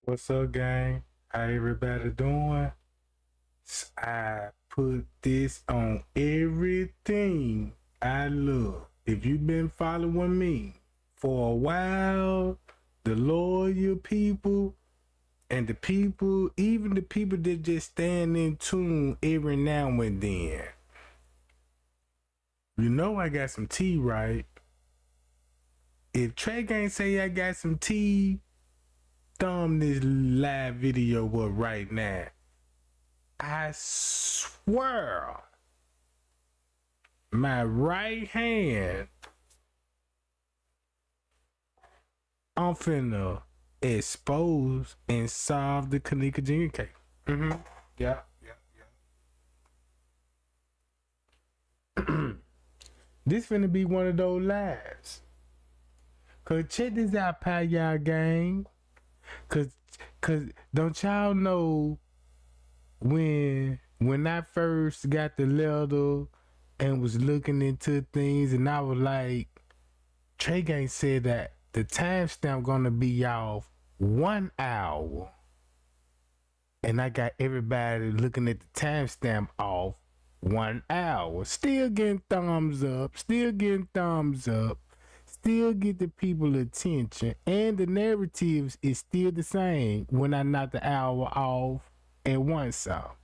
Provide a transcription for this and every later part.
What's up, gang? How everybody doing? I put this on everything I love. If you've been following me for a while, the loyal people and the people, even the people that just stand in tune every now and then. You know I got some tea, right? If Trey Gang say I got some tea, thumb this live video up right now. I swear my right hand, I'm finna expose and solve the Kenneka Jenkins case. Yeah. This finna be one of those lives. Cause check this out, pal, y'all gang. Cause don't y'all know when I first got the letter and was looking into things, and I was like, Trey Gang said that the timestamp gonna be off 1 hour, and I got everybody looking at the timestamp off 1 hour. Still getting thumbs up. Still get the people attention, and the narratives is still the same when I knock the hour off at once off.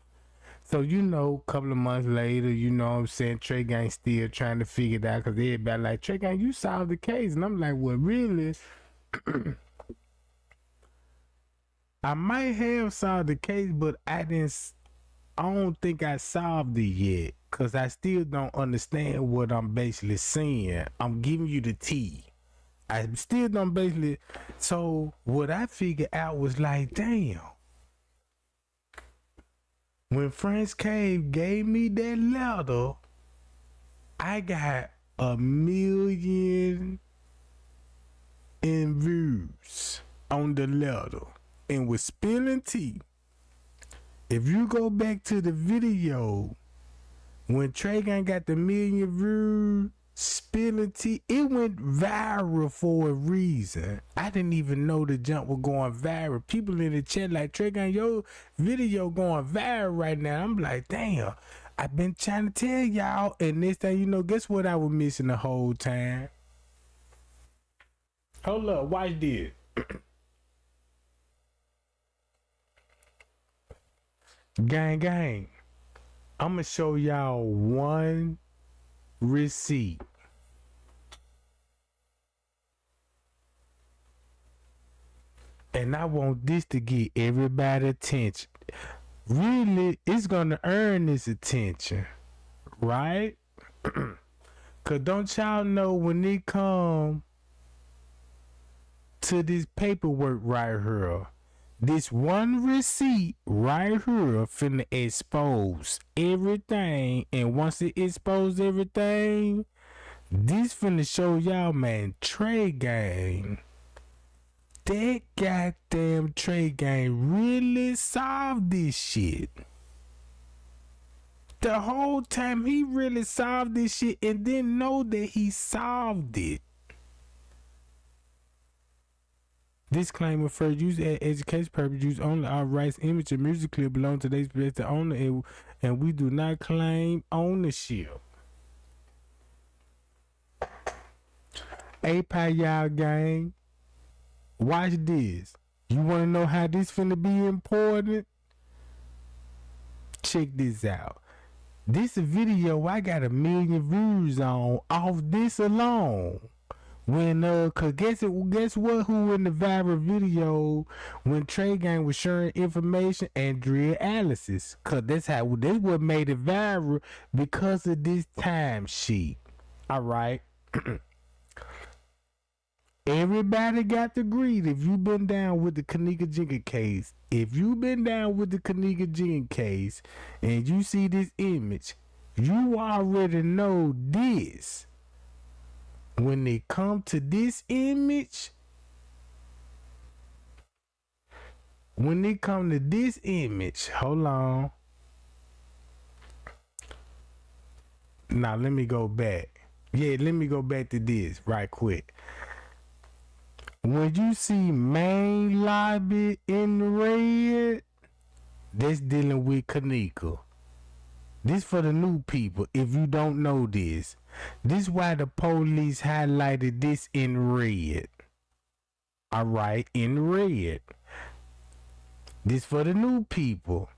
So a couple of months later, you know what I'm saying, Trey Gang still trying to figure it out, because everybody like, Trey Gang, you solved the case. And I'm like, well, really? I might have solved the case, but I don't think I solved it yet, because I still don't understand what I'm basically saying. I'm giving you the tea. I still don't basically. So what I figured out was like, damn. When French Cave gave me that letter, I got 1 million in views on the letter and was spilling tea. If you go back to the video, when Trey Gang got the 1 million views, spilling tea, it went viral for a reason. I didn't even know the jump was going viral. People in the chat like, Trey Gang, your video going viral right now. I'm like, damn, I've been trying to tell y'all. And this thing, guess what I was missing the whole time? Hold up, watch this. Gang, I'm gonna show y'all one receipt. And I want this to get everybody attention. Really, it's gonna earn this attention, right? Cause don't y'all know, when it come to this paperwork right here, this one receipt right here finna expose everything. And once it exposes everything, this finna show y'all, man, Trey Gang, that goddamn Trey Gang really solved this shit. The whole time he really solved this shit and didn't know that he solved it. Disclaimer: first, use education purpose. Use only our rights, image, and music clip belong to today's the owner, and we do not claim ownership. Hey, y'all gang, watch this. You want to know how this finna be important? Check this out. This video I got 1 million views on off this alone. When cause guess what, who in the viral video when Trey Gang was sharing information? Andrea Alice's. Cause that's what made it viral, because of this time sheet. Alright. Everybody got to agree. If you been down with the Kenneka Jenkins case, and you see this image, you already know this. When they come to this image, hold on. Now let me go back. Yeah, let me go back to this right quick. When you see main lobby in red, that's dealing with Kenneka. This for the new people. If you don't know this, this why the police highlighted this in red. All right, in red. This for the new people.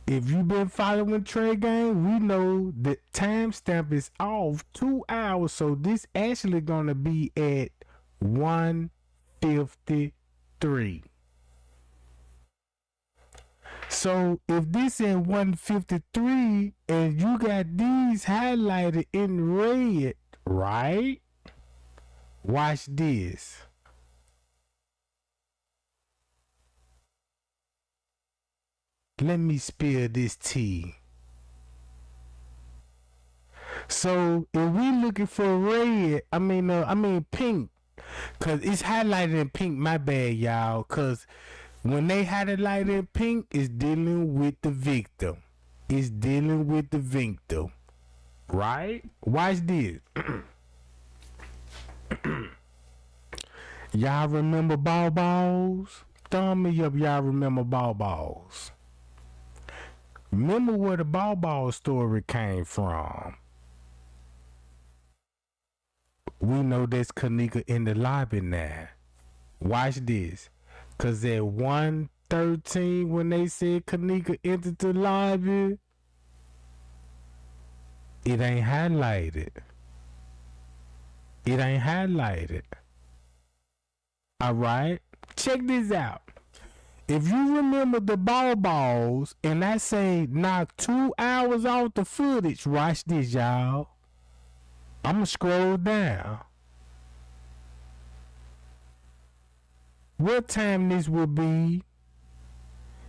If you've been following Trey Gang, we know the timestamp is off 2 hours, so this actually gonna be at 1:53. So if this at 1:53 and you got these highlighted in red, right? Watch this. Let me spill this tea. So if we looking for red, I mean pink, cause it's highlighted in pink. My bad, y'all. Cause when they highlight in pink, it's dealing with the victim. It's dealing with the victim, right? Watch this. Y'all remember ball balls? Thumb me up. Y'all remember ball balls? Remember where the ball story came from? We know that's Kenneka in the lobby now. Watch this. Cause at 1:13 when they said Kenneka entered the lobby, it ain't highlighted. It ain't highlighted. Alright? Check this out. If you remember the balls, and I say knock 2 hours off the footage, watch this, y'all. I'ma scroll down. What time this would be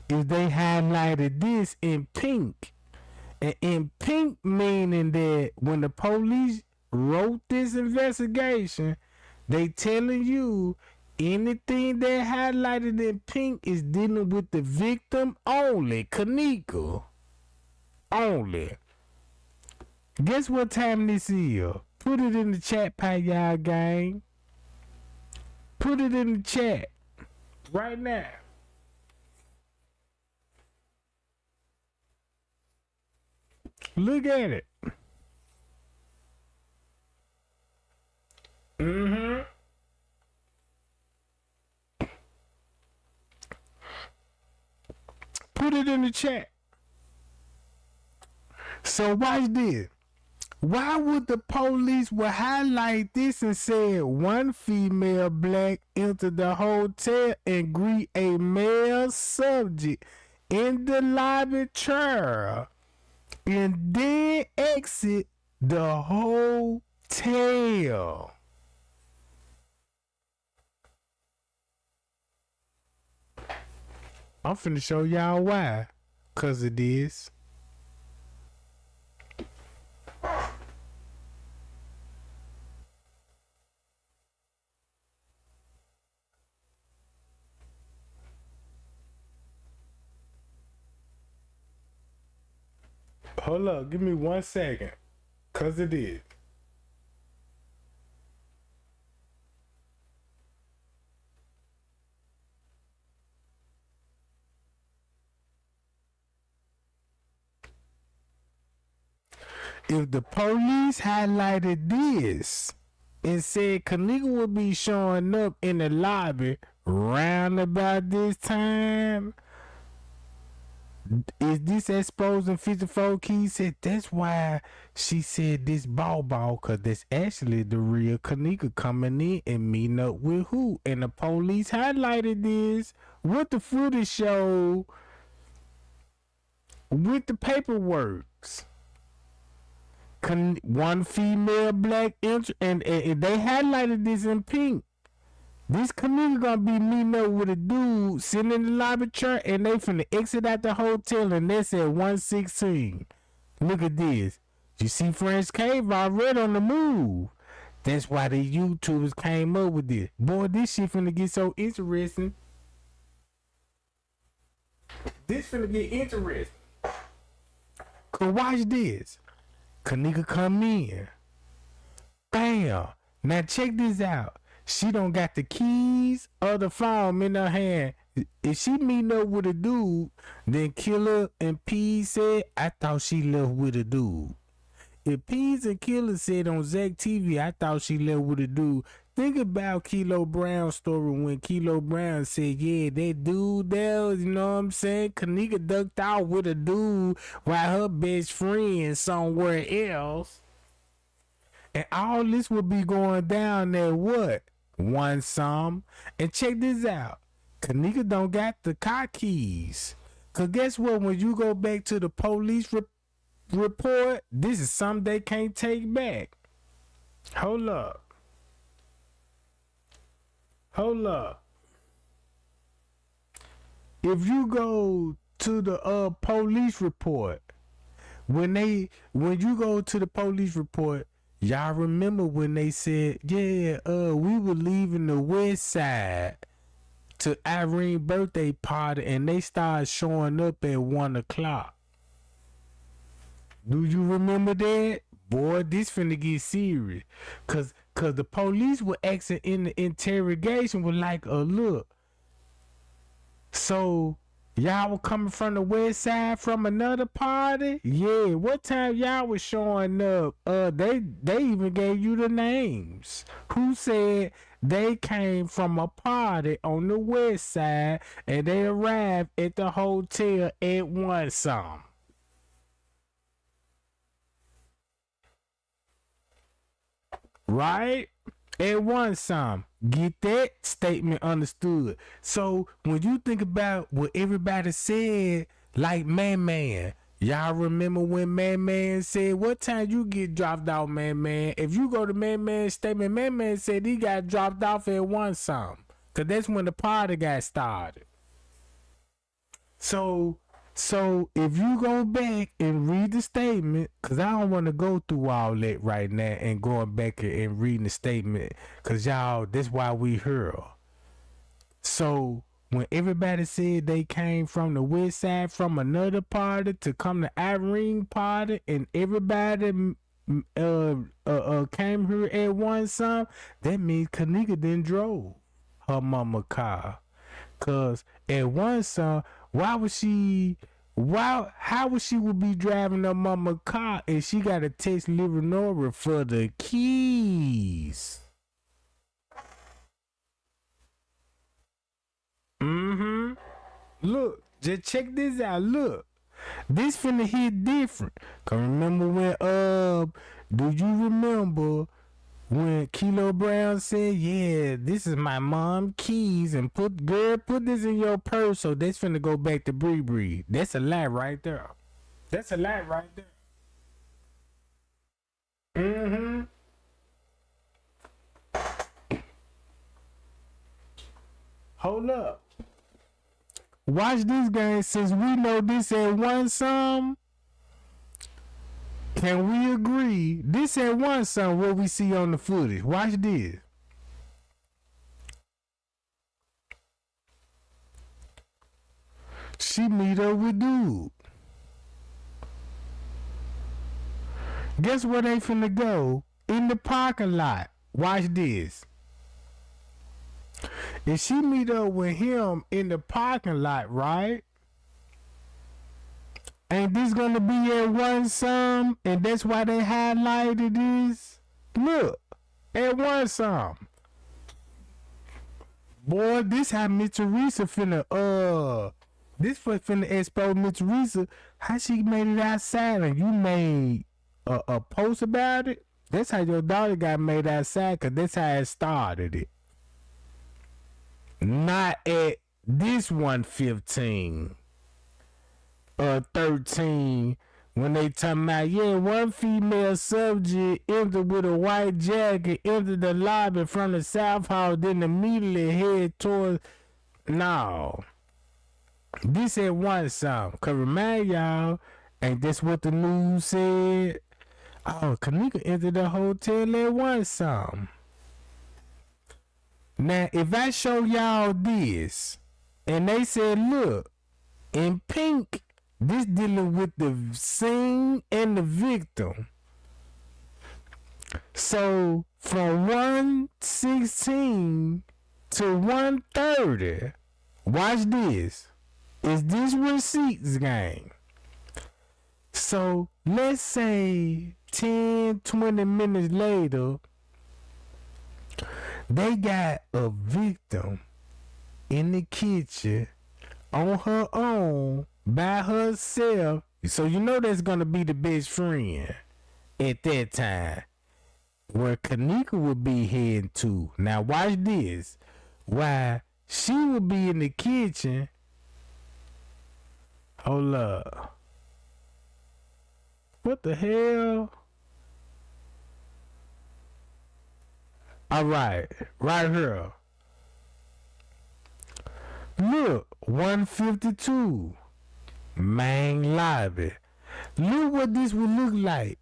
if they highlighted this in pink? And in pink meaning that when the police wrote this investigation, they telling you anything that highlighted in pink is dealing with the victim only, Kenneka. Only. Guess what time this is? Put it in the chat, y'all gang. Put it in the chat right now. Look at it. Put it in the chat. So watch this. Why would the police would highlight this and say one female black entered the hotel and greet a male subject in the lobby chair and then exit the hotel? I'm finna show y'all why. Cause of this. Hold up, give me 1 second. Cause it is. If the police highlighted this and said Kenneka would be showing up in the lobby round about this time, is this exposing 54 Keys? Said that's why she said this ball cause that's actually the real Kenneka coming in and meeting up with who? And the police highlighted this with the footage show with the paperwork. One female black entry, and they highlighted this in pink. This Kenneka gonna be meeting up with a dude sitting in the lobby chair, and they finna exit out the hotel, and that's at 1:16. Look at this. You see French Cave already on the move. That's why the YouTubers came up with this. Boy, this shit finna get so interesting. This finna get interesting. Cause watch this. Kenneka come in. Bam. Now check this out. she don't got the keys or the phone in her hand. If she meeting up with a dude, then Killer and P said, I thought she left with a dude. If Peas and Killer said on Zach TV, I thought she left with a dude. Think about Kilo Brown's story when Kilo Brown said, yeah, that dude there, you know what I'm saying? Kenneka ducked out with a dude while her best friend somewhere else. And all this would be going down at what? One some. And check this out. Kenneka don't got the car keys. Cause guess what? When you go back to the police report, this is something they can't take back. Hold up. If you go to the police report, when you go to the police report, y'all remember when they said, yeah, we were leaving the west side to Irene's birthday party and they started showing up at 1 o'clock. Do you remember that? Boy, this finna get serious. Cause the police were asking in the interrogation was like, look. So y'all were coming from the west side from another party? Yeah, what time y'all was showing up? They even gave you the names. Who said they came from a party on the west side and they arrived at the hotel at 1 some. Right? At 1 some. Get that statement understood. So when you think about what everybody said, like Man, y'all remember when Man said, what time you get dropped off, Man? If you go to Man's statement, Man said he got dropped off at 1 some. Cause that's when the party got started. So if you go back and read the statement, cause I don't want to go through all that right now and going back and reading the statement, cause y'all, that's why we here. So when everybody said they came from the west side from another party to come to Irene party, and everybody came here at 1 some, that means Kenneka then drove her mama car. Cause at 1 some, how would she would be driving her mama car and she got to text Leonora for the keys? Look, just check this out. Look, this finna hit different. Cause remember when do you remember when Kilo Brown said, yeah, this is my mom keys and put this in your purse, so that's finna go back to Bree. That's a lie right there. Hold up. Watch this game. Since we know this at 1 some, can we agree this at 1 some what we see on the footage? Watch this. She meet up with dude. Guess where they finna go? In the parking lot. Watch this. If she meet up with him in the parking lot, right? Ain't this gonna be at 1 some? And that's why they highlighted this. Look, at 1 some. Boy, this how Miss Teresa finna this finna expose Miss Teresa how she made it outside and you made a post about it. That's how your daughter got made outside, cause that's how it started it. Not at this 115. 13 when they talking about, yeah, one female subject entered with a white jacket, entered the lobby from the South Hall, then immediately head towards. No, this at 1 some. Cause remind y'all, ain't this what the news said? Oh, Kenneka entered the hotel at 1 some. Now, if I show y'all this, and they said, look, in pink, this dealing with the scene and the victim. So from 116 to 130, watch this. Is this receipts game? So let's say 10, 20 minutes later, they got a victim in the kitchen on her own by herself. So you know that's gonna be the best friend at that time, where Kenneka would be heading to. Now watch this. Why she would be in the kitchen. Hold up. What the hell? Alright, right here. Look, 152. Main lobby. Look what this would look like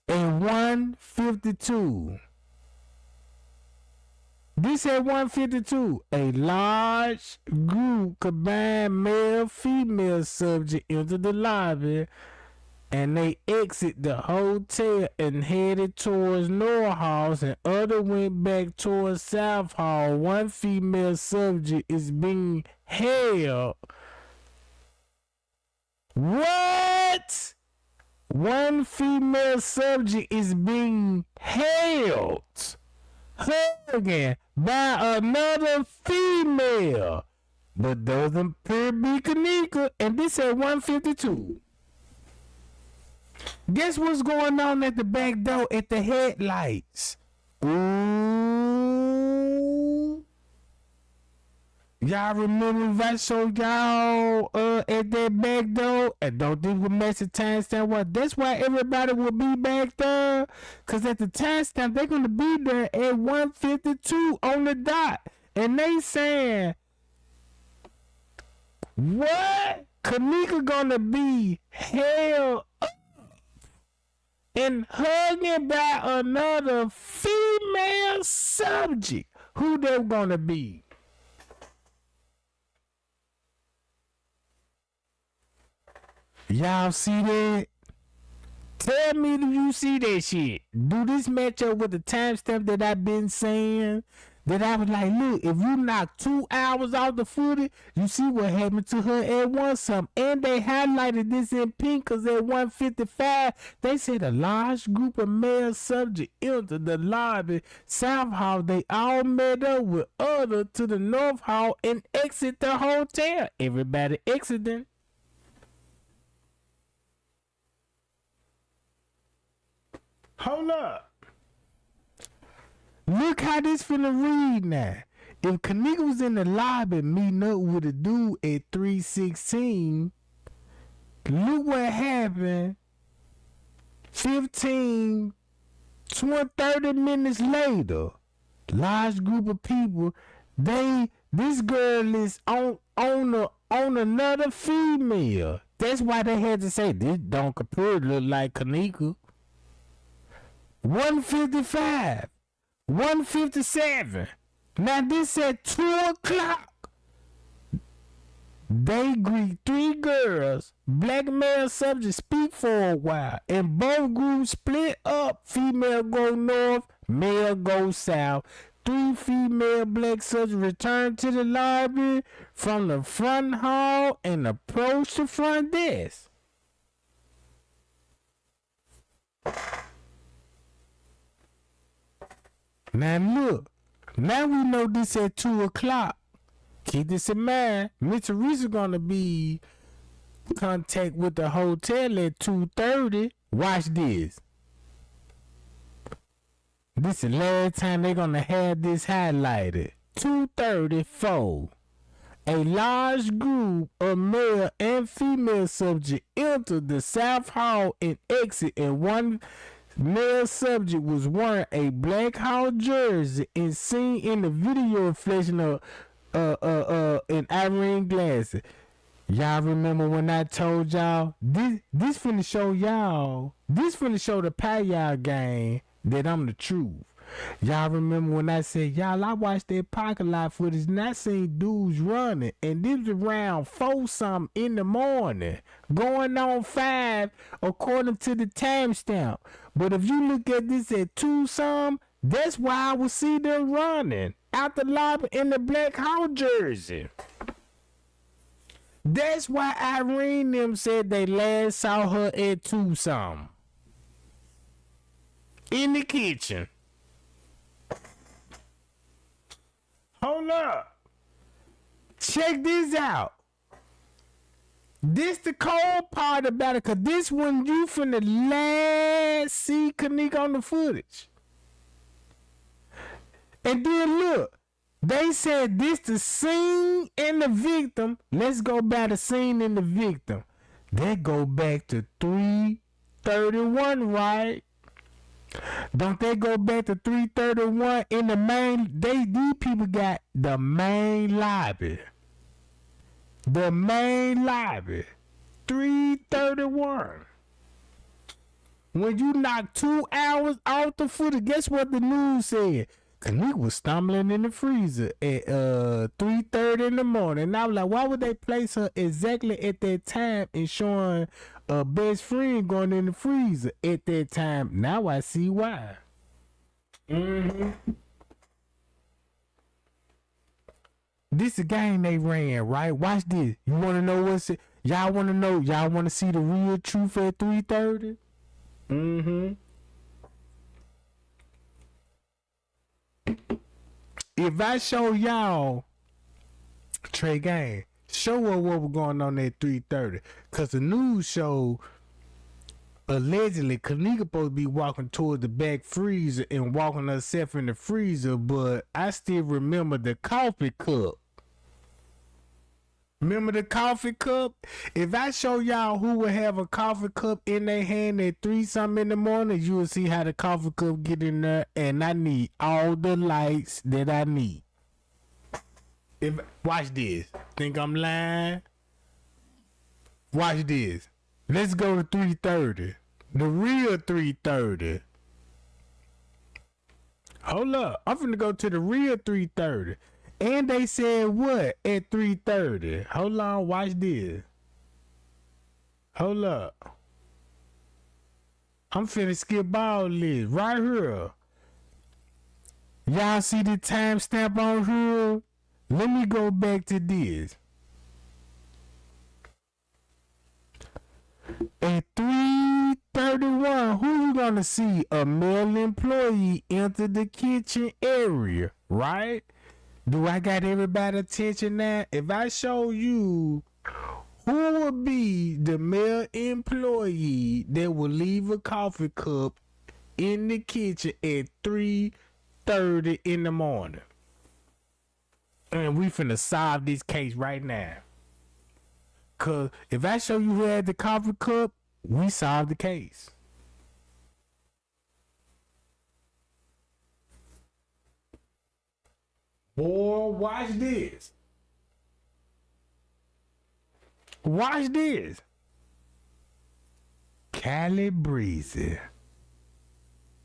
in 152. This at 152. A large group combined male female subject into the lobby, and they exit the hotel and headed towards North House, and other went back towards South Hall. One female subject is being held. What? One female subject is being held, hugging by another female, but doesn't appear to be Kenneka, and this at 152. Guess what's going on at the back door at the headlights? Ooh. Y'all remember if I showed y'all at that back door? And don't think we mess the timestamp. What? That's why everybody will be back there. Cause at the timestamp they're gonna be there at 152 on the dot. And they saying, what? Kenneka gonna be held up and hugging by another female subject. Who they gonna be? Y'all see that? Tell me if you see that shit. Do this match up with the timestamp that I've been saying? That I was like, look, if you knock 2 hours off the footage, you see what happened to her at one something. And they highlighted this in pink because at 155, they said a large group of male subjects entered the lobby. South Hall, they all met up with other to the North Hall and exit the hotel. Everybody exiting. Hold up. Look how this finna read now. If Kenneka was in the lobby meeting up with a dude at 316, look what happened 15, 20, 30 minutes later. Large group of people, this girl is on another female. That's why they had to say this don't compare look like Kenneka. 155. 157. Now this at 2 o'clock. They greet 3 girls. Black male subjects speak for a while. And both groups split up. Female go north, male go south. 3 female black subjects return to the lobby from the front hall and approach the front desk. Now look, now we know this at 2 o'clock. Keep this in mind. Miss Teresa gonna be contact with the hotel at 2:30. Watch this. This is the last time they're gonna have this highlighted. 2:34. A large group of male and female subjects entered the South Hall and exit, and one male subject was wearing a Black Hawk jersey and seen in the video reflection of in Irene glasses. Y'all remember when I told y'all this finna show y'all, this finna show the pie y'all game that I'm the truth. Y'all remember when I said, y'all, I watched that parking lot footage and I seen dudes running, and this was around 4 something in the morning, going on 5 according to the timestamp. But if you look at this at 2 something, that's why I would see them running out the lobby in the black house jersey. That's why Irene them said they last saw her at 2 something. In the kitchen. Hold up. Check this out. This the cold part about it, cause this one you finna last see Kenneka on the footage. And then look, they said this the scene and the victim. Let's go by the scene and the victim. They go back to 331, right? Don't they go back to 331 in the main? These people got the main lobby. The main lobby. 331. When you knock 2 hours off the footage, guess what the news said? Kenneka was stumbling in the freezer at 3:30 in the morning. And I was like, why would they place her exactly at that time and showing a best friend going in the freezer at that time? Now I see why. This a game they ran, right? Watch this. You want to know what's it? Y'all want to know? Y'all want to see the real truth at 3:30? If I show y'all Trey Gang, show her what was going on at 3:30, cause the news show allegedly Kenneka supposed to be walking towards the back freezer and walking herself in the freezer, but I still remember the coffee cup. Remember the coffee cup? If I show y'all who would have a coffee cup in their hand at 3 something in the morning, you will see how the coffee cup get in there, and I need all the lights that I need. Watch this. Think I'm lying? Watch this. Let's go to 3:30. The real 3:30. Hold up. I'm finna go to the real 3:30. And they said what at 3:30? Hold on, watch this. Hold up. I'm finna skip all this right here. Y'all see the timestamp on here? Let me go back to this. At 3:31, who you gonna see? A male employee enter the kitchen area, right? Do I got everybody attention now? If I show you who would be the male employee that will leave a coffee cup in the kitchen at 3:30 in the morning. And we finna solve this case right now. Cause if I show you who had the coffee cup, we solve the case. Boy, watch this. Watch this. Cali Breezy.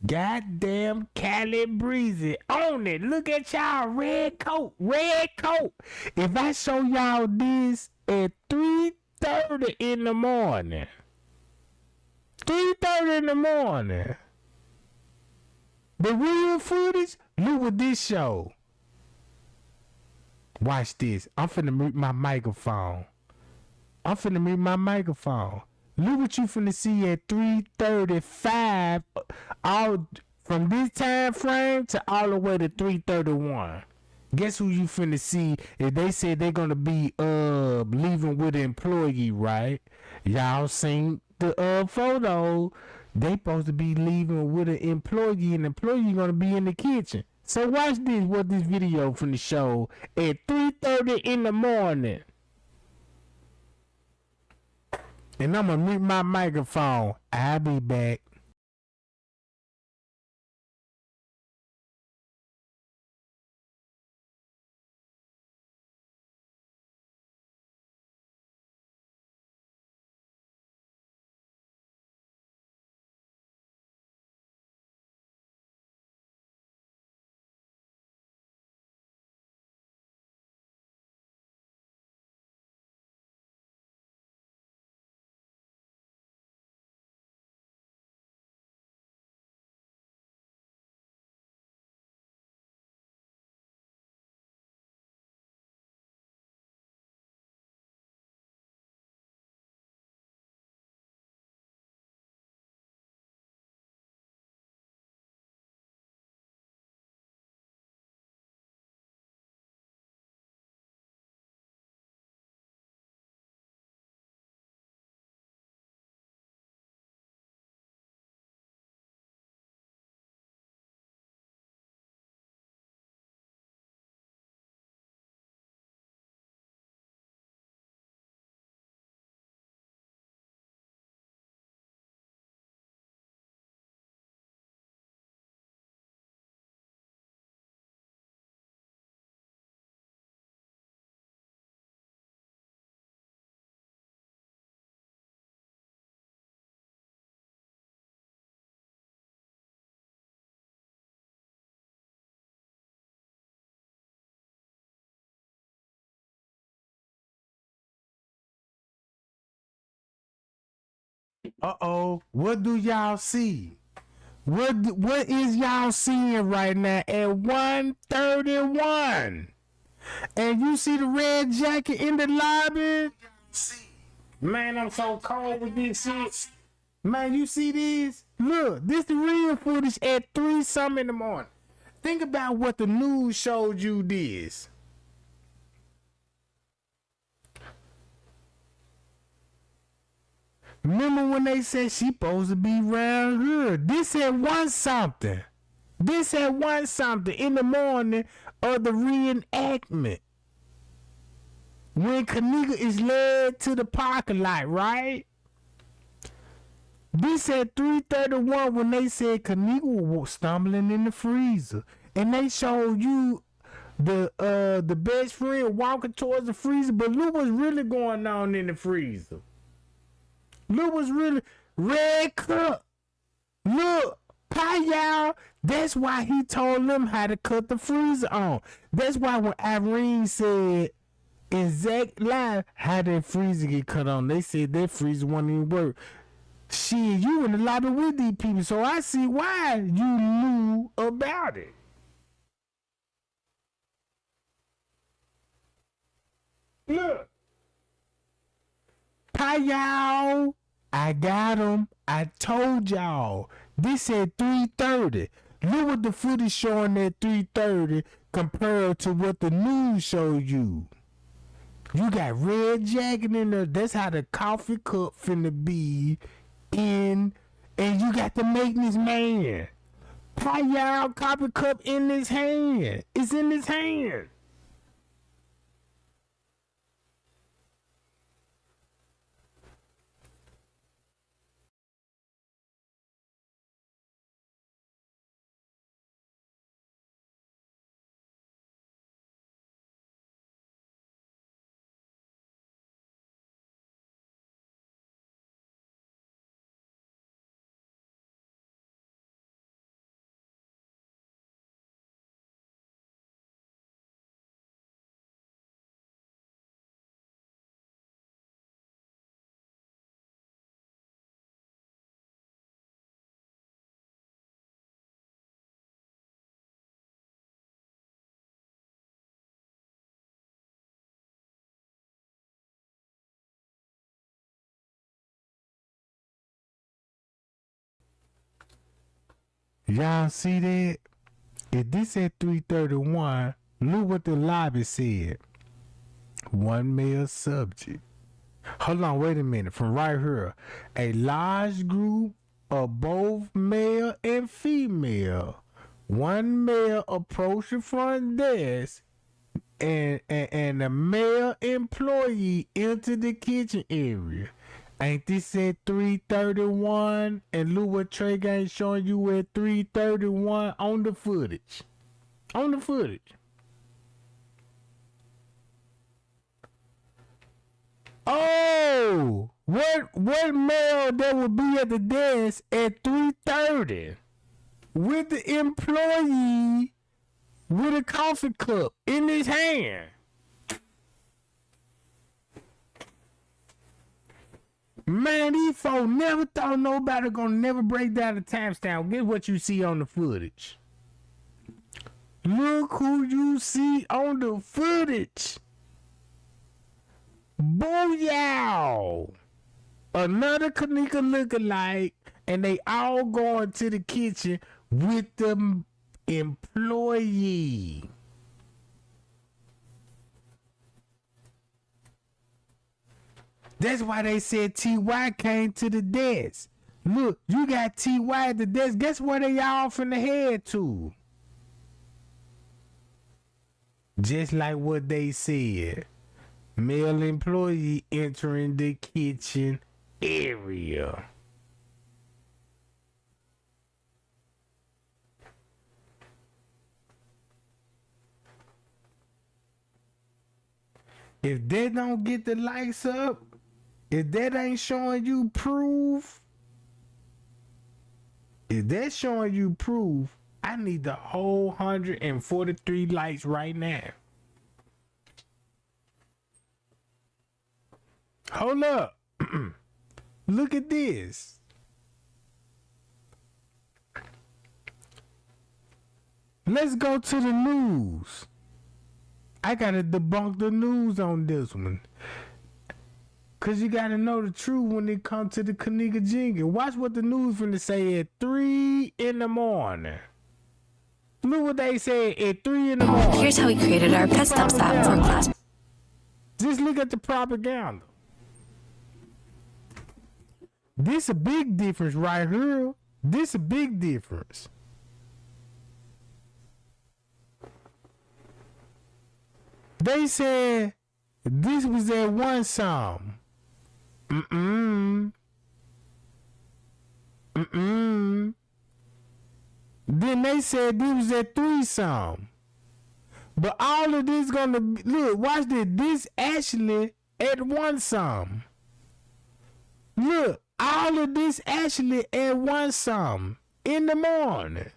Goddamn Cali Breezy. On it. Look at y'all. Red coat. Red coat. If I show y'all this at 3:30 in the morning. 3:30 in the morning. The real footage, look what this show. Watch this. I'm finna mute my microphone. Look what you finna see at 3:35. All from this time frame to all the way to 3:31. Guess who you finna see? If they said they're gonna be leaving with an employee, right? Y'all seen the photo. They supposed to be leaving with an employee, and the employee gonna be in the kitchen. So watch this, what this video from the show at 3:30 in the morning. And I'm gonna mute my microphone. I'll be back. Uh-oh. What do y'all see? What is y'all seeing right now at 1:31? And you see the red jacket in the lobby? Man, I'm so cold with this shit. Man, you see this? Look, this the real footage at 3 something in the morning. Think about what the news showed you this. Remember when they said she supposed to be around here? This had 1 something. This had 1 something in the morning of the reenactment. When Kenneka is led to the parking lot, right? This at 3:31 when they said Kenneka was stumbling in the freezer. And they showed you the best friend walking towards the freezer, but look what's really going on in the freezer. Look what's really red cup. Look, y'all. That's why he told them how to cut the freezer on. That's why when Irene said in Zach Live how that freezer get cut on, they said that freezer won't even work. Shit, you in the lobby with these people, so I see why you knew about it. Look. Hi y'all, I got him. I told y'all. This at 3:30. Look what the footage showing at 3:30 compared to what the news showed you. You got red jacket in there. That's how the coffee cup finna be in. And you got the maintenance man. Hi y'all, coffee cup in his hand. It's in his hand. Y'all see that? If this at 3:31, look what the lobby said. 1 male subject. Hold on, wait a minute. From right here, a large group of both male and female. 1 male approached the front desk, and a male employee entered the kitchen area. Ain't this at 3:31? And look what Trey Gang showing you at 3:31 on the footage. On the footage. Oh, what male that would be at the desk at 3:30 with the employee with a coffee cup in his hand? Man, these folks never thought nobody gonna never break down the timestamp. Get what you see on the footage. Look who you see on the footage. Booyah! Another Kenneka lookalike, and they all going to the kitchen with the employee. That's why they said T.Y. came to the desk. Look, you got T.Y. at the desk. Guess where they all finna head to? Just like what they said. Male employee entering the kitchen area. If they don't get the likes up, if that ain't showing you proof, if that's showing you proof, I need the whole 143 likes right now. Hold up. Look at this. Let's go to the news. I gotta debunk the news on this one. Cause you gotta know the truth when it comes to the Kenneka Jenkins. Watch what the news finna say at 3 in the morning. Look what they said at 3 in the morning. Here's how we created our pet steps app for class. Just look at the propaganda. This a big difference right here. This a big difference. They said this was at one sum. Then they said this was at 3 sum. But all of this gonna be, look, watch this. This actually at 1 sum. Look, all of this actually at 1 sum in the morning.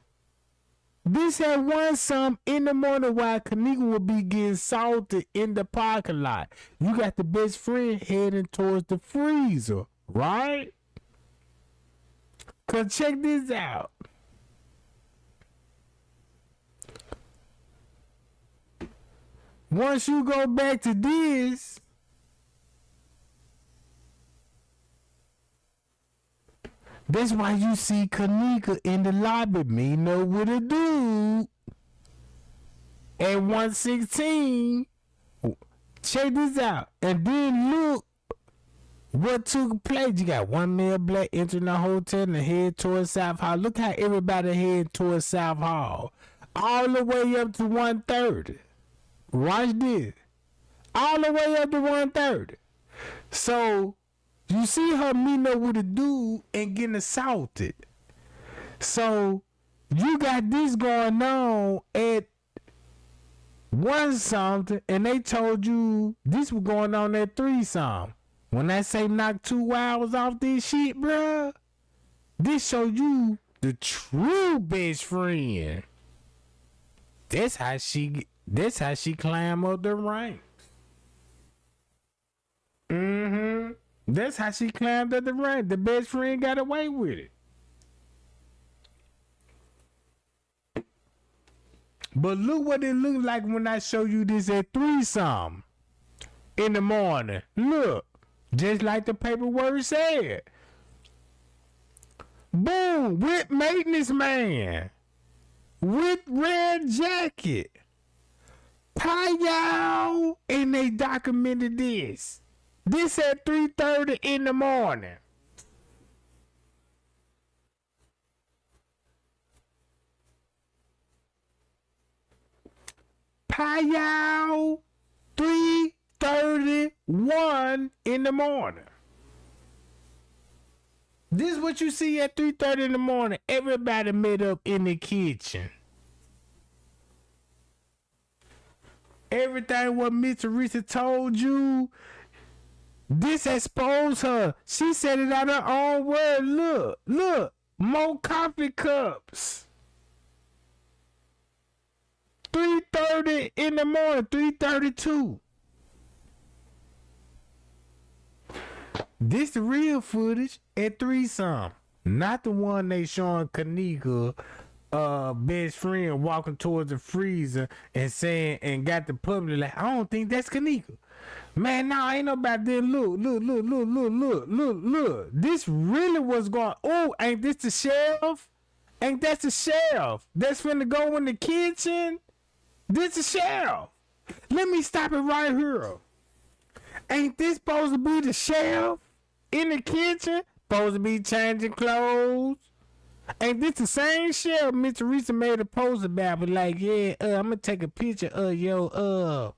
This at 1 sum in the morning while Kenneka will be getting salted in the parking lot. You got the best friend heading towards the freezer, right? Cause check this out. Once you go back to this, that's why you see Kenneka in the lobby meeting up with a dude at 116. Check this out. And then look what took place. You got one male black entering the hotel and head towards South Hall. Look how everybody head towards South Hall. All the way up to 130. Watch this. All the way up to 130. So you see her meeting up with a dude and getting assaulted. So you got this going on at 1 something, and they told you this was going on at 3 something. When I say knock 2 hours off this shit, bruh, this show you the true best friend. That's how she climb up the ranks. That's how she climbed up the rank. The best friend got away with it. But look what it looked like when I show you this at 3 something in the morning. Look, just like the paperwork said. Boom, with maintenance man, with red jacket. Payal, and they documented this. This at 3:30 in the morning. Payal, 3:31 in the morning. This is what you see at 3:30 in the morning. Everybody met up in the kitchen. Everything what Miss Teresa told you, this exposed her. She said it out her own word. Look, more coffee cups. 3:30 in the morning, 3:32. This the real footage at 3 something. Not the one they showing Kenneka best friend walking towards the freezer and saying and got the public like, I don't think that's Kenneka. Man, nah, ain't nobody there. Look. This really was going. Oh, ain't this the shelf? Ain't that the shelf? That's finna go in the kitchen. This the shelf. Let me stop it right here. Ain't this supposed to be the shelf in the kitchen? Supposed to be changing clothes. Ain't this the same shelf Miss Teresa made a post about? But like, yeah, I'm gonna take a picture of yo,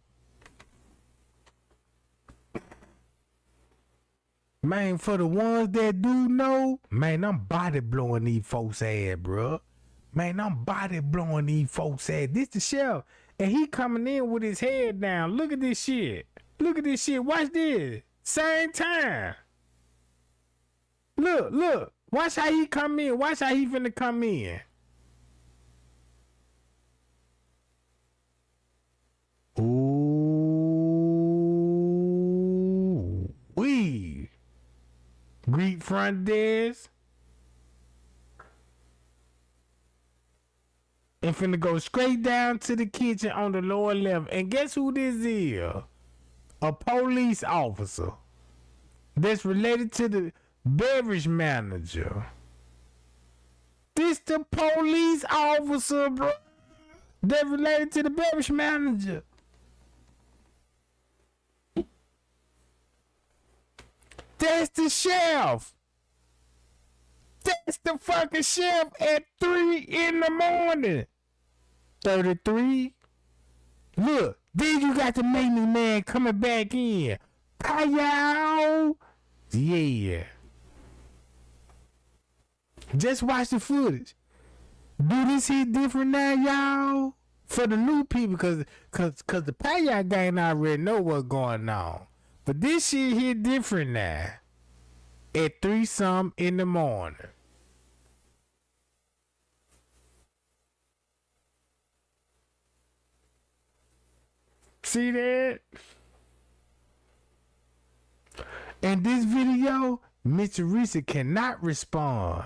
man, for the ones that do know, man, I'm body blowing these folks' ass, bro. Man, I'm body blowing these folks' ass. This the shelf. And he coming in with his head down. Look at this shit. Watch this. Same time. Look. Watch how he come in. Watch how he finna come in. Ooh. Wee. Greet front desk. And finna go straight down to the kitchen on the lower level. And guess who this is? A police officer that's related to the beverage manager. This the police officer, bro. That's related to the beverage manager. That's the sheriff. That's the fucking sheriff at 3 in the morning. 33. Look, then you got the maintenance man coming back in. Hi, y'all. Yeah. Just watch the footage. Do this hit different now, y'all? For the new people, cause the Paya gang already know what's going on. But this shit hit different now. At 3 some in the morning. See that? In this video, Miss Teresa cannot respond.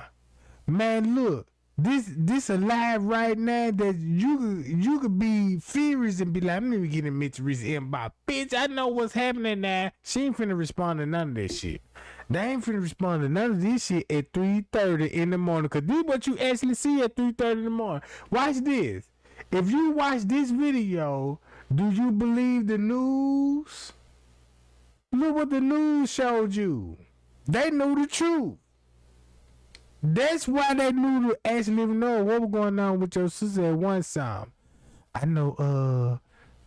Man, look, this alive right now that you could be furious and be like, I'm never getting Miss Teresa inbox. Bitch, I know what's happening now. She ain't finna respond to none of this shit. They ain't finna respond to none of this shit at 3:30 in the morning. Cause this is what you actually see at 3:30 in the morning. Watch this. If you watch this video, do you believe the news? Look what the news showed you. They knew the truth. That's why they knew to actually know what was going on with your sister at one time. I know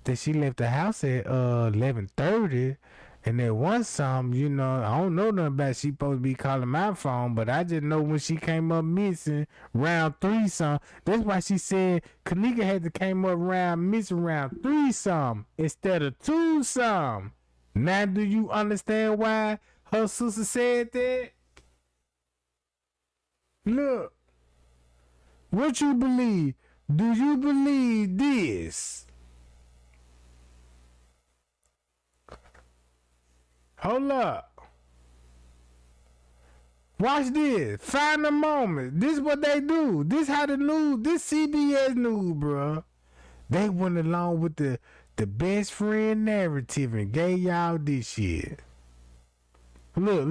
that she left the house at 11:30, and at one time, you know, I don't know nothing about she supposed to be calling my phone, but I just know when she came up missing round 3 some. That's why she said Kenneka had to came up missing round 3 some instead of 2 some. Now do you understand why her sister said that? Look, what you believe? Do you believe this? Hold up. Watch this. Find the moment. This is what they do. This how the news, this CBS news, bro. They went along with the best friend narrative and gave y'all this shit. Look.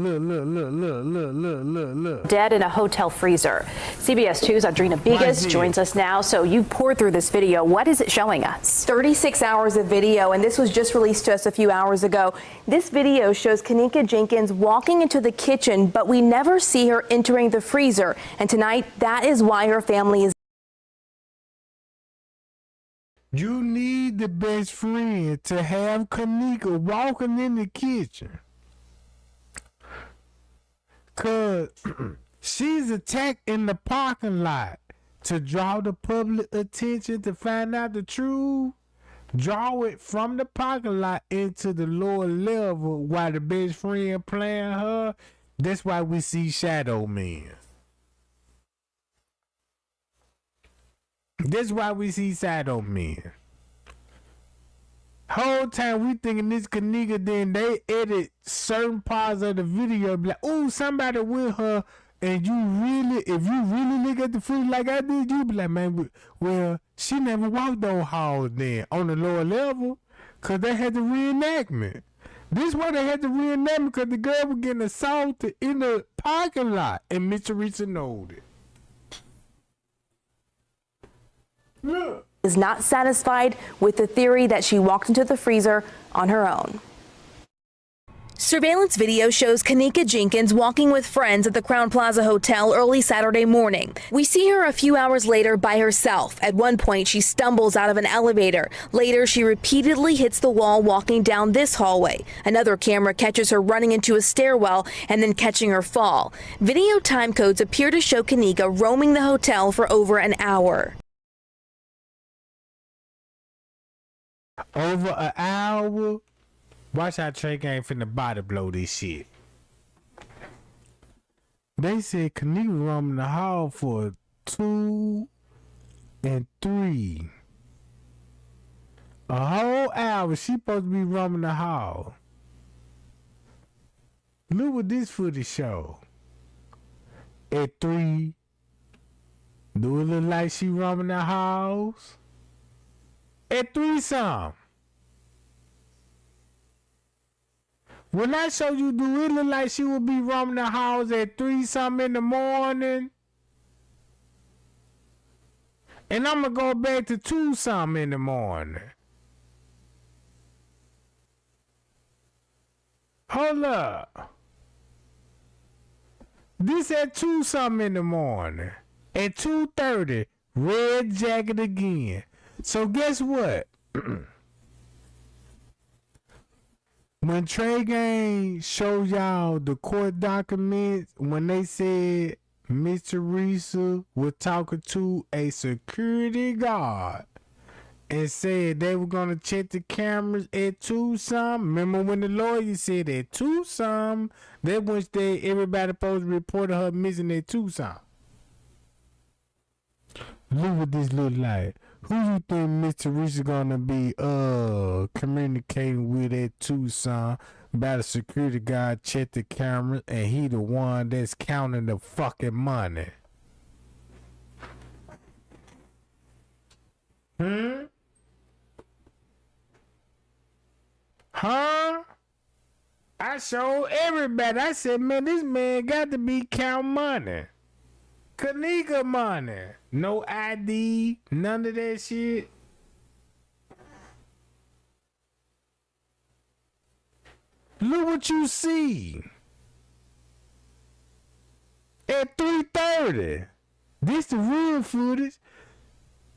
Dead in a hotel freezer. CBS 2's Audrina Bigas joins us now. So you poured through this video. What is it showing us? 36 hours of video, and this was just released to us a few hours ago. This video shows Kenneka Jenkins walking into the kitchen, but we never see her entering the freezer. And tonight, that is why her family is. You need the best friend to have Kenneka walking in the kitchen. Cause she's attacked in the parking lot to draw the public attention to find out the truth. Draw it from the parking lot into the lower level while the best friend playing her. That's why we see shadow men. That's why we see shadow men. Whole time we thinking this Kenneka, then they edit certain parts of the video, be like, oh, somebody with her, and if you really look at the food like I did, you be like, man, well, she never walked those halls then on the lower level, cause they had the reenactment. This is why they had the reenactment, cause the girl was getting assaulted in the parking lot, and Miss Teresa knowed it. Look. Is not satisfied with the theory that she walked into the freezer on her own. Surveillance video shows Kenneka Jenkins walking with friends at the Crown Plaza Hotel early Saturday morning. We see her a few hours later by herself. At one point, she stumbles out of an elevator. Later, she repeatedly hits the wall walking down this hallway. Another camera catches her running into a stairwell and then catching her fall. Video time codes appear to show Kenneka roaming the hotel for over an hour. Over an hour. Watch how Trey ain't finna body blow this shit. They said Kenneka roaming the hall for 2 and 3. A whole hour she supposed to be roaming the hall. Look what this footage show. At 3, do it look like she roaming the halls? At 3 some. When I show you, do it look like she would be roaming the halls at 3 something in the morning? And I'm gonna go back to 2 something in the morning. Hold up. This at 2 something in the morning. At 2:30, red jacket again. So guess what? When Trey Gang showed y'all the court documents, when they said Miss Teresa was talking to a security guard and said they were gonna check the cameras at 2 something. Remember when the lawyer said at 2 something, that was that everybody supposed to report her missing at 2 something. Look what this look like. Who you think Miss Teresa gonna be communicating with at 2 something about a security guard check the cameras and he the one that's counting the fucking money? Huh? I showed everybody. I said, man, this man got to be count money. Kenneka money. No ID. None of that shit. Look what you see. At 3:30. This the real footage.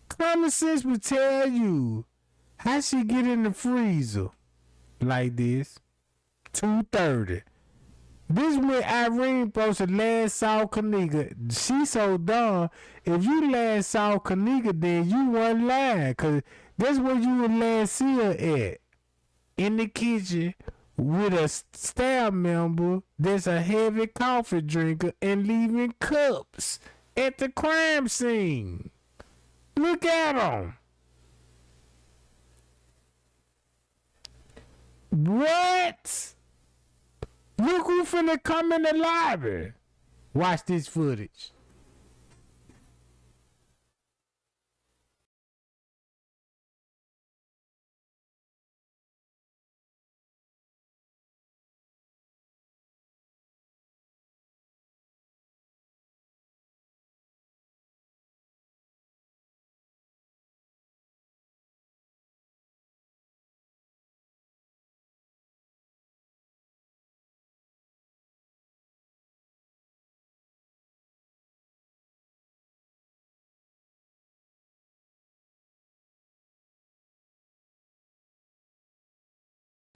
Common sense would tell you how she get in the freezer like this. 2:30. This when Irene posted last saw Kenneka. She so dumb. If you last saw Kenneka, then you weren't lying. Cause that's where you would last see her at. In the kitchen with a staff member that's a heavy coffee drinker and leaving cups at the crime scene. Look at him. What? Look who finna come in the lobby. Watch this footage.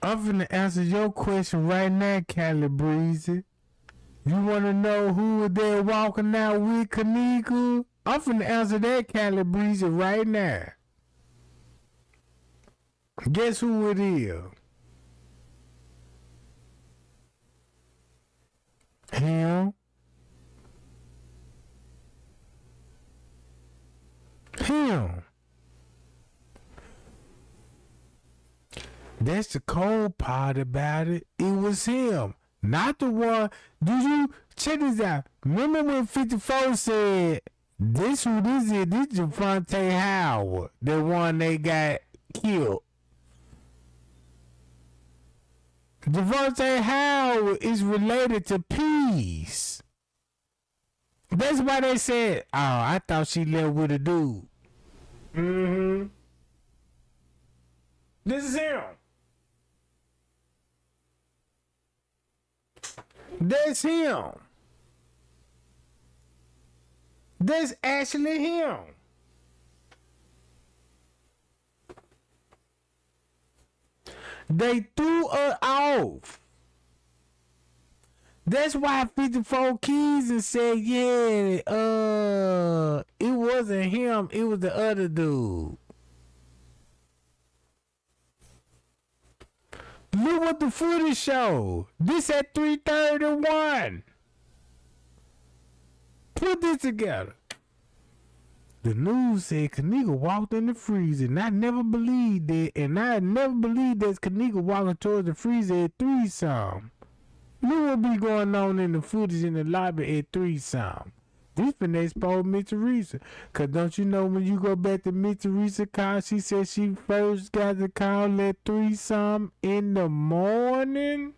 I'm finna answer your question right now, Cali Breezy. You wanna know who was there walking out with Kenneka? I'm finna answer that, Cali Breezy, right now. Guess who it is? Him. That's the cold part about it. It was him, not the one. Do you check this out? Remember when 54 said, "This who this is? This Javante Howard, the one they got killed." Javante Howard is related to Peace. That's why they said, "Oh, I thought she left with a dude." This is him. That's him. That's actually him. They threw her off. That's why 54 Keys and said, yeah, it wasn't him, it was the other dude. Look what the footage showed. This at 3:31. Put this together. The news said Kenneka walked in the freezer, and I never believed it. And I never believed that Kenneka walking towards the freezer at 3 something. Look what be going on in the footage in the lobby at 3-something. This been exposed Miss Teresa. Cause don't you know when you go back to Miss Teresa call, she said she first got the call at 3-something in the morning?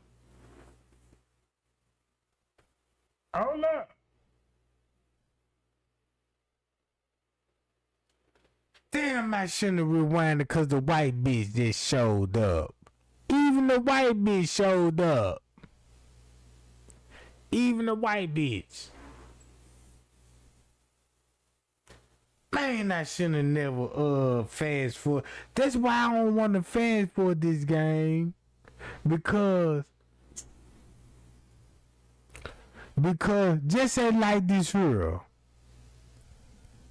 Hold up. Damn, I shouldn't have rewinded cause the white bitch just showed up. Even the white bitch showed up. Even the white bitch. Man, I shouldn't have never fast forward. That's why I don't want to fast forward this game. Because just say like this here.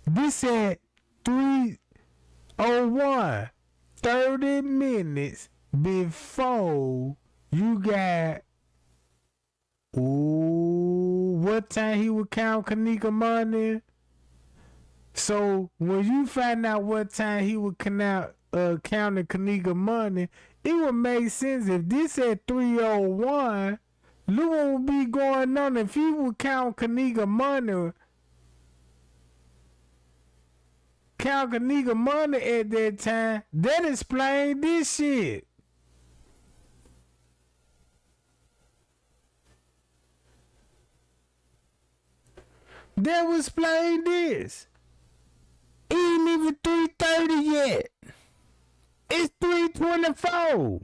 This said 3:01, 30 minutes before you got what time he would count Kenneka money. So when you find out what time he would counting Kenneka money, it would make sense if this at 3:01. Look what would be going on if he would count Kenneka money. Count Kenneka money at that time. That explain this shit. That would explain this. It ain't even 3:30 yet. It's 3:24.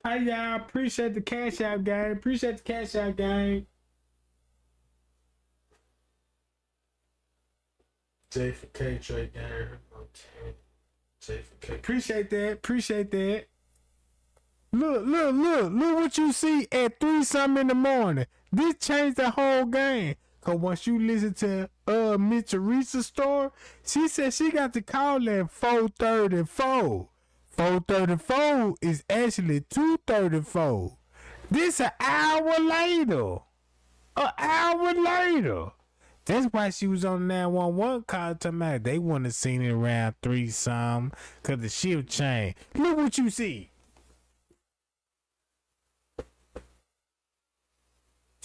Hi y'all, appreciate the cash out game. Appreciate the cash out game. J for K trade game. J for K. Appreciate that. Appreciate that. Look what you see at 3-something in the morning. This changed the whole game. Cause once you listen to Miss Teresa's story, she said she got the call at 4:34. 4:34 is actually 2:34. This an hour later. An hour later. That's why she was on 911 call talking about they wouldn't have seen it around 3-something because the shift changed. Look what you see.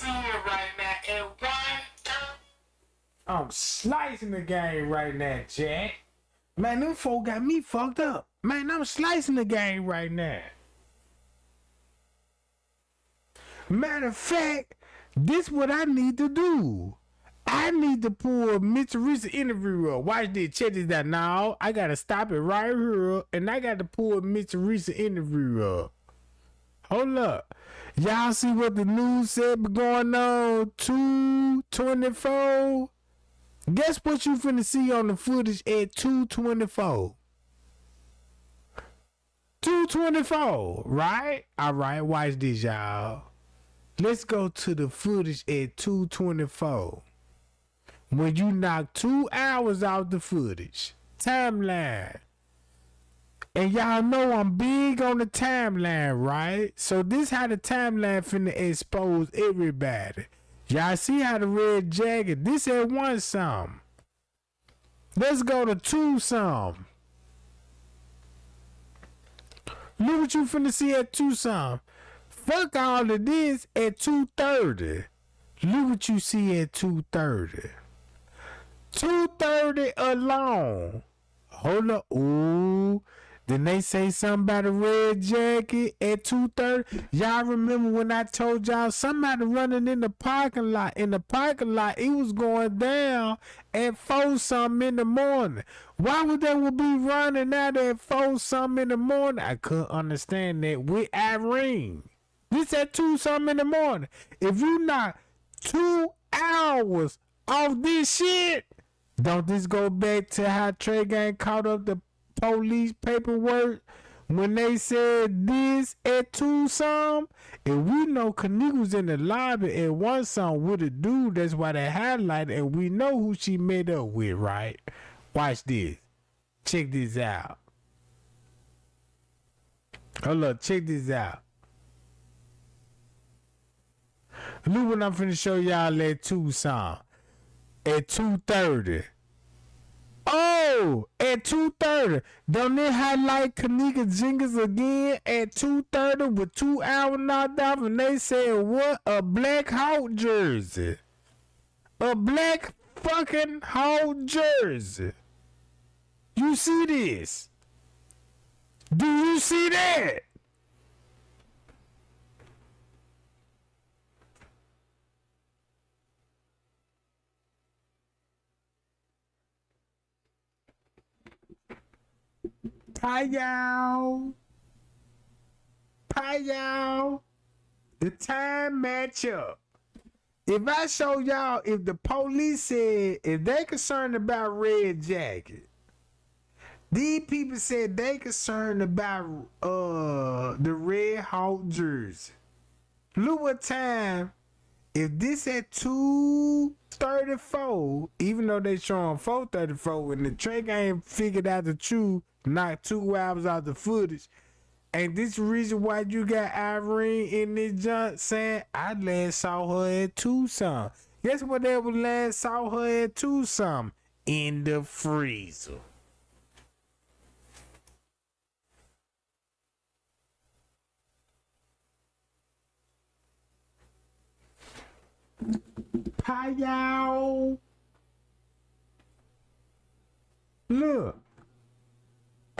Right now at 1:30. I'm slicing the game right now, Jack. Man, them folk got me fucked up. Man, I'm slicing the game right now. Matter of fact, this what I need to do. I need to pull Miss Teresa interview up. Watch this. Check this out. Now, I got to stop it right here. And I got to pull Miss Teresa interview up. Hold up. Y'all see what the news said going on 2:24? Guess what you finna see on the footage at 2:24? 2:24, right? All right, watch this, y'all. Let's go to the footage at 2:24. When you knock 2 hours off the footage. Timeline. And y'all know I'm big on the timeline, right? So this how the timeline finna expose everybody. Y'all see how the red jacket, this at 1-something. Let's go to 2-something. Look what you finna see at 2-something. Fuck all of this at 2:30. Look what you see at 2:30. 2:30 alone. Hold up. Ooh. Then they say something about a red jacket at 2:30. Y'all remember when I told y'all somebody running in the parking lot? In the parking lot, it was going down at 4-something in the morning. Why would they be running out at 4-something in the morning? I couldn't understand that with Irene. This at 2-something in the morning. If you knock 2 hours off this shit, don't this go back to how Trey Gang caught up the police paperwork when they said this at 2-something? And we know Kenneka was in the lobby at 1-something with a dude. That's why they highlighted, and we know who she met up with, right? Watch this. Check this out. Hold up, check this out. Look what I'm finna show y'all at Tucson. At 2:30. Oh, at 2:30. Don't they highlight Kenneka Jenkins again at 2:30 with 2 hours knocked off? And they said, what? A Black Hawk jersey. A Black fucking Hawk jersey. You see this? Do you see that? Hi y'all. Hi y'all. The time match up. If I show y'all, if the police said, if they concerned about Red Jacket, these people said they concerned about the Red Hawk jersey. Look what time. If this at 2:34, even though they showing 4:34, and the trick ain't figured out the truth, knock 2 hours out the footage. And this the reason why you got Irene in this junk saying I last saw her at Tucson. Guess what they was last saw her at Tucson? In the freezer. Hi y'all. Look.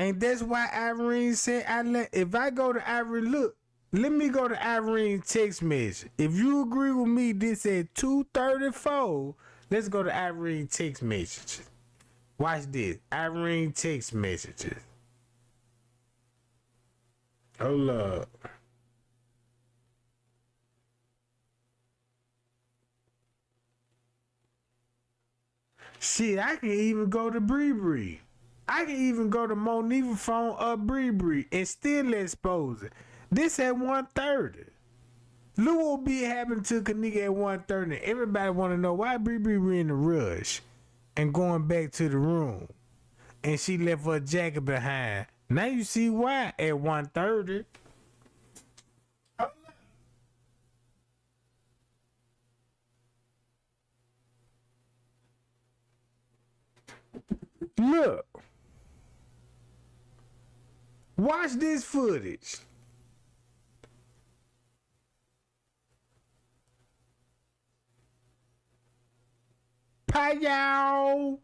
And that's why Irene said, if I go to Irene, look, let me go to Irene text message. If you agree with me, this at 2:34, let's go to Irene text messages. Watch this. Irene text messages. Hold up. Shit, I can even go to Bree. I can even go to Monifa phone up Bree and still expose it. This at 1:30. Look what will be happening to Kenneka at 1:30. Everybody want to know why Bree in a rush and going back to the room. And she left her jacket behind. Now you see why at 1:30. Look. Watch this footage. Hi y'all.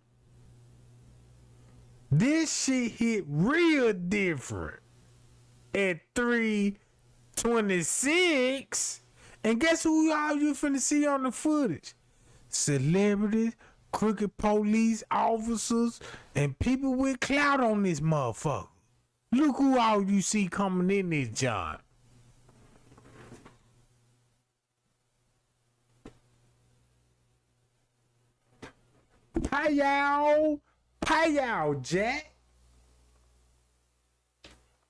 This shit hit real different at 3:26. And guess who all you finna see on the footage? Celebrities, crooked police officers, and people with clout on this motherfucker. Look who all you see coming in this job. Hi y'all. Hi y'all, Jack.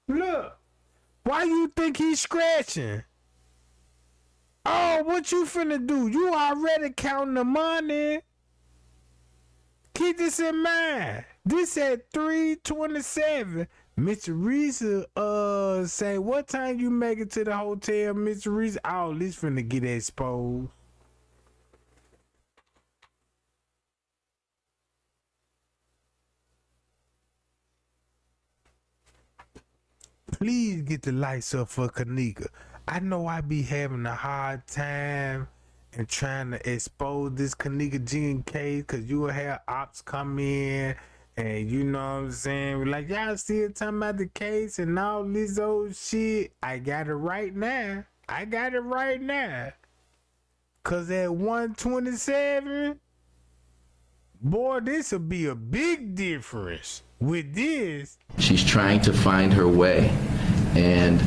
Look. Why you think he's scratching? Oh, what you finna do? You already counting the money. Keep this in mind. This at 3:27. Mr. Risa say, what time you make it to the hotel, Mr. Risa? Oh, this finna get exposed. Please get the lights up for Kenneka. I know I be having a hard time and trying to expose this Kenneka Jenkins case, because you will have ops come in and you know what I'm saying, we're like, y'all still talking about the case and all this old shit. I got it right now. Cause at 1:27, boy, this will be a big difference with this. She's trying to find her way, and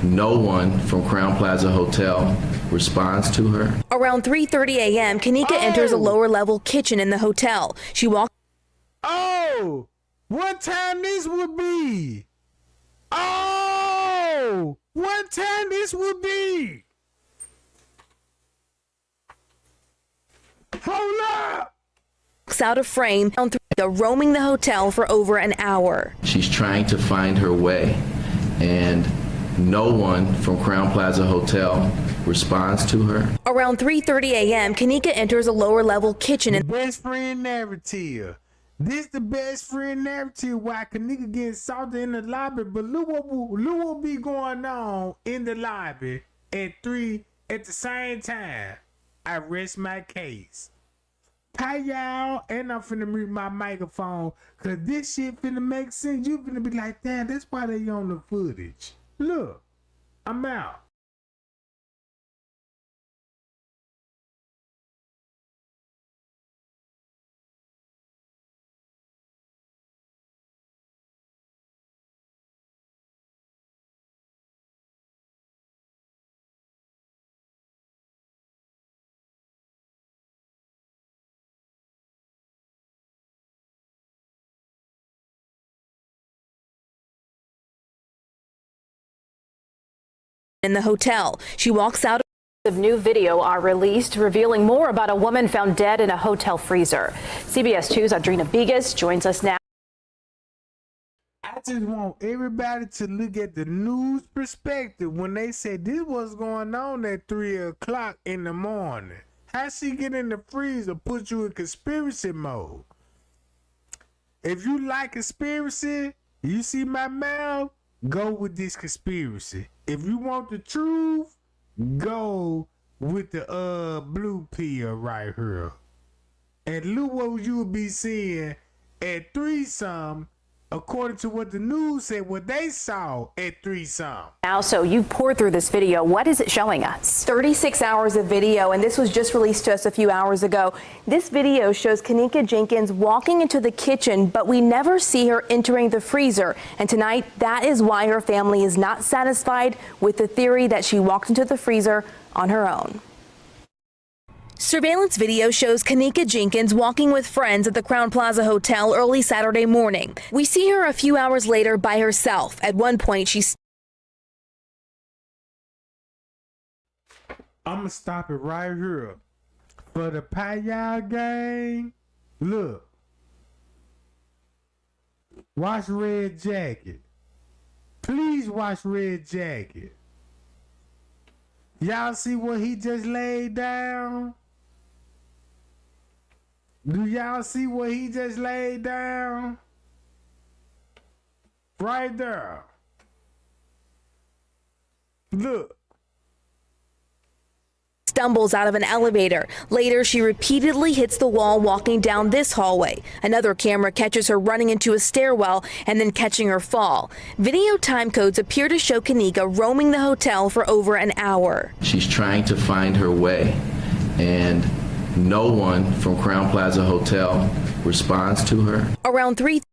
no one from Crown Plaza Hotel responds to her. Around 3:30 a.m., Kenneka enters a lower-level kitchen in the hotel. She walks. Oh, what time this would be? Oh, what time this would be? Hold up. Out of frame, roaming the hotel for over an hour. She's trying to find her way, and no one from Crown Plaza Hotel responds to her. Around 3:30 a.m., Kenneka enters a lower-level kitchen The best friend narrative. This the best friend narrative. Why Kenneka getting salty in the lobby, but look what be going on in the lobby at 3 at the same time. I rest my case. Hi y'all, and I'm finna mute my microphone, cause this shit finna make sense. You finna be like, damn, that's why they on the footage. Look, I'm out. in the hotel. She walks out. Of new video are released revealing more about a woman found dead in a hotel freezer. CBS 2's Audrina Bigas joins us now. I just want everybody to look at the news perspective when they say this was going on at 3 o'clock in the morning. How she get in the freezer put you in conspiracy mode. If you like conspiracy, you see my mouth, go with this conspiracy. If you want the truth, go with the blue pill right here. And look what you will be seeing at 3-some, according to what the news said, what they saw at 3-some. Now, so you poured through this video. What is it showing us? 36 hours of video, and this was just released to us a few hours ago. This video shows Kenneka Jenkins walking into the kitchen, but we never see her entering the freezer. And tonight, that is why her family is not satisfied with the theory that she walked into the freezer on her own. Surveillance video shows Kenneka Jenkins walking with friends at the Crown Plaza Hotel early Saturday morning. We see her a few hours later by herself. At one point, she's I'ma stop it right here. For the Payal gang, look. Watch Red Jacket. Please watch Red Jacket. Y'all see what he just laid down? Do y'all see what he just laid down? Right there. Look. stumbles out of an elevator. Later, she repeatedly hits the wall walking down this hallway. Another camera catches her running into a stairwell and then catching her fall. Video time codes appear to show Kenneka roaming the hotel for over an hour. She's trying to find her way, and no one from Crown Plaza Hotel responds to her. Around 3:30,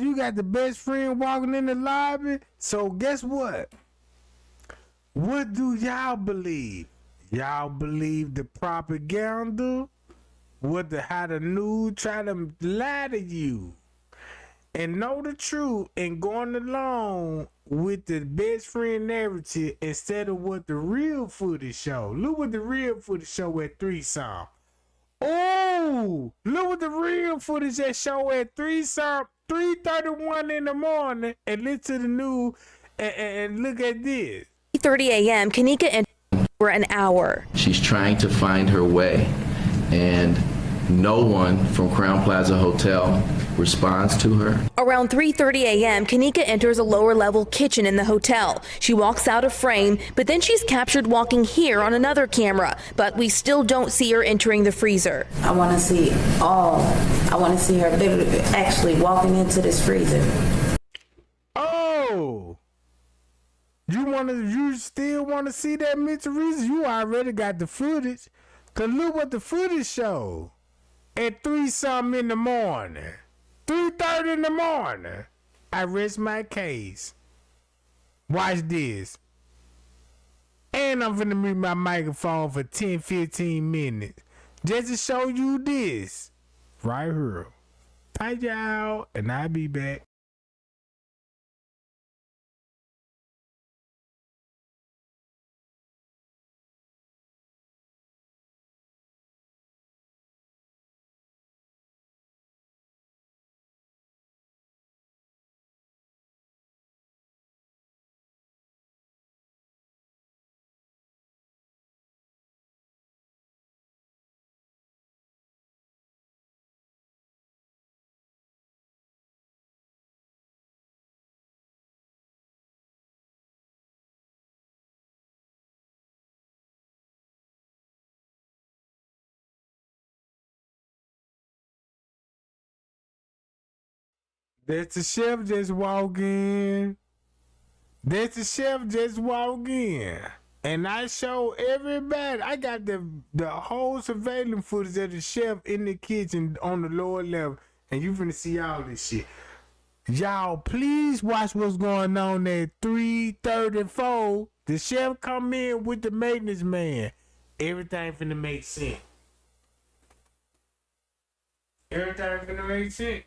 you got the best friend walking in the lobby. So guess what? What do y'all believe? Y'all believe the propaganda? How the news try to lie to you and know the truth and going along with the best friend narrative instead of what the real footage show. Look what the real footage show at 3-some. Oh, look what the real footage that show at 3:31 in the morning, and listen to the news and look at this. 3:30 a.m., Kenneka entered for an hour. She's trying to find her way, and no one from Crown Plaza Hotel responds to her. Around 3:30 a.m., Kenneka enters a lower-level kitchen in the hotel. She walks out of frame, but then she's captured walking here on another camera. But we still don't see her entering the freezer. I want to see her literally actually walking into this freezer. Oh, you still want to see that Mr. Reeves? You already got the footage. Cause look what the footage show at 3-some in the morning. 3:30 in the morning. I rest my case. Watch this. And I'm finna mute my microphone for 10-15 minutes. Just to show you this. Right here. Bye y'all, and I'll be back. That's the chef just walk in. That's the chef just walk in. And I show everybody. I got the whole surveillance footage of the chef in the kitchen on the lower level. And you finna see all this shit. Y'all, please watch what's going on at 3:34. The chef come in with the maintenance man. Everything finna make sense. Everything finna make sense.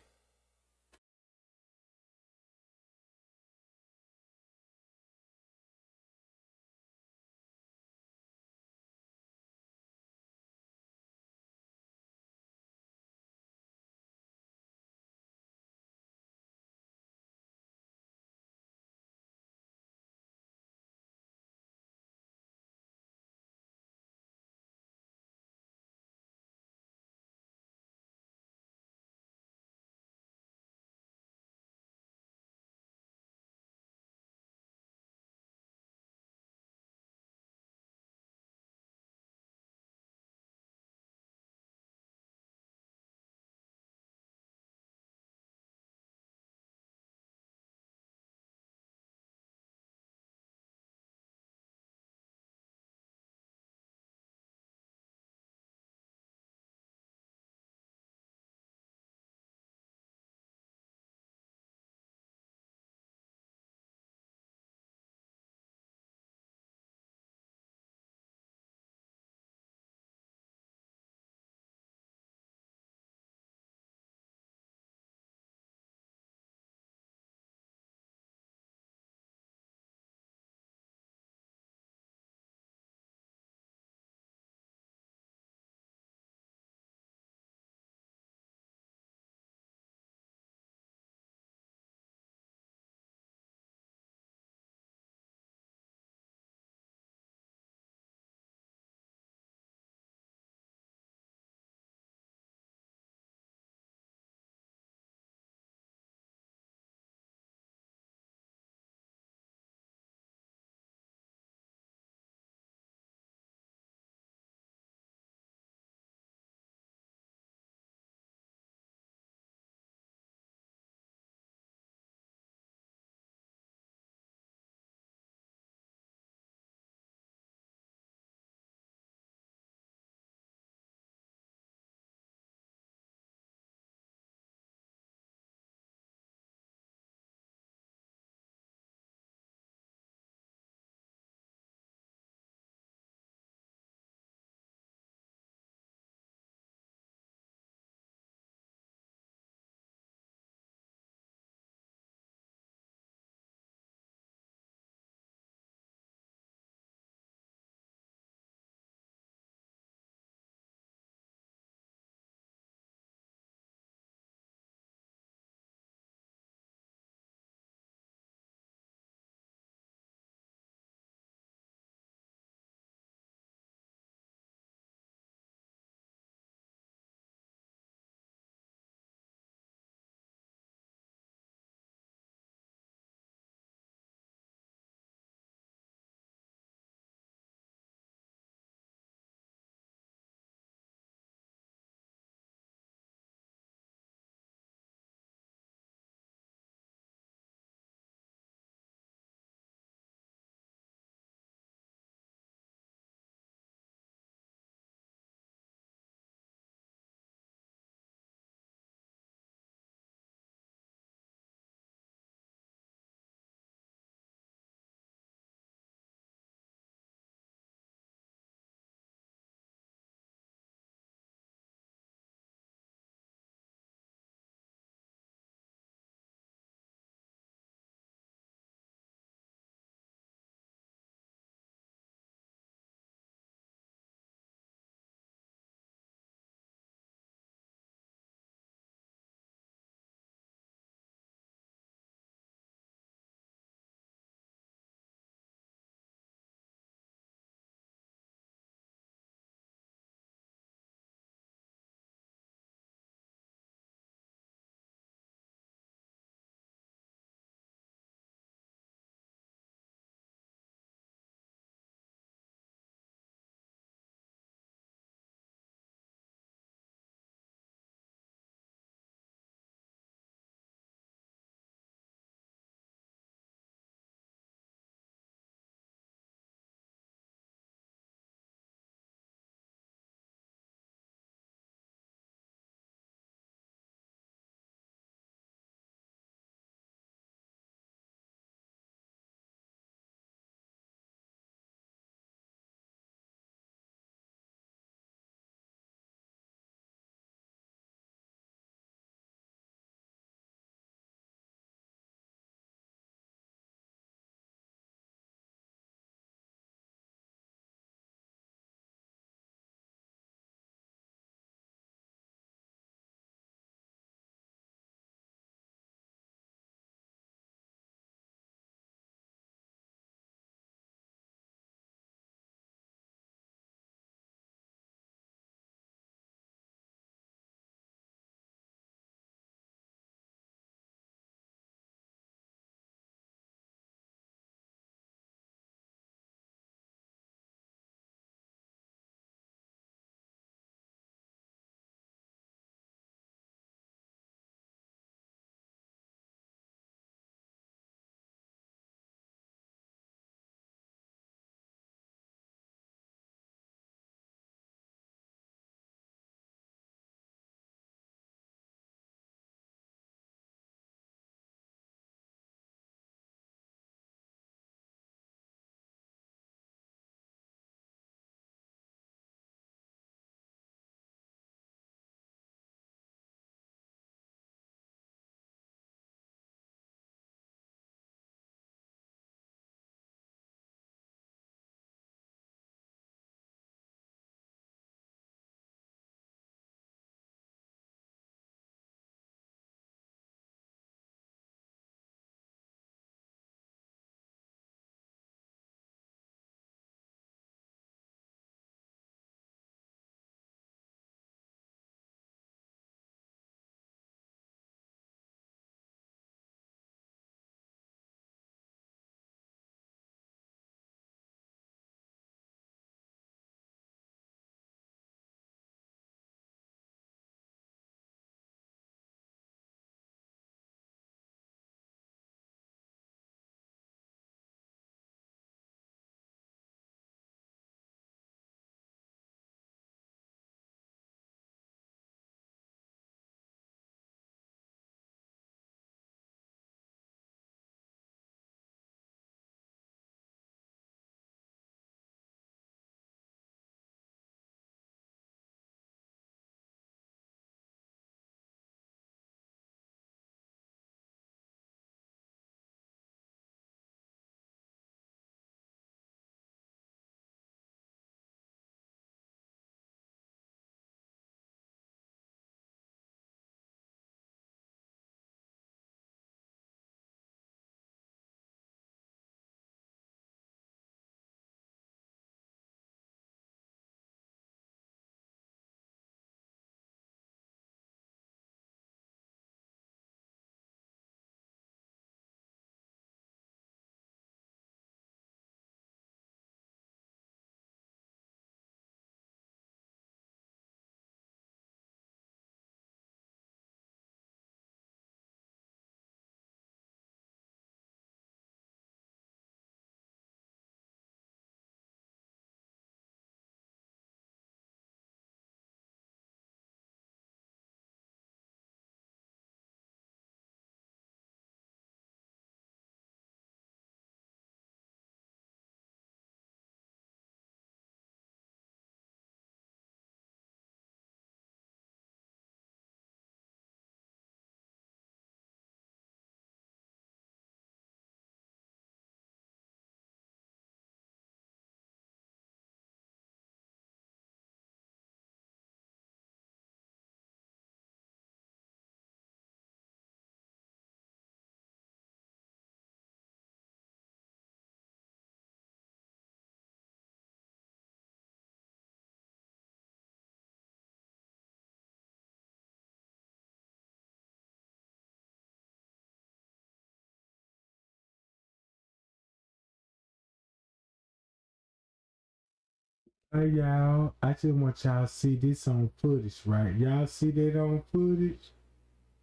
Hey y'all, I just want y'all to see this on footage, right? Y'all see that on footage?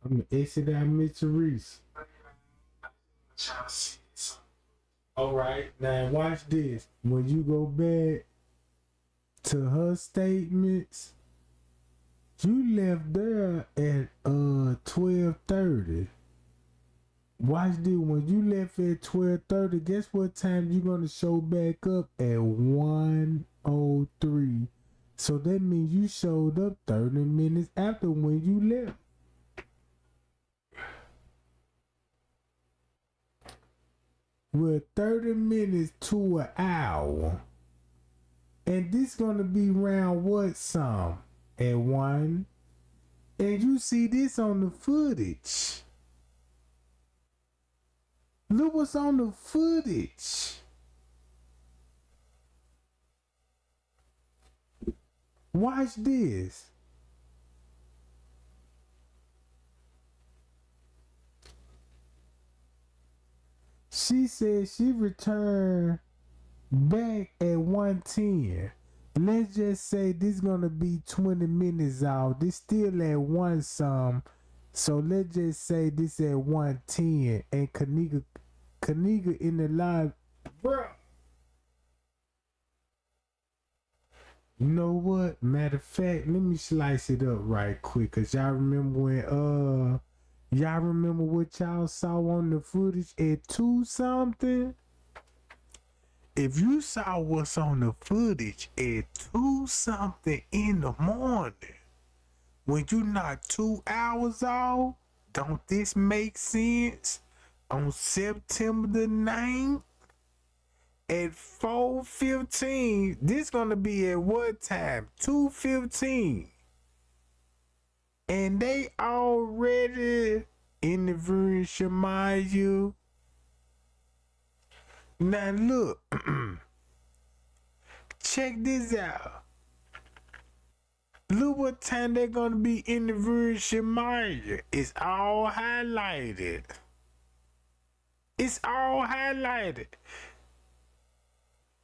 I'm gonna exit out Mr. Reese. Alright, now watch this. When you go back to her statements, you left there at 12:30. Watch this. When you left at 12:30, guess what time you gonna show back up at 1:03? So that means you showed up 30 minutes after when you left. We're 30 minutes to an hour. And this gonna be round what some? At 1. And you see this on the footage. Look what's on the footage. Watch this. She said she returned back at 1:10. Let's just say this gonna be 20 minutes out. This still at 1 some. So let's just say this at 1:10 and Kenneka in the live. Bruh. You know what? Matter of fact, let me slice it up right quick. Cause y'all remember when y'all remember what y'all saw on the footage at 2 something? If you saw what's on the footage at 2 something in the morning, when you knock 2 hours off, don't this make sense? On September the 9th at 4:15, this gonna be at what time? 2:15. And they already interviewing Shamaya. Now look, check this out. Look what time they're gonna be interviewing Shamaya. It's all highlighted. It's all highlighted.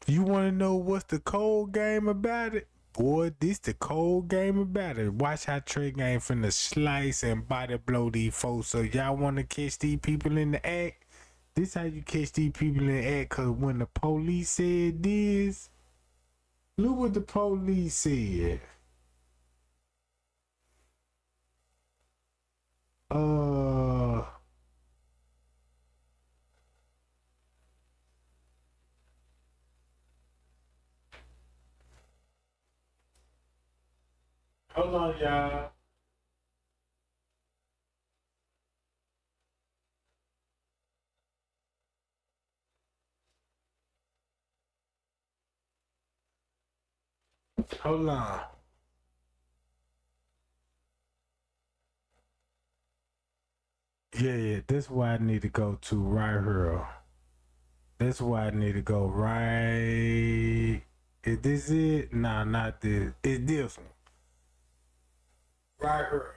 You wanna know what's the cold game about it? Boy, this the cold game about it. Watch how Trey Game finna slice and body blow these folks. So y'all wanna catch these people in the act? This how you catch these people in the act. Cause when the police said this, look what the police said. Hold on, y'all. Hold on. Yeah, that's why I need to go to right here. That's why I need to go right. Is this it? Nah, not this. It's this one. Right here.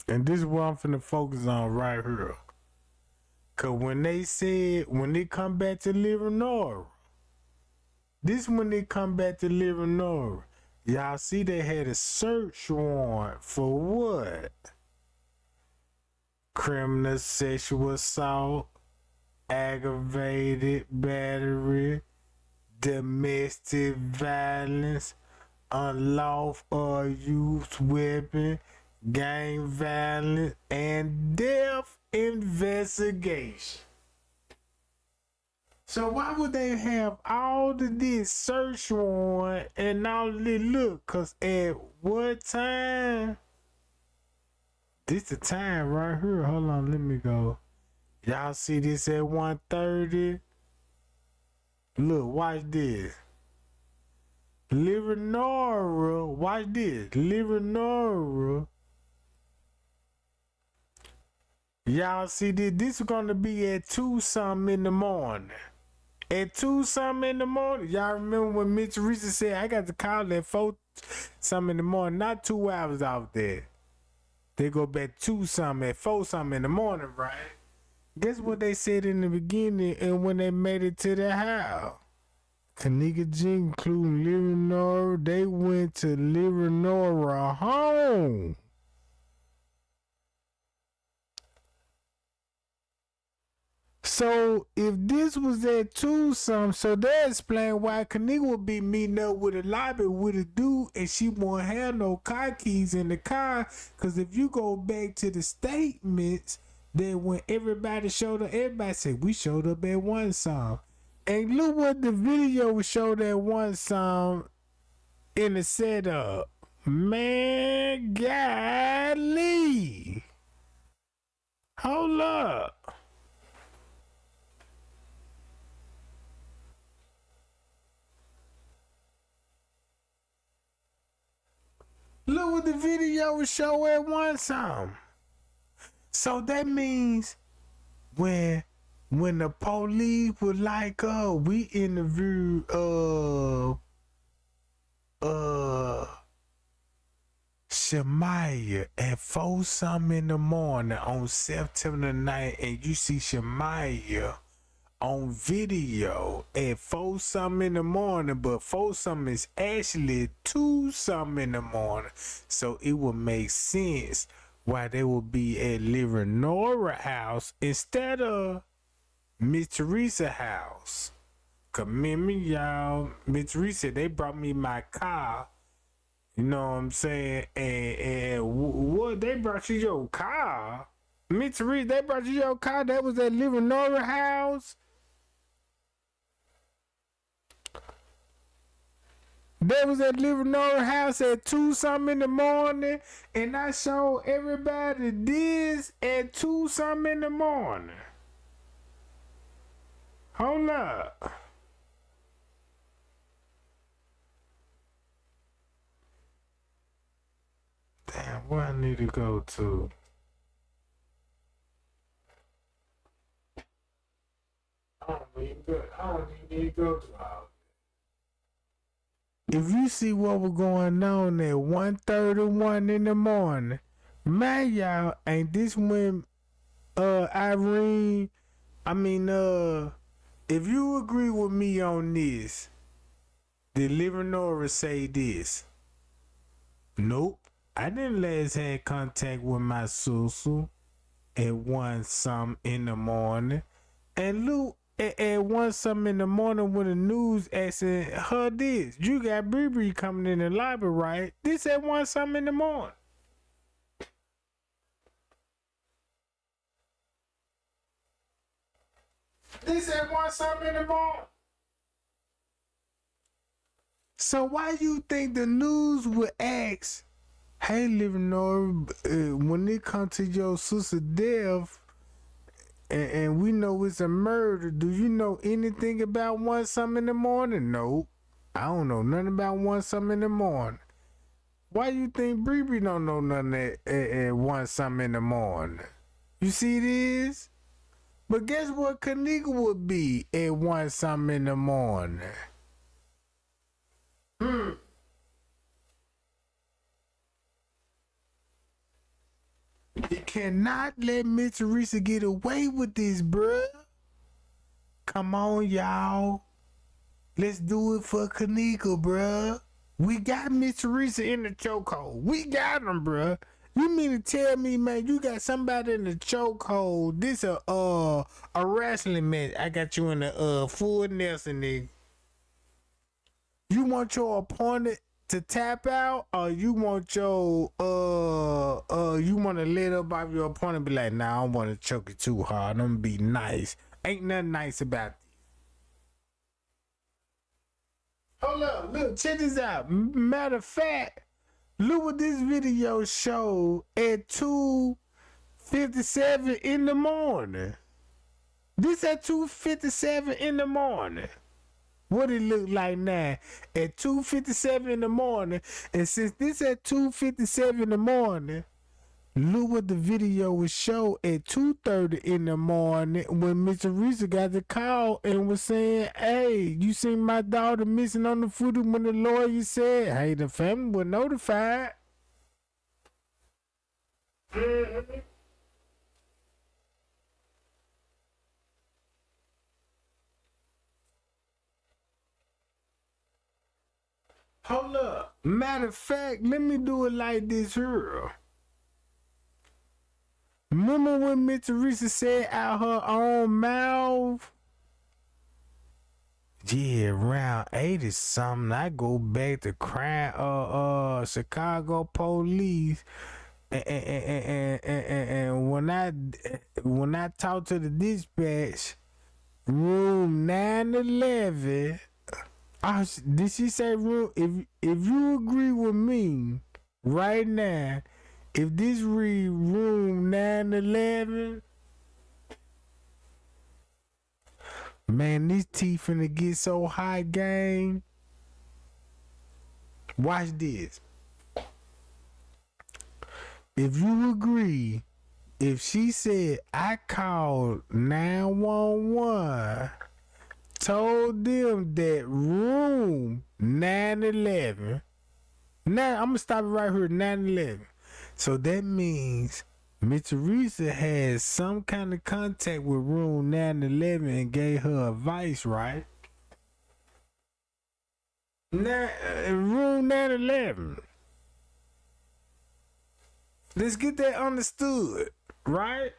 And this is what I'm finna focus on right here. Cause when they come back to Livernois, this when they come back to Livernois, y'all see they had a search warrant for what? Criminal sexual assault, aggravated battery, domestic violence, unlawful use weapon, gang violence, and death investigation. So why would they have all of this search warrant and all of this? Look, cause at what time? This the time right here. Hold on, let me go. Y'all see this at 1:30? Look, watch this. Livernois, watch this. Livernois. Y'all see this? This is gonna be at 2 something in the morning. At 2 something in the morning. Y'all remember when Mitch Teresa said I got to call at 4 something in the morning, not 2 hours out there. They go back 2 something at 4 something in the morning, right? Guess what they said in the beginning and when they made it to the house? Kenneka, Jenkins, including Leonora, they went to Leonora home. So if this was at Tucson, so that explain why Kenneka would be meeting up with a lobby with a dude and she won't have no car keys in the car. Cause if you go back to the statements, then when everybody showed up, everybody said we showed up at one song. And look what the video showed at one song in the setup. Man, golly. Hold up. Look what the video show at one song. So that means when the police was like, we interviewed Shamaya at 4 something in the morning on September 9th, and you see Shamaya on video at 4 something in the morning, but 4 something is actually 2 something in the morning. So it would make sense why they would be at Leonora house instead of Miss Teresa house. Cause remember, y'all, Miss Teresa, they brought me my car. You know what I'm saying? And what they brought you your car? Miss Teresa, they brought you your car. That was at Leonora house. They was at Leonora house at 2 something in the morning, and I showed everybody this at 2 something in the morning. Hold up. Damn, where I need to go to? I don't even need to go to all. If you see what was going on at 1:31 in the morning, man, y'all, ain't this when Irene, if you agree with me on this, did Leonora say this? Nope. I didn't last have contact with my sister at 1 something in the morning. And Luke at 1 something in the morning when the news asking her this. You got Bree coming in the library, right? This at 1 something in the morning. This at 1 something in the morning. So why you think the news would ask, hey, Leonora, when it comes to your sister's death, and we know it's a murder, do you know anything about 1 something in the morning? No, I don't know nothing about 1 something in the morning. Why you think Bree don't know nothing at 1 something in the morning? You see this? But guess what Kenneka would be at 1 something in the morning? You cannot let Miss Teresa get away with this, bruh. Come on, y'all. Let's do it for Kenneka, bruh. We got Miss Teresa in the chokehold. We got him, bruh. You mean to tell me, man, you got somebody in the chokehold? This a wrestling match. I got you in the full Nelson, nigga. You want your opponent to tap out, or you want your you want to let up off your opponent and be like, nah, I don't want to choke it too hard. I'm gonna be nice. Ain't nothing nice about this. Hold up, look, check this out. Matter of fact, look what this video showed at 2:57 in the morning. This at 2:57 in the morning. What it look like now at 2:57 in the morning, and since this at 2:57 in the morning, look what the video was show at 2:30 in the morning when Mr. Teresa got the call and was saying, "Hey, you seen my daughter missing on the footage?" When the lawyer said, "Hey, the family was notified." Hold up. Matter of fact, let me do it like this here. Remember when Miss Teresa said out her own mouth? Yeah, around 80 something, I go back to crime, Chicago police, and when I talk to the dispatch, room 911. Did she say room? If you agree with me right now, if this read room 911, man, this tea finna get so hot, gang. Watch this. If you agree, if she said I called 911, told them that room 911. Now I'm gonna stop it right here, 911. So that means Miss Teresa has some kind of contact with room 911 and gave her advice, right? Now, room 911. Let's get that understood, right?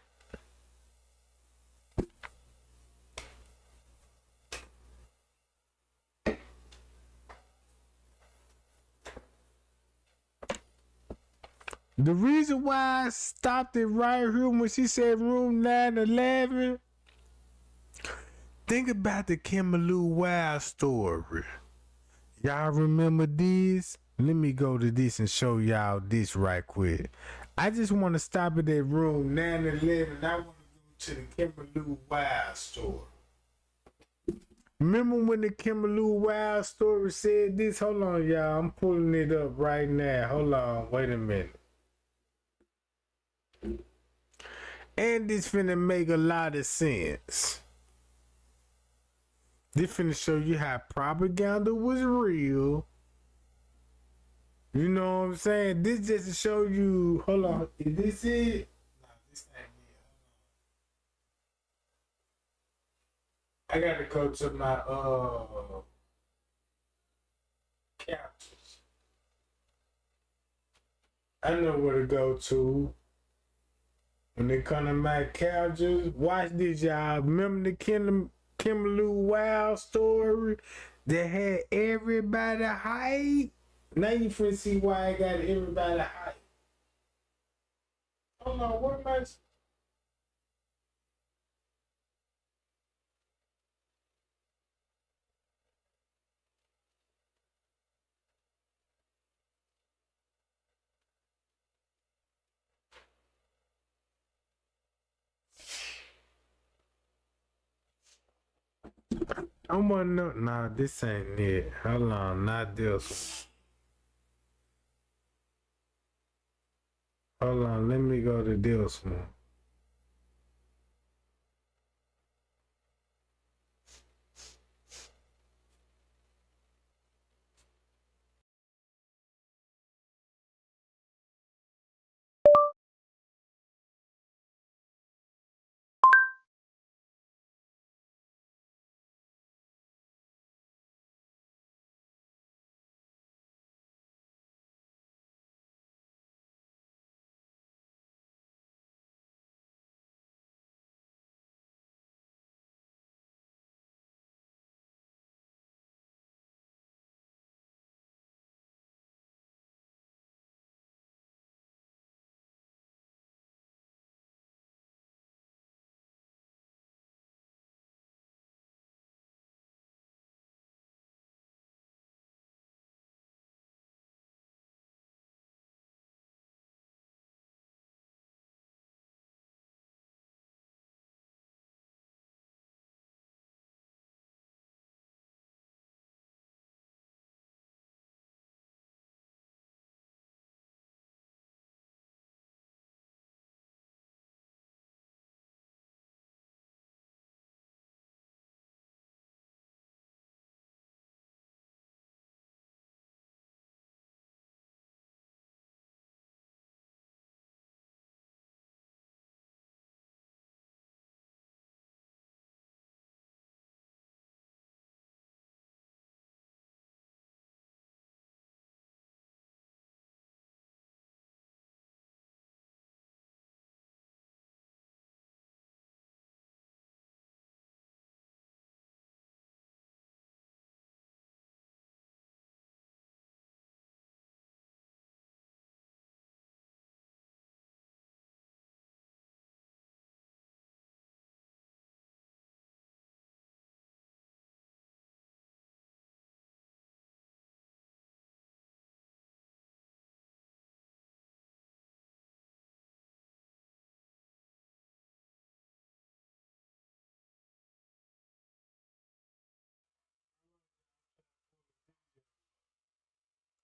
The reason why I stopped it right here when she said room 911, think about the Kimberly Wild story. Y'all remember this? Let me go to this and show y'all this right quick. I just want to stop at that room 911. I want to go to the Kimberly Wild story. Remember when the Kimberly Wild story said this? Hold on, y'all. I'm pulling it up right now. Hold on. Wait a minute. And this finna make a lot of sense. This finna show you how propaganda was real. You know what I'm saying? This just to show you. Hold on. Is this it? No, this ain't it. I gotta go to my captures. I know where to go to. When they come to my captures, watch this, y'all. Remember the Kimberly Wild story that had everybody hype? Now you finna see why I got everybody hype. Hold on, what am I? I wanna know. Nah, this ain't it. Hold on, not this one. Hold on, let me go to this one.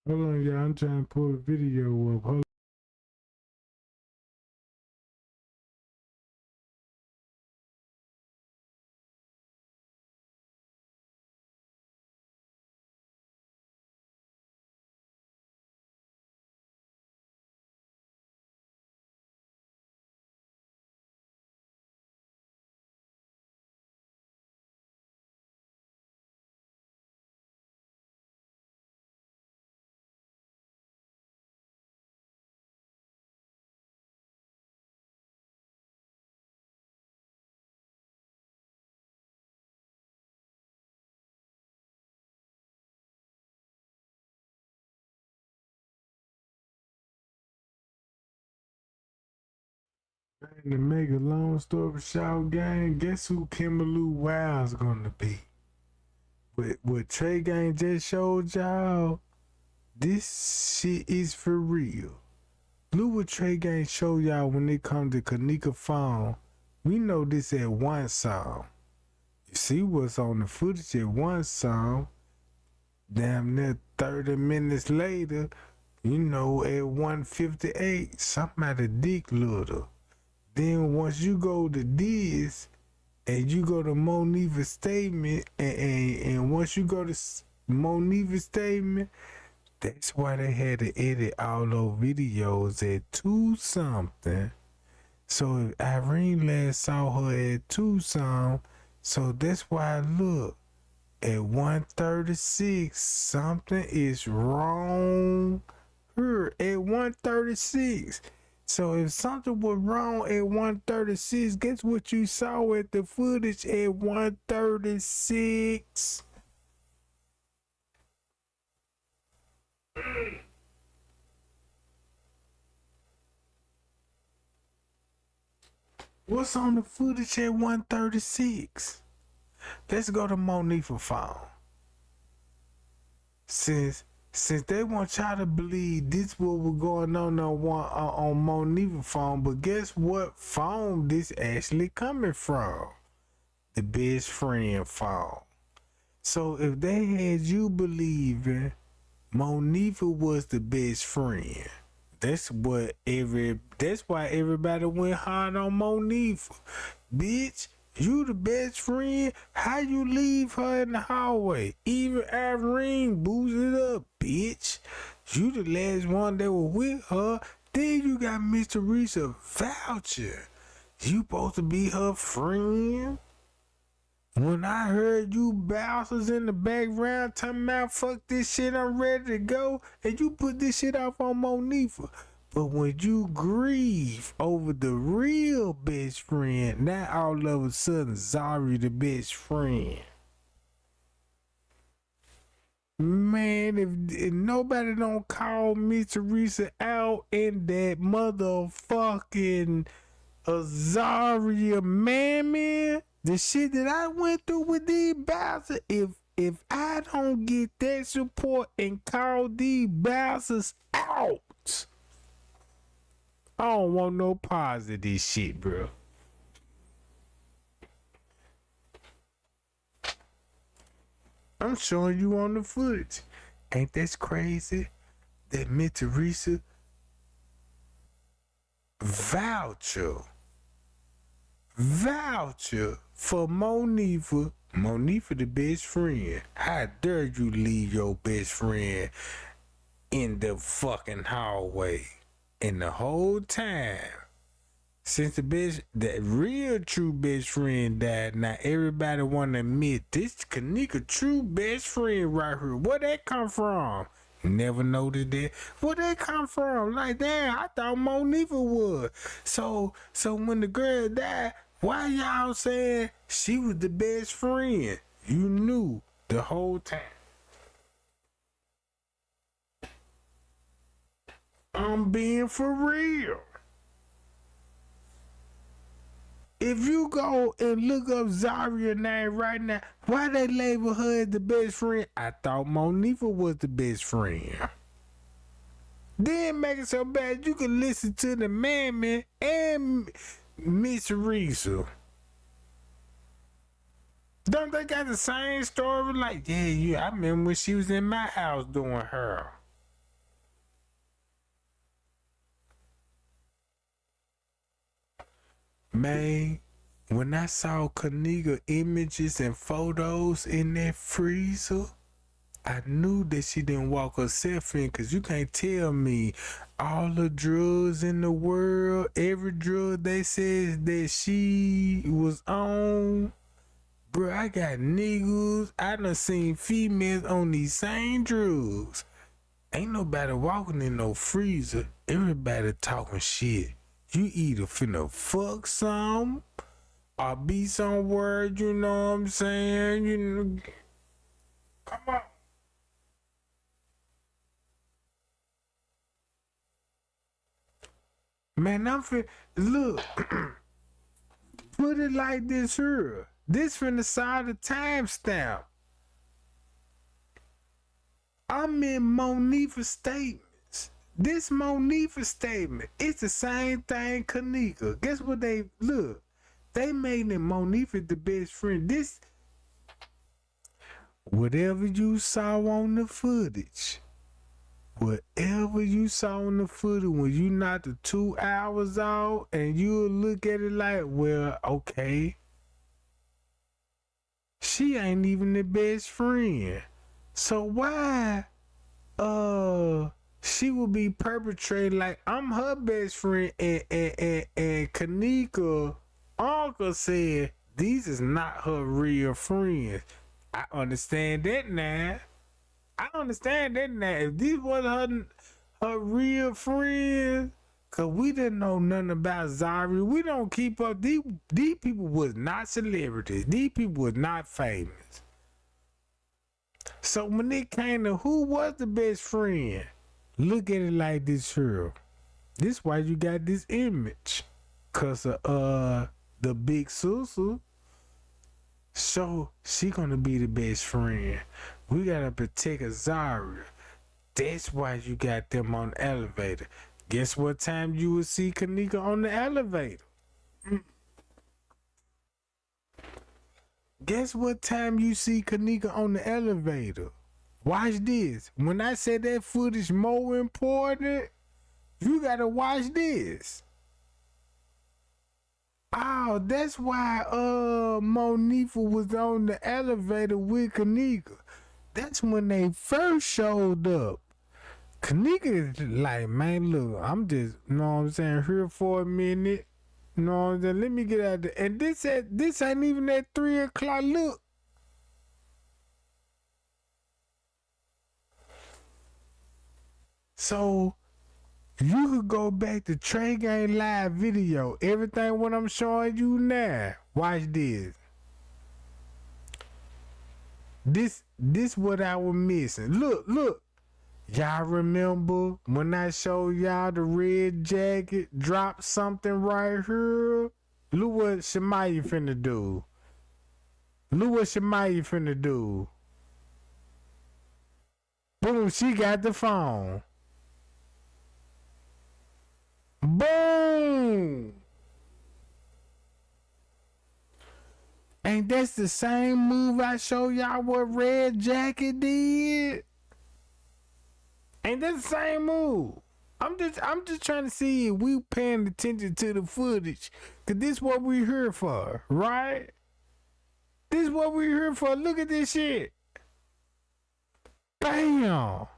Hold on, y'all. I'm trying to pull a video up. Hold on. To make a long story short, gang, guess who Kimberly Wild's gonna be? What Trey Gang just showed y'all, this shit is for real. Look what Trey Gang show y'all when it comes to Kenneka phone. We know this at one song. You see what's on the footage at one song. Damn near 30 minutes later, you know, at 1:58, somebody dick little. Then once you go to this, and you go to Monifa's statement, and once you go to Monifa's statement, that's why they had to edit all those videos at 2 something. So if Irene last saw her at 2 something, so that's why look, at 1:36, something is wrong here at 1:36. So if something was wrong at 1:36, guess what you saw at the footage at 1:36? What's on the footage at 1:36? Let's go to Monifa phone. Since they want y'all to believe this what was going on Monifa phone, but guess what phone this actually coming from? The best friend phone. So if they had you believing Monifa was the best friend, that's why everybody went hard on Monifa. Bitch, you the best friend? How you leave her in the hallway? Even Irene boozed it up, bitch. You the last one that was with her. Then you got Miss Teresa voucher. You supposed to be her friend? When I heard you bouncers in the background talking about fuck this shit, I'm ready to go, and you put this shit off on Monifa. But when you grieve over the real best friend, now all of a sudden Zari the best friend. Man, if nobody don't call Miss Teresa out in that motherfucking Azaria man, the shit that I went through with these bouncers, if I don't get that support and call these bouncers out, I don't want no positive shit, bro. I'm showing you on the footage. Ain't that crazy? That Miss Teresa voucher for Monifa the best friend. How dare you leave your best friend in the fucking hallway? And the whole time, since that real true best friend died, now everybody wanna admit this Kenneka true best friend right here. Where that come from? Never noticed that. Where that come from? Like, damn, I thought Monifa was. So when the girl died, why y'all saying she was the best friend? You knew the whole time. I'm being for real. If you go and look up Zaria's name right now, why they label her as the best friend? I thought Monifa was the best friend. Then make it so bad you can listen to the man and Miss Teresa. Don't they got the same story? Like, yeah, I remember when she was in my house doing her. Man, when I saw Kenneka images and photos in that freezer, I knew that she didn't walk herself in, because you can't tell me all the drugs in the world, every drug they said that she was on. Bro, I got niggas, I done seen females on these same drugs. Ain't nobody walking in no freezer. Everybody talking shit. You either finna fuck some or be somewhere, you know what I'm saying? You know, come on. Man, I'm finna, look, put it like this here. This from the side of timestamp. I'm in Monifa statements. This Monifa statement, it's the same thing Kenneka. Guess what they, look, they made it Monifa the best friend. This, whatever you saw on the footage, whatever you saw on the footage, when you knock the 2 hours out and you'll look at it like, well, okay, she ain't even the best friend. So why she would be perpetrating like I'm her best friend, and Kenneka uncle said these is not her real friends. I understand that now. If these wasn't her real friends, cause we didn't know nothing about Zari. We don't keep up. These people was not celebrities. These people was not famous. So when it came to who was the best friend, look at it like this here. This why you got this image. Cause of the big sister. So she gonna be the best friend. We gotta protect Azaria. That's why you got them on the elevator. Guess what time you will see Kenneka on the elevator? Guess what time you see Kenneka on the elevator? Watch this. When I said that footage more important, you gotta watch this. Oh, that's why Monifa was on the elevator with Kenneka. That's when they first showed up. Kenneka is like, man, look, I'm just, you know what I'm saying, here for a minute. You know what I'm saying? Let me get out there. And this ain't even at 3 o'clock. Look. So you could go back to Trey Gang Live video. Everything what I'm showing you now. Watch this. This what I was missing. Look. Y'all remember when I showed y'all the red jacket drop something right here? Look what Shemaya finna do. Boom, she got the phone. Boom! And that's the same move I showed y'all what red jacket did. Ain't that the same move? I'm just trying to see if we paying attention to the footage. Cause this what we here for, right? This what we here for. Look at this shit. Bam!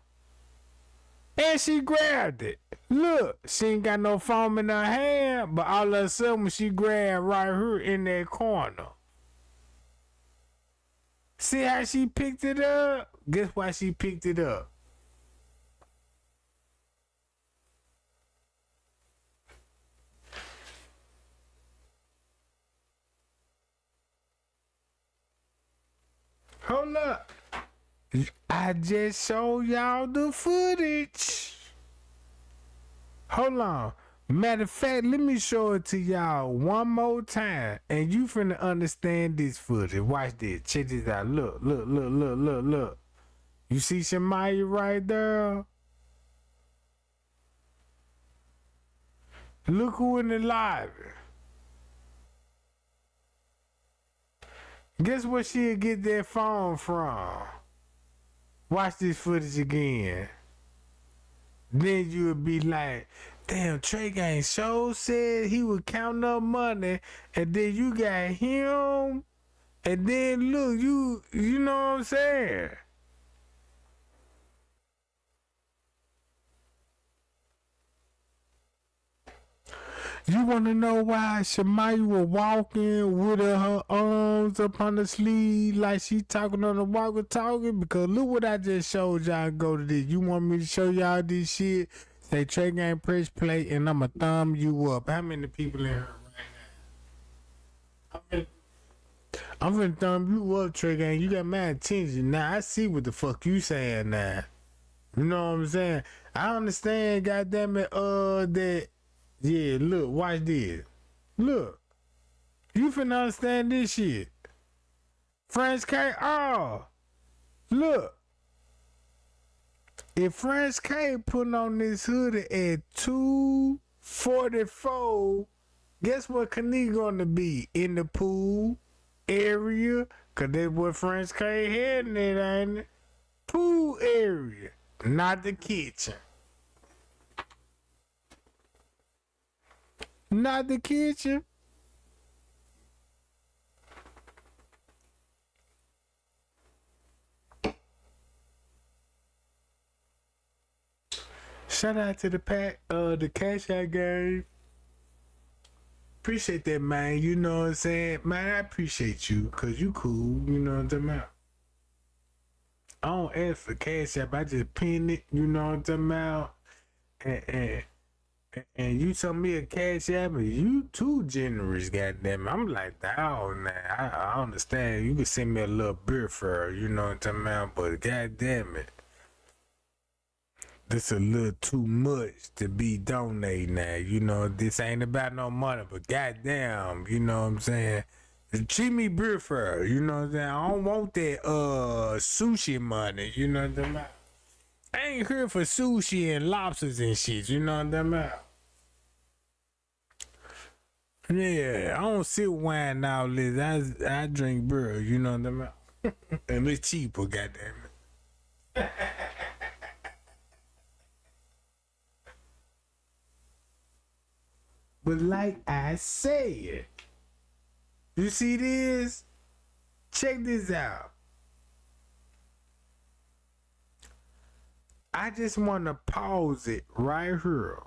And she grabbed it. Look, she ain't got no foam in her hand, but all of a sudden she grabbed right here in that corner. See how she picked it up? Guess why she picked it up? Hold up. I just showed y'all the footage. Hold on. Matter of fact, let me show it to y'all one more time. And you finna understand this footage. Watch this. Check this out. Look. You see Shemaya right there? Look who in the lobby. Guess where she'll get that phone from? Watch this footage again. Then you'll be like, Damn, Trey Gang show said he was counting up money, and then you got him, and then look, you know what I'm saying? You want to know why Shemaya was walking with her arms up on the sleeve like she talking on the walkie-talkie? Because look what I just showed y'all. Go to this. You want me to show y'all this shit? Say Trey Gang press play and I'ma thumb you up. How many people in here right now? I'm finna thumb you up, Trey Gang. You got my attention. Now I see what the fuck you saying now. You know what I'm saying? I understand, goddamn it, that. Yeah, look, watch this. Look. You finna understand this shit. French K, look. If French K putting on this hoodie at 244, guess what Kenneka gonna be? In the pool area? Cause that's what French K heading it, ain't it? Pool area, not the kitchen. Not the kitchen. Shout out to the pack, the cash I gave. Appreciate that, man. You know what I'm saying? Man, I appreciate you, cause you cool. You know what I'm talking about? I don't ask for cash app, I just pin it, you know what I'm talking about? And you told me a cash app, and you too generous, goddamn it. I'm like, oh, man, I understand. You can send me a little beer for her, you know what I'm talking about? But goddamn it, this a little too much to be donating now. You know, this ain't about no money, but goddamn, you know what I'm saying? Treat me beer for her, you know what I'm saying? I don't want that sushi money, you know what I'm talking about? I ain't here for sushi and lobsters and shit, you know what I'm talking about? Yeah, I don't sip wine now, Liz. I drink beer, you know what I'm talking about? And it's cheaper, goddamn it. But like I said, you see this? Check this out. I just want to pause it right here.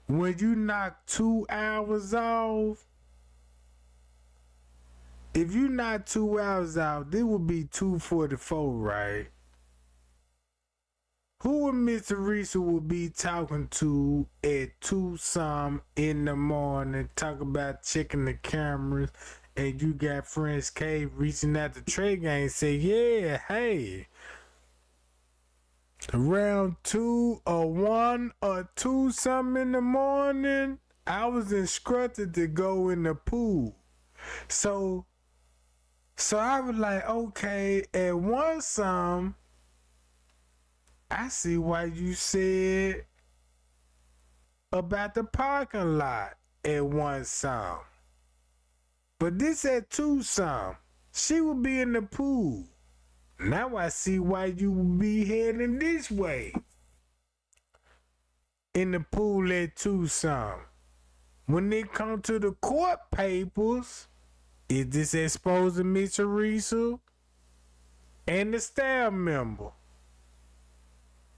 When you knock 2 hours off, if you knock 2 hours off, this would be 2:44, right? Who would Miss Teresa would be talking to at 2-some in the morning, talk about checking the cameras, and you got French K reaching out to Trey Gang and say, yeah, hey, around 2 or 1 or 2 something in the morning, I was instructed to go in the pool. So I was like, okay, at 1 some, I see why you said about the parking lot at 1 some. But this at 2 some. She would be in the pool. Now I see why you would be heading this way. In the pool at 2 some. When it come to the court papers, is this exposing Miss Teresa and the staff member?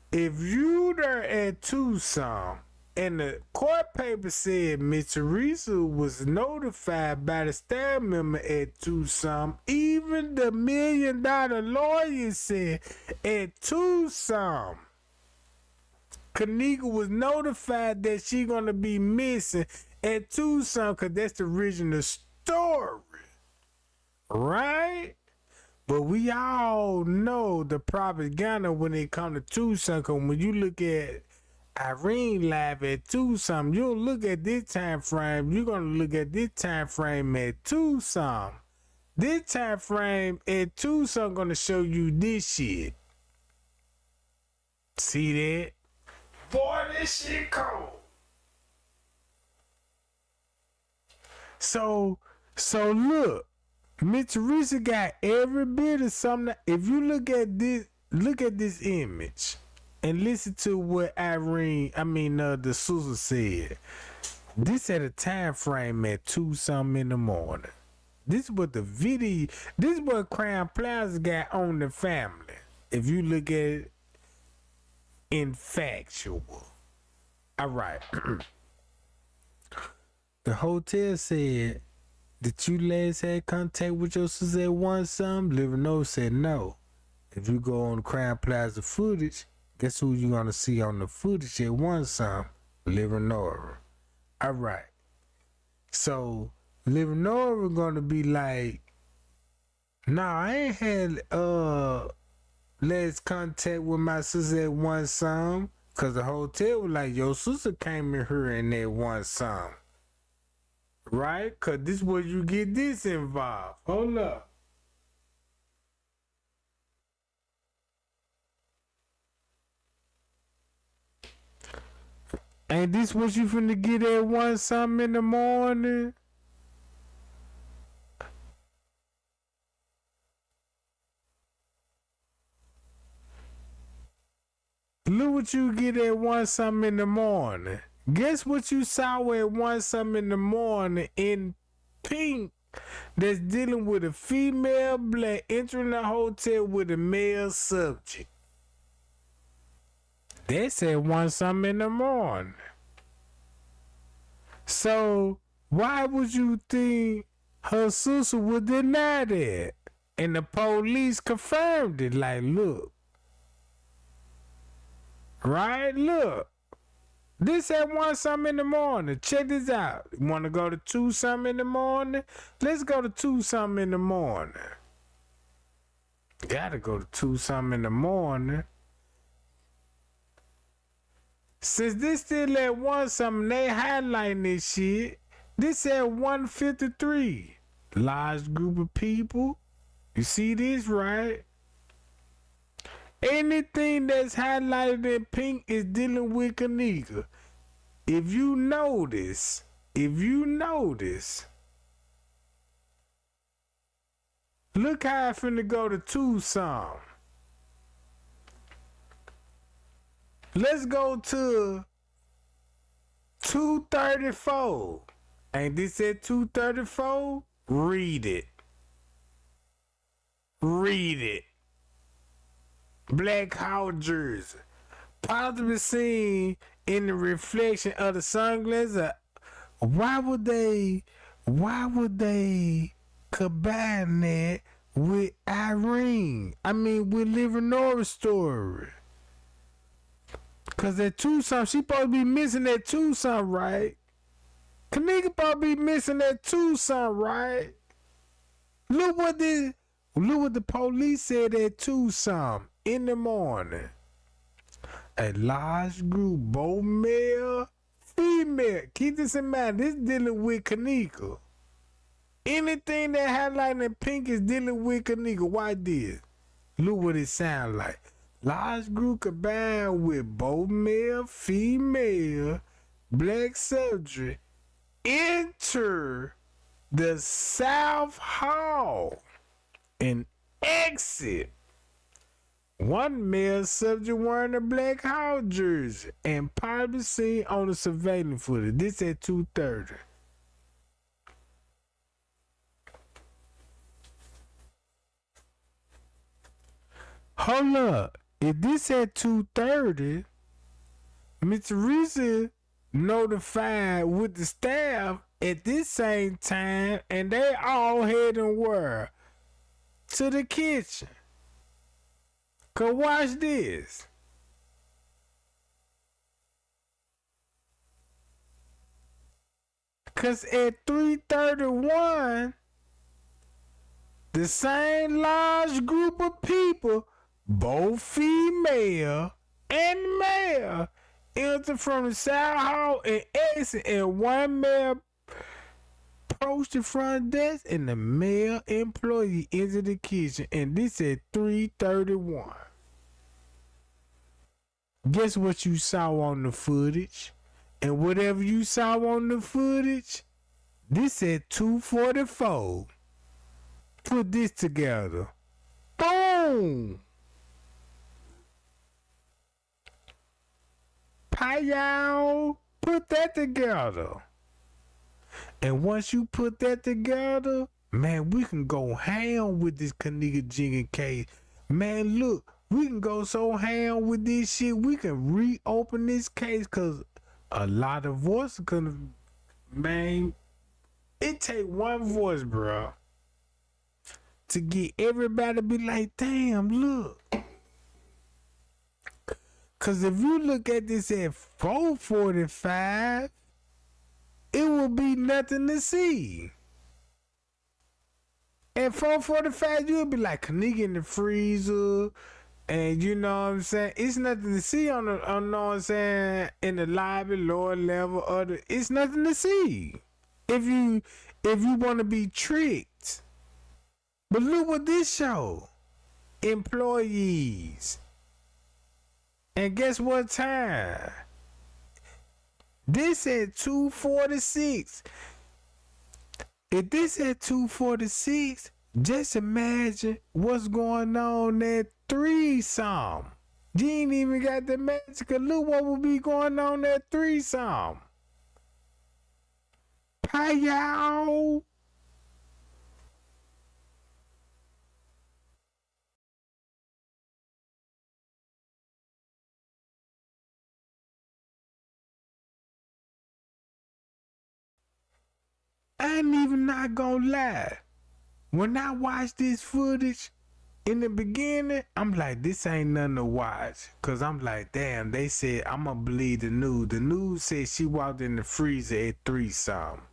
If you there at 2 some and the court paper said Miss Teresa was notified by the staff member at 2 some, even the $1 million lawyer said at 2 some, Kenneka was notified that she gonna be missing at 2 some, cause that's the original story, right? But we all know the propaganda when it come to 2 some. Cause when you look at Irene live at 2 some, you don't look at this time frame. You're gonna look at this time frame at 2 some. This time frame at 2 some gonna show you this shit. See that? Boy, this shit cold. So look. Miss Teresa got every bit of something. If you look at this, look at this image and listen to what the sister said. This at a time frame at 2-something in the morning. This is what Crown Plaza got on the family. If you look at it in factual. All right. The hotel said that you last had contact with your sister at 1-something. Living Nora said no. If you go on the Crown Plaza footage, guess who you gonna see on the footage at 1-something? Living Nora. All right. So Living Nora gonna be like, nah, I ain't had last contact with my sister at 1-something, cause the hotel was like, your sister came in here and at 1-something. Right? Cause this where you get this involved. Hold up. Ain't this what you finna get at 1-something in the morning? Look what you get at 1-something in the morning. Guess what you saw at 1-something in the morning in pink that's dealing with a female black entering the hotel with a male subject. That's at 1-something in the morning. So why would you think her sister would deny that? And the police confirmed it. Like, look. Right? Look. This at 1-something in the morning. Check this out. You want to go to 2-something in the morning? Let's go to 2-something in the morning. Gotta go to 2-something in the morning. Since this still at 1-something, they highlighting this shit. This at 1:53. Large group of people. You see this, right? Anything that's highlighted in pink is dealing with Kenneka. If you notice, look how I finna go to 2-something. Let's go to 2:34. Ain't this at 2:34? Read it. Black Hawk jersey. Possibly seen in the reflection of the sunglasses. Why would they combine that with Irene? With Living Nora's story. Cause at 2-something, she supposed to be missing that 2-something, right? Kenneka supposed to be missing that 2-something, right? Look what the police said at 2-something in the morning. A large group, both male, female. Keep this in mind. This dealing with Kenneka. Anything that highlighted in pink is dealing with Kenneka. Why this? Look what it sound like. Large group combined with both male, female, black subject enter the South Hall and exit. One male subject wearing a Black Hawk jersey and probably seen on the surveillance footage. This at 2:30. Hold up. If this at 2:30, Miss Teresa notified with the staff at this same time, and they all heading where? To the kitchen. Cause watch this. Cause at 3:31, the same large group of people, both female and male, enter from the side hall and exit, and one male approached the front desk and the male employee entered the kitchen, and this at 3:31. Guess what you saw on the footage? And whatever you saw on the footage, this at 2:44. Put this together. Boom! How y'all put that together? And once you put that together, man, we can go ham with this Kenneka Jenkins case. Man, look, we can go so ham with this shit, we can reopen this case, because a lot of voices gonna, man, it take one voice, bro, to get everybody to be like, damn, look. Because if you look at this at 4:45, it will be nothing to see. At 4:45, you'll be like Kenneka in the freezer, and you know what I'm saying? It's nothing to see on the, know what I'm saying, in the lobby, lower level, it's nothing to see. If you want to be tricked. But look what this show. Employees. And guess what time? This at 2:46. If this at 2:46, just imagine what's going on at 3-some. You ain't even got the magic. Look what will be going on at 3-some. Hi, y'all. I ain't even not gonna lie. When I watched this footage in the beginning, I'm like, this ain't nothing to watch. Cause I'm like, damn, they said I'm gonna believe the news. The news said she walked in the freezer at 3-some.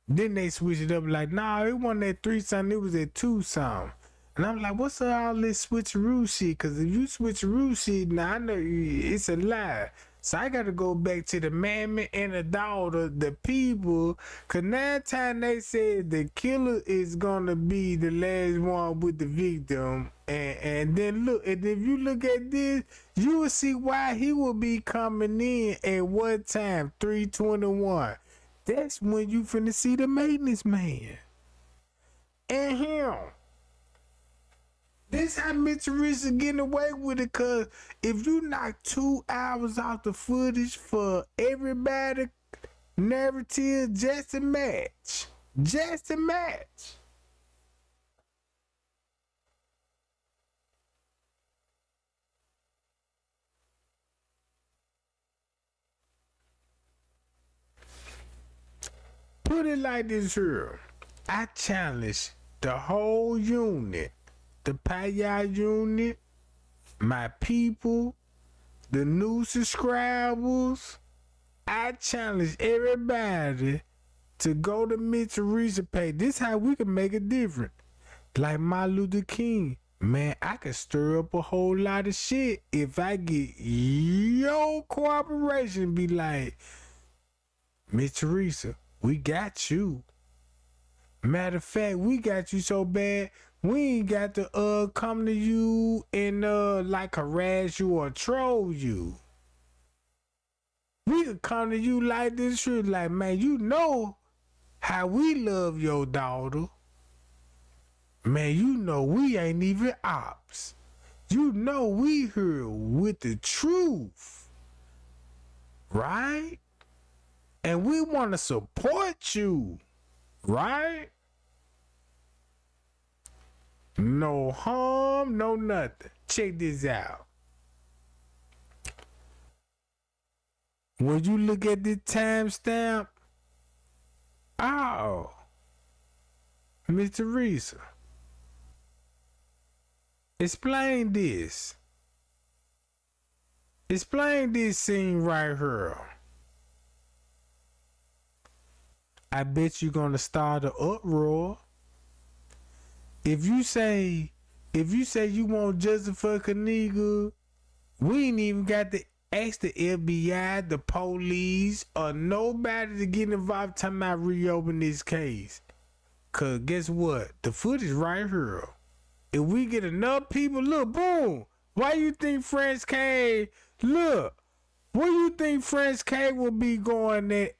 Then they switched it up like, nah, it wasn't at 3-some, it was at 2-some. And I'm like, what's all this switcheroo shit? Cause if you switcheroo shit, now I know it's a lie. So I gotta go back to the mammy and the daughter, the people. Cause 9 times they said the killer is gonna be the last one with the victim. And then look, and if you look at this, you will see why he will be coming in at what time? 3:21. That's when you finna see the maintenance man. And him. This how Mitch Reese is getting away with it, cause if you knock 2 hours off the footage for everybody narrative, just a match. Just a match. Put it like this here. I challenge the whole unit, the Paya unit, my people, the new subscribers. I challenge everybody to go to Mitch Reese page. This how we can make it different. Like Martin Luther King. Man, I can stir up a whole lot of shit if I get your cooperation. Be like, Mitch Reese, we got you. Matter of fact, we got you so bad, we ain't got to come to you and like harass you or troll you. We could come to you like this shit, like, man, you know how we love your daughter. Man, you know we ain't even ops. You know we here with the truth. Right? And we want to support you. Right? No harm, no nothing. Check this out. When you look at the timestamp, oh, Miss Teresa, explain this. Explain this scene right here. I bet you're gonna start an uproar. If you say you want justice for Kenneka, we ain't even got to ask the FBI, the police, or nobody to get involved talking about reopen this case. Cause guess what? The footage right here. If we get enough people, look, boom. Why you think French K? Look, where you think French K will be going at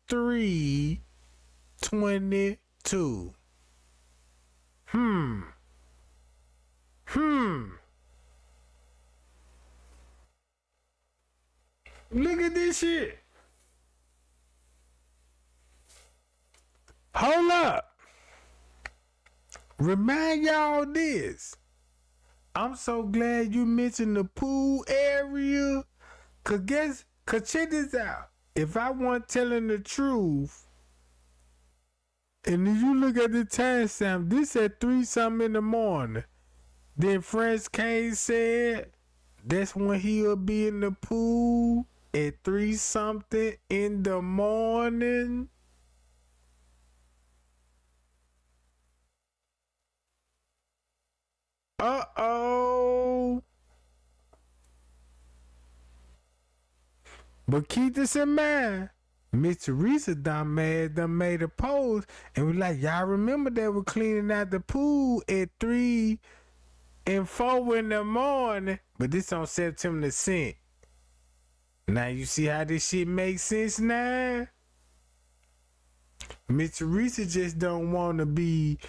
3:22? Look at this shit. Hold up. Remind y'all this. I'm so glad you mentioned the pool area. Cause check this out. If I wasn't telling the truth, and if you look at the timestamp, this at 3-something in the morning. Then French K said that's when he'll be in the pool at 3-something in the morning. Uh-oh. But keep this in mind. Miss Teresa done made a post and was like, y'all remember they were cleaning out the pool at 3 and 4 in the morning. But this on September the 2nd. Now you see how this shit makes sense now? Miss Teresa just don't want to be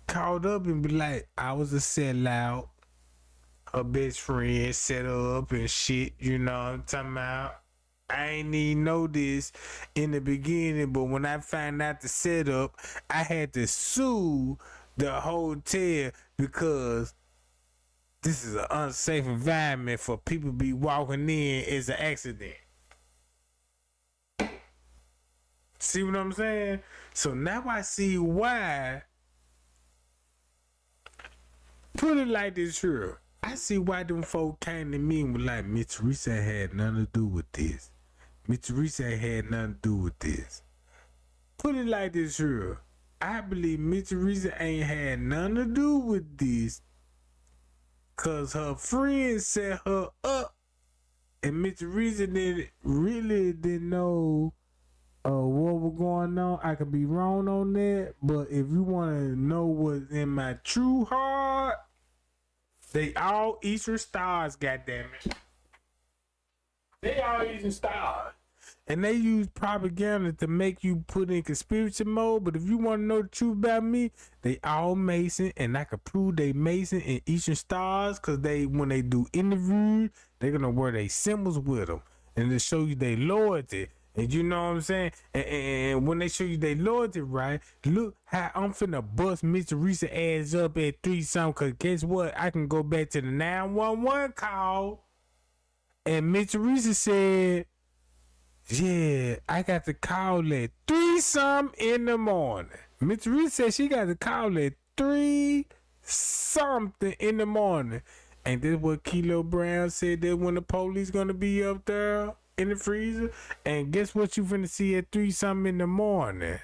caught up and be like, I was a sellout. Her best friend set her up and shit, you know what I'm talking about? I ain't even know this in the beginning, but when I found out the setup, I had to sue the hotel because this is an unsafe environment for people to be walking in as an accident. See what I'm saying? So now I see why. Put it like this here. I see why them folk came to me and was like, Miss Teresa had nothing to do with this. Miss Teresa had nothing to do with this. Put it like this here. I believe Miss Teresa ain't had nothing to do with this. Cause her friend set her up. And Miss Teresa didn't know what was going on. I could be wrong on that. But if you want to know what's in my true heart, they all Eastern stars, goddammit. They all Eastern stars. And they use propaganda to make you put in conspiracy mode. But if you want to know the truth about me, they all Mason. And I can prove they Mason and Eastern stars. Because when they do interviews, they're going to wear their symbols with them. And to show you their loyalty. And you know what I'm saying? And when they show you their loyalty, right? Look how I'm finna bust Miss Teresa ass up at 3-something. Cause guess what? I can go back to the 911 call. And Miss Teresa said, yeah, I got the call at 3-something in the morning. Miss Teresa said she got the call at 3-something in the morning. Ain't this what Kilo Brown said that when the police gonna be up there? In the freezer, and guess what you finna see at 3-something in the morning?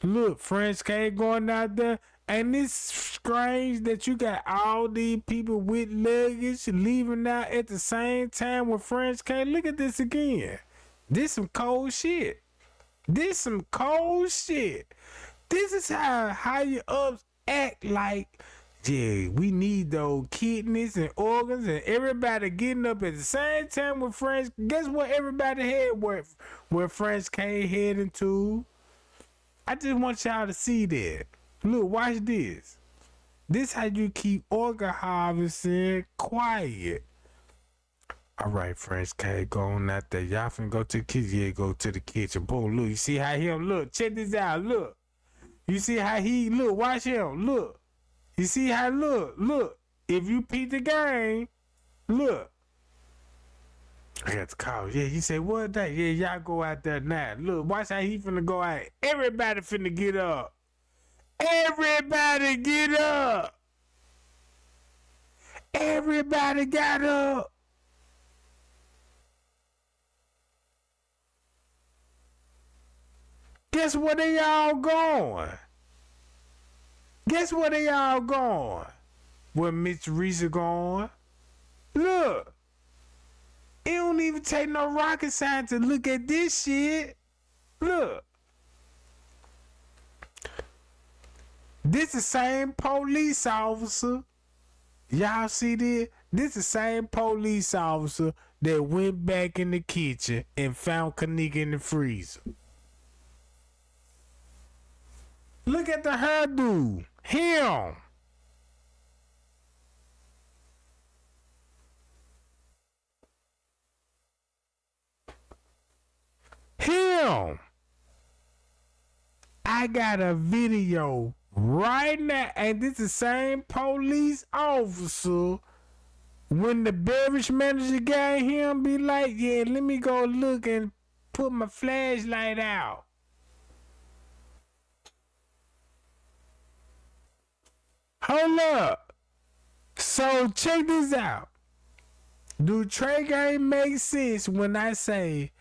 Look, French K going out there, and it's strange that you got all these people with luggage leaving out at the same time with French K. Look at this again. This some cold shit. This some cold shit. This is how higher ups act like. Yeah, we need those kidneys and organs and everybody getting up at the same time with French. Guess what everybody had where French K heading to? I just want y'all to see that. Look, watch this. This how you keep organ harvesting quiet. All right, French K, going out there. Y'all finna go to the kitchen. Yeah, go to the kitchen. Boom, look. You see how him look? Check this out. Look. You see how he look? Watch him. Look. You see how look. If you peep the game, look. I got the call. Yeah, you say what that? Yeah, y'all go out there now. Look, watch how he finna go out. Everybody finna get up. Everybody get up. Everybody got up. Guess where they all going? Guess where they all going? Where Miss Teresa going? Look. It don't even take no rocket science to look at this shit. Look. This the same police officer. Y'all see this? This the same police officer that went back in the kitchen and found Kenneka in the freezer. Look at the hairdo. Him. Him. I got a video right now, and this is the same police officer. When the beverage manager got him, be like, yeah, let me go look and put my flashlight out. Hold up. So check this out. Do Trey game make sense when I say,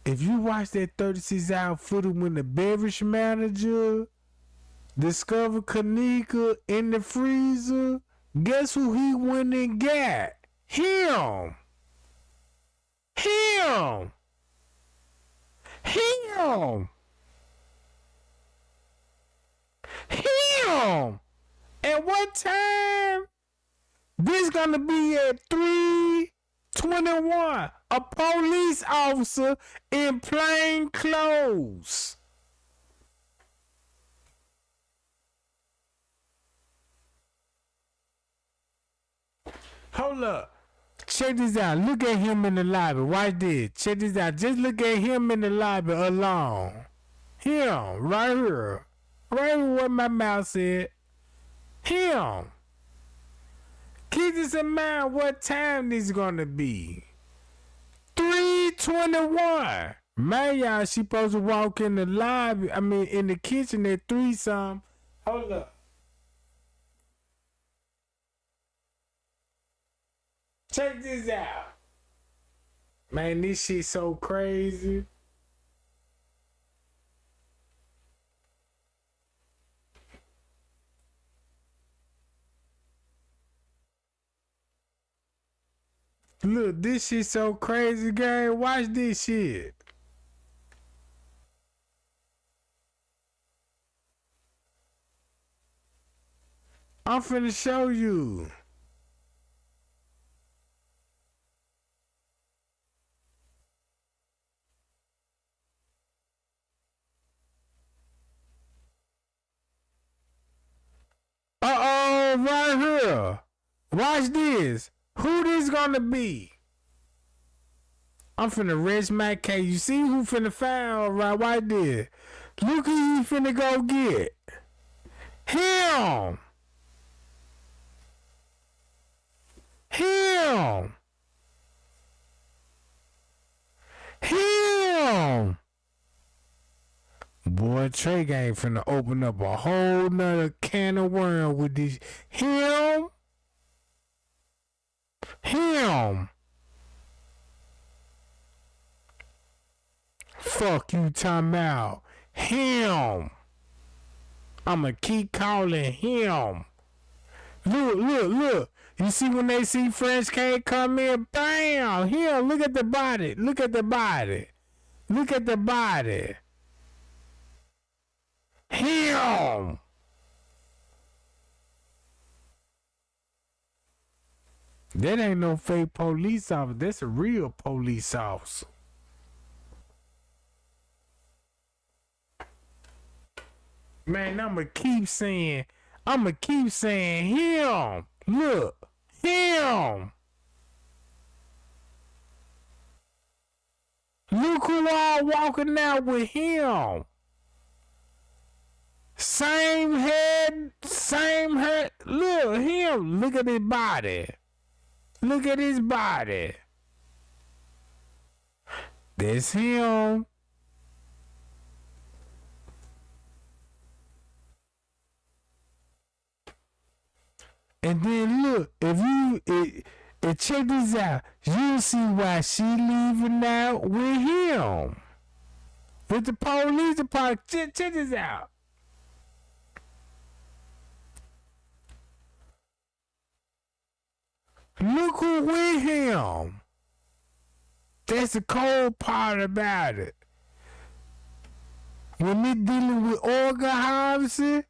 if you watch that 36-hour footage when the beverage manager discovered Kenneka in the freezer, guess who he went and got? Him. Him. Him. Him. At what time? This gonna be at 3:21. A police officer in plain clothes. Hold up. Check this out. Look at him in the lobby. Watch this. Check this out. Just look at him in the lobby alone. Him. Right here. Right here what my mouth said. Him. Keep this in mind what time this is gonna be. 3:21. Man, y'all, she supposed to walk in the lobby. I mean, in the kitchen at 3-something. Hold up. Check this out. Man, this shit so crazy. Look, this shit so crazy, gang. Watch this shit. I'm finna show you. Uh-oh, right here. Watch this. Who this gonna be? I'm finna rest my case. You see who finna find right there? Look who you finna go get. Him. Him. Him. Boy, Trey Gang finna open up a whole nother can of worms with this. Him. Him. Fuck you talking about. Him. I'ma keep calling him. Look. You see when they see French K come in, bam! Here, look at the body. Look at the body. Look at the body. Him. That ain't no fake police officer. That's a real police officer. Man, I'ma keep saying him. Look, him. Look who all walking out with him. Same head. Look, him. Look at his body. Look at his body. That's him. And then look, if check this out, you'll see why she leaving out with him. With the police department. Check this out. Look who with him. That's the cold part about it. When they're dealing with organ harvesting,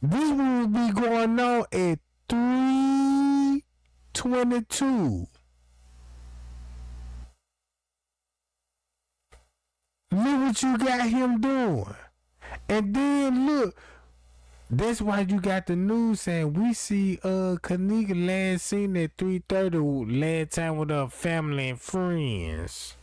this will be going on at 3:22. Look what you got him doing. And then look, that's why you got the news saying we see Kenneka last seen at 3:30 last time with her family and friends.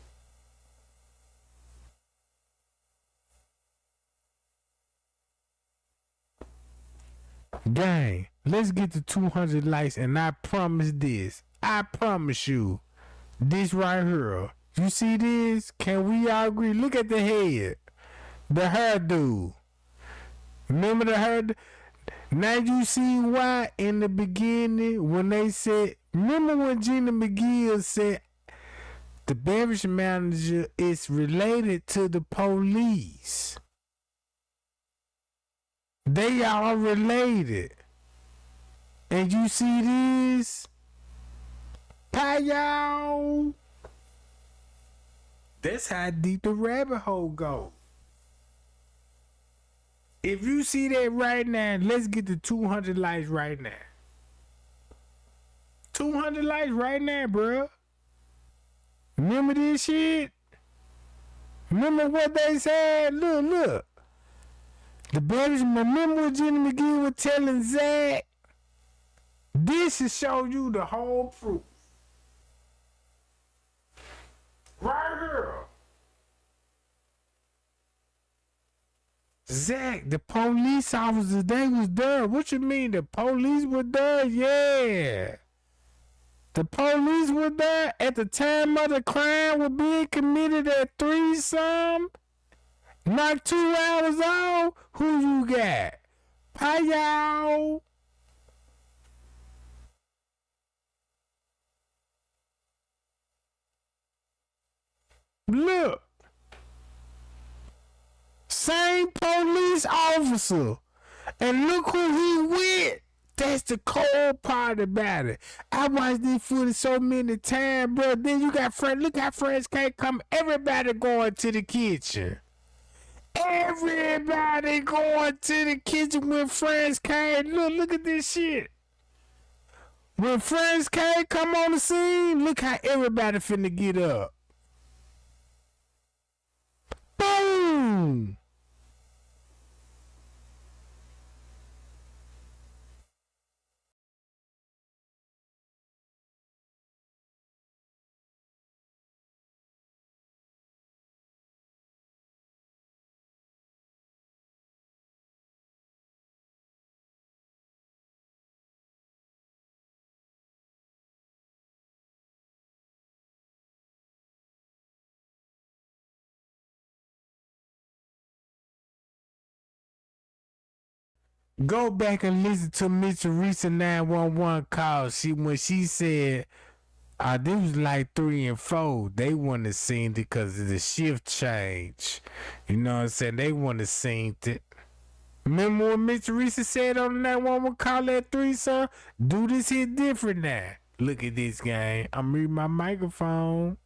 Gang, let's get to 200 likes, and I promise this. I promise you. This right here. You see this? Can we all agree? Look at the head. The hairdo. Remember the hair? Now you see why in the beginning when they said, remember when Gina McGill said the beverage manager is related to the police. They are related. And you see this? Y'all. That's how deep the rabbit hole goes. If you see that right now, let's get to 200 likes right now. 200 likes right now, bruh. Remember this shit? Remember what they said? Look. The brothers, remember what Jenny McGee was telling Zach? This should show you the whole proof. Right here. Zach, the police officers, they was there. What you mean? The police were there? Yeah. The police were there at the time of the crime was being committed at 3-some. Not 2 hours old. Who you got? Y'all. Look. Same police officer. And look who he with. That's the cold part about it. I watched this footage so many times, bro. Then you got friends. Look how friends can't come. Everybody going to the kitchen. Everybody going to the kitchen when friends came. Look at this shit. When friends came come on the scene, look how everybody finna get up. Boom. Go back and listen to Miss Teresa 911 call. When she said, this was like 3 and 4. They wouldn't have seen it because of the shift change. You know what I'm saying? They wouldn't have seen it. Remember what Miss Teresa said on the 911 call at 3, son? Do this here different now. Look at this game. I'm reading my microphone.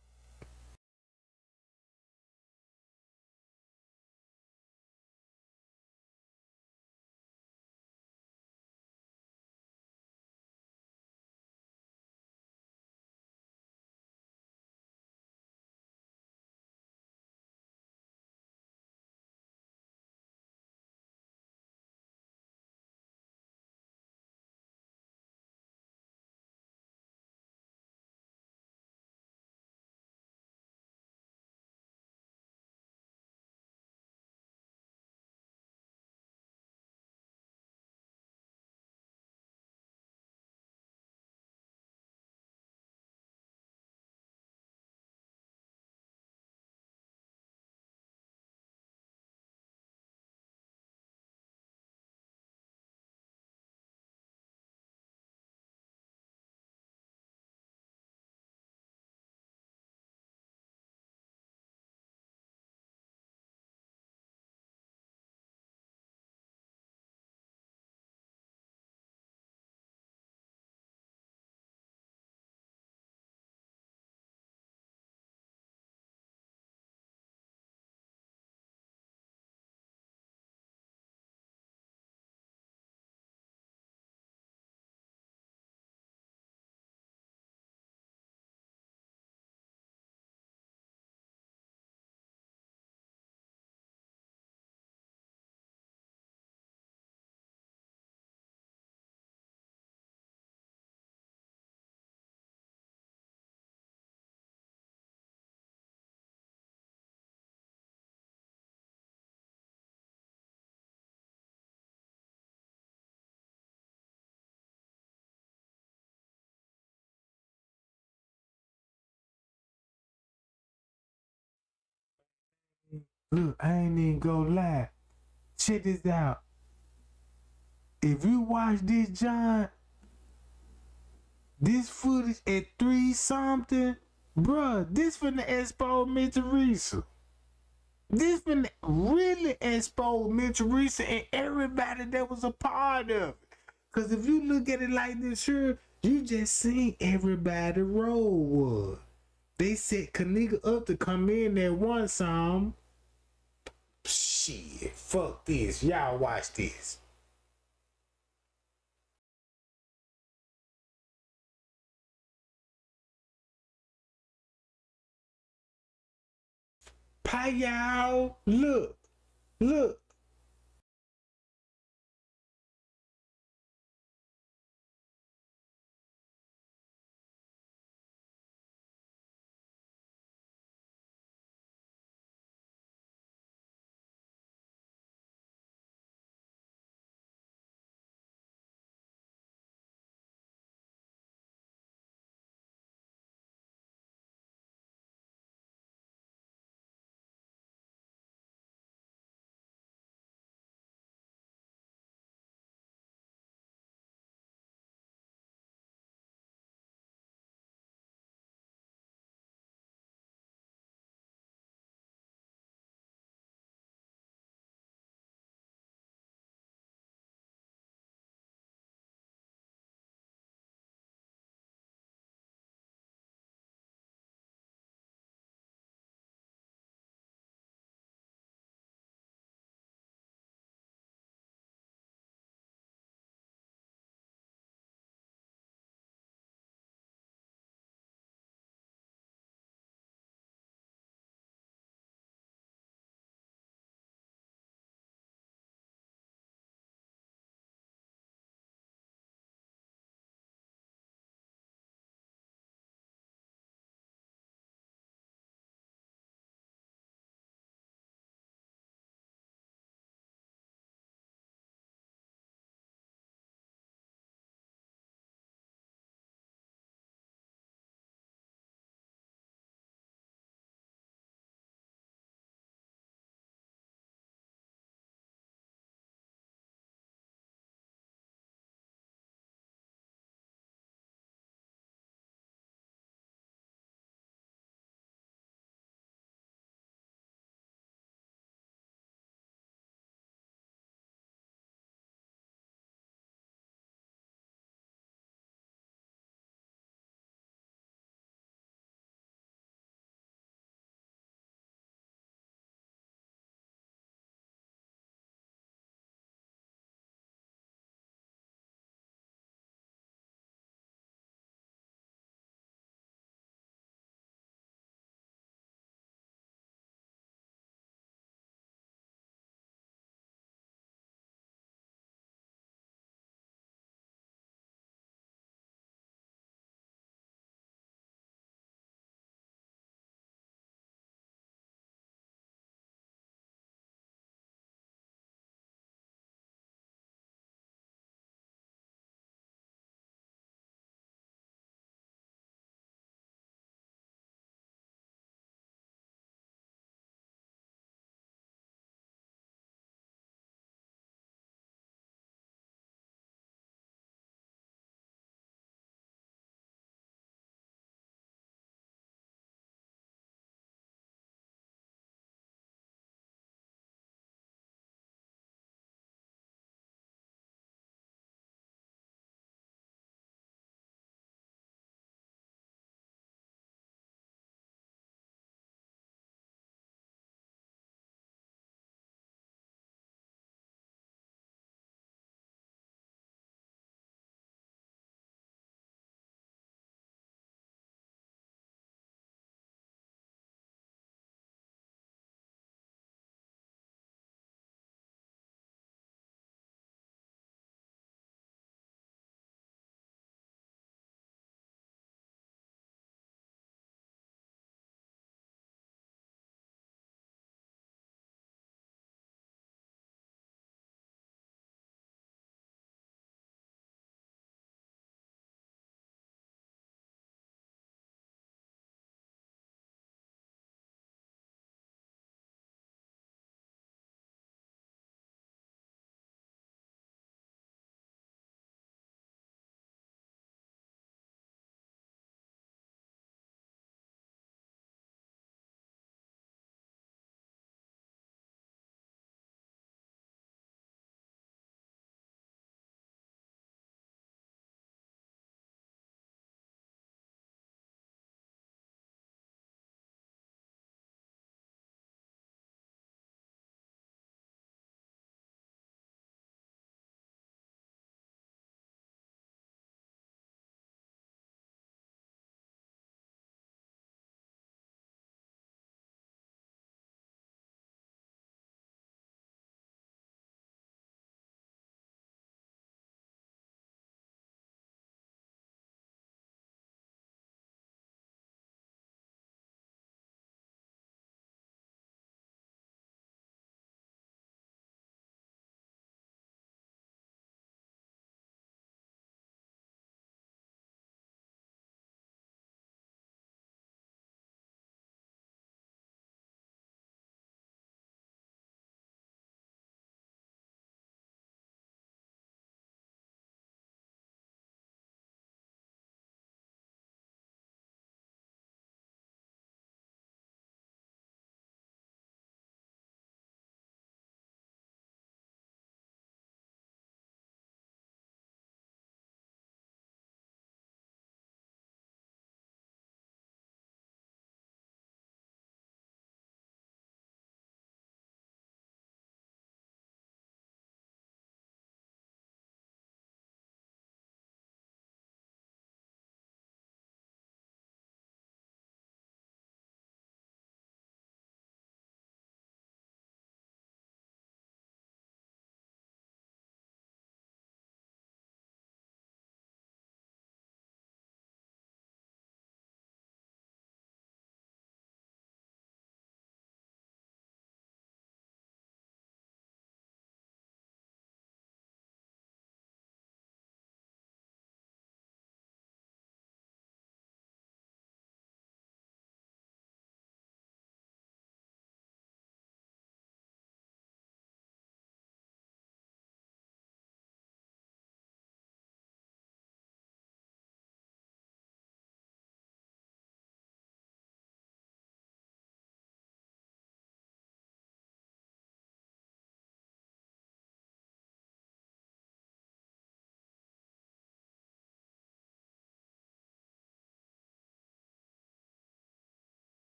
Look, I ain't even gonna lie. Check this out. If you watch this, John, this footage at 3 something, bruh, this finna expose me Teresa. This finna really expose me Teresa and everybody that was a part of it. Cause if you look at it like this here, you just seen everybody roll was. They set Kenneka up to come in that one song. Shit, fuck this. Y'all watch this. Pie y'all. Look. Look.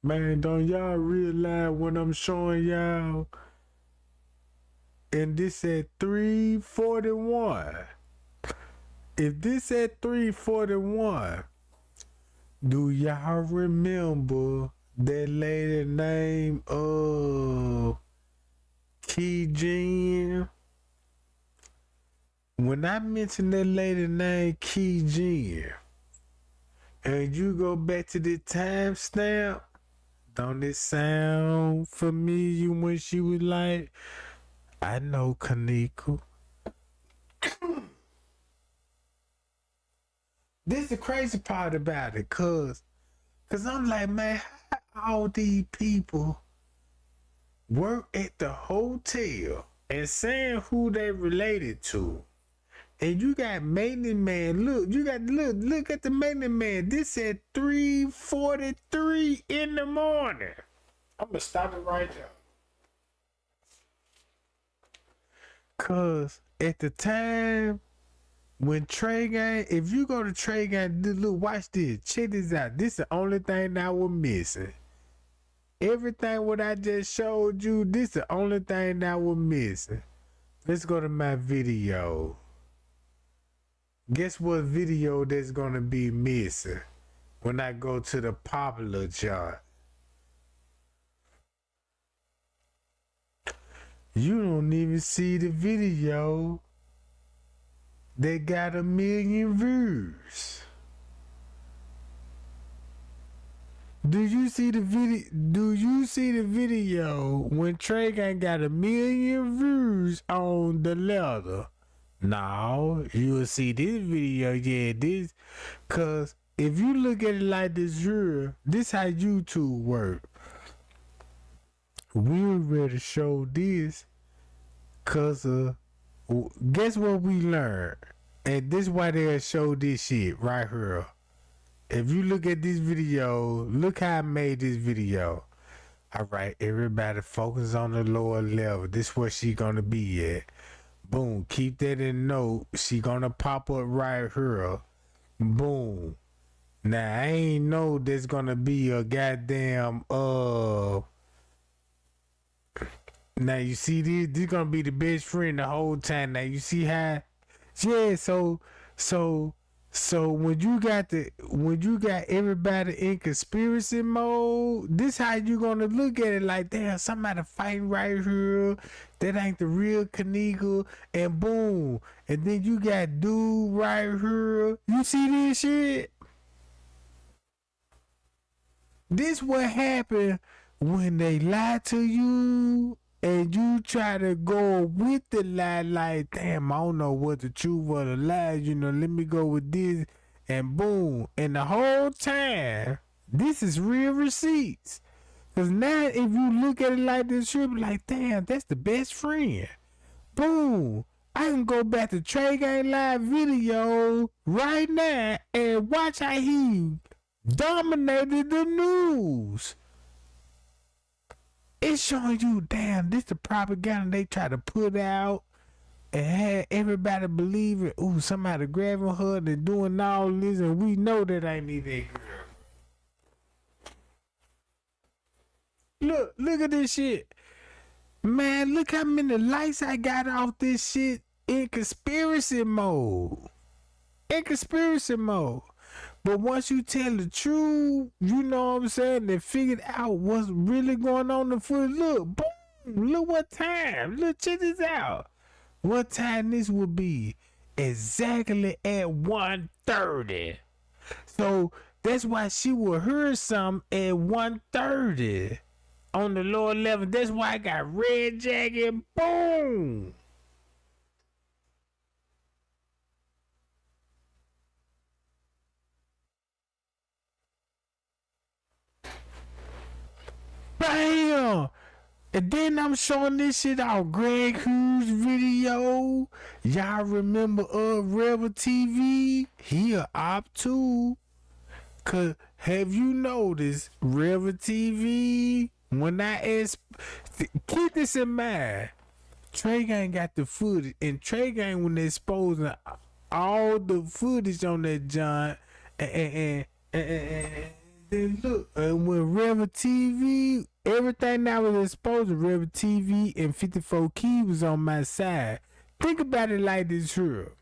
Man, don't y'all realize what I'm showing y'all? And this at 341. If this at 341, do y'all remember that lady named Key Jean? When I mention that lady named Key Jean, and you go back to the timestamp, don't it sound familiar when she was like, I know Kenneka. This is the crazy part about it, cause I'm like, man, how all these people work at the hotel and saying who they related to. And you got maintenance man. Look at the maintenance man. This at 3:43 in the morning. I'm gonna stop it right there. Cause at the time when Trey Gang, if you go to Trey Gang, look, watch this. Check this out. This is the only thing that was missing. Everything what I just showed you, this is the only thing that was missing. Let's go to my video. Guess what video that's gonna be missing when I go to the popular chart? You don't even see the video that got 1 million views. Do you see the video? Do you see the video when Trey Gang got 1 million views on the letter? No, you will see this video, yeah, this, cause if you look at it like this here, this how YouTube work. We're ready to show this, cause guess what we learned, and this why they show this shit right here. If you look at this video, look how I made this video. All right, everybody focus on the lower level. This where she gonna be at. Boom, keep that in note. She gonna pop up right here. Boom. Now I ain't know there's gonna be a goddamn now you see this gonna be the best friend the whole time. Now you see how, yeah, so when you got everybody in conspiracy mode, this how you gonna look at it, like, damn, somebody fighting right here. That ain't the real Kenneka, and boom. And then you got dude right here. You see this shit? This what happened when they lie to you and you try to go with the lie, like, damn, I don't know what the truth or the lie, let me go with this, and boom. And the whole time, this is real receipts. Because now if you look at it like this, you'll be like, damn, that's the best friend. Boom. I can go back to Trey Gang Live video right now and watch how he dominated the news. It's showing you, damn, this the propaganda they try to put out and have everybody believing, ooh, somebody grabbing her and doing all this, and we know that ain't even that girl. Look at this shit. Man, look how many likes I got off this shit in conspiracy mode. But once you tell the truth, you know what I'm saying, they figured out what's really going on the foot. Look, boom, look what time. Look, check this out. What time this would be? Exactly at 1:30. So that's why she will hear something at 1:30 on the lower level. That's why I got red jacket. Boom. Bam! And then I'm showing this shit out. Greg Hughes video. Y'all remember Rebel TV? He a op too. Cause have you noticed Rebel TV? When keep this in mind. Trey Gang got the footage, and Trey Gang when they exposing all the footage on that John and then look, and when Rebel TV, everything that was exposed to Rebel TV and 54 Key was on my side. Think about it like this here.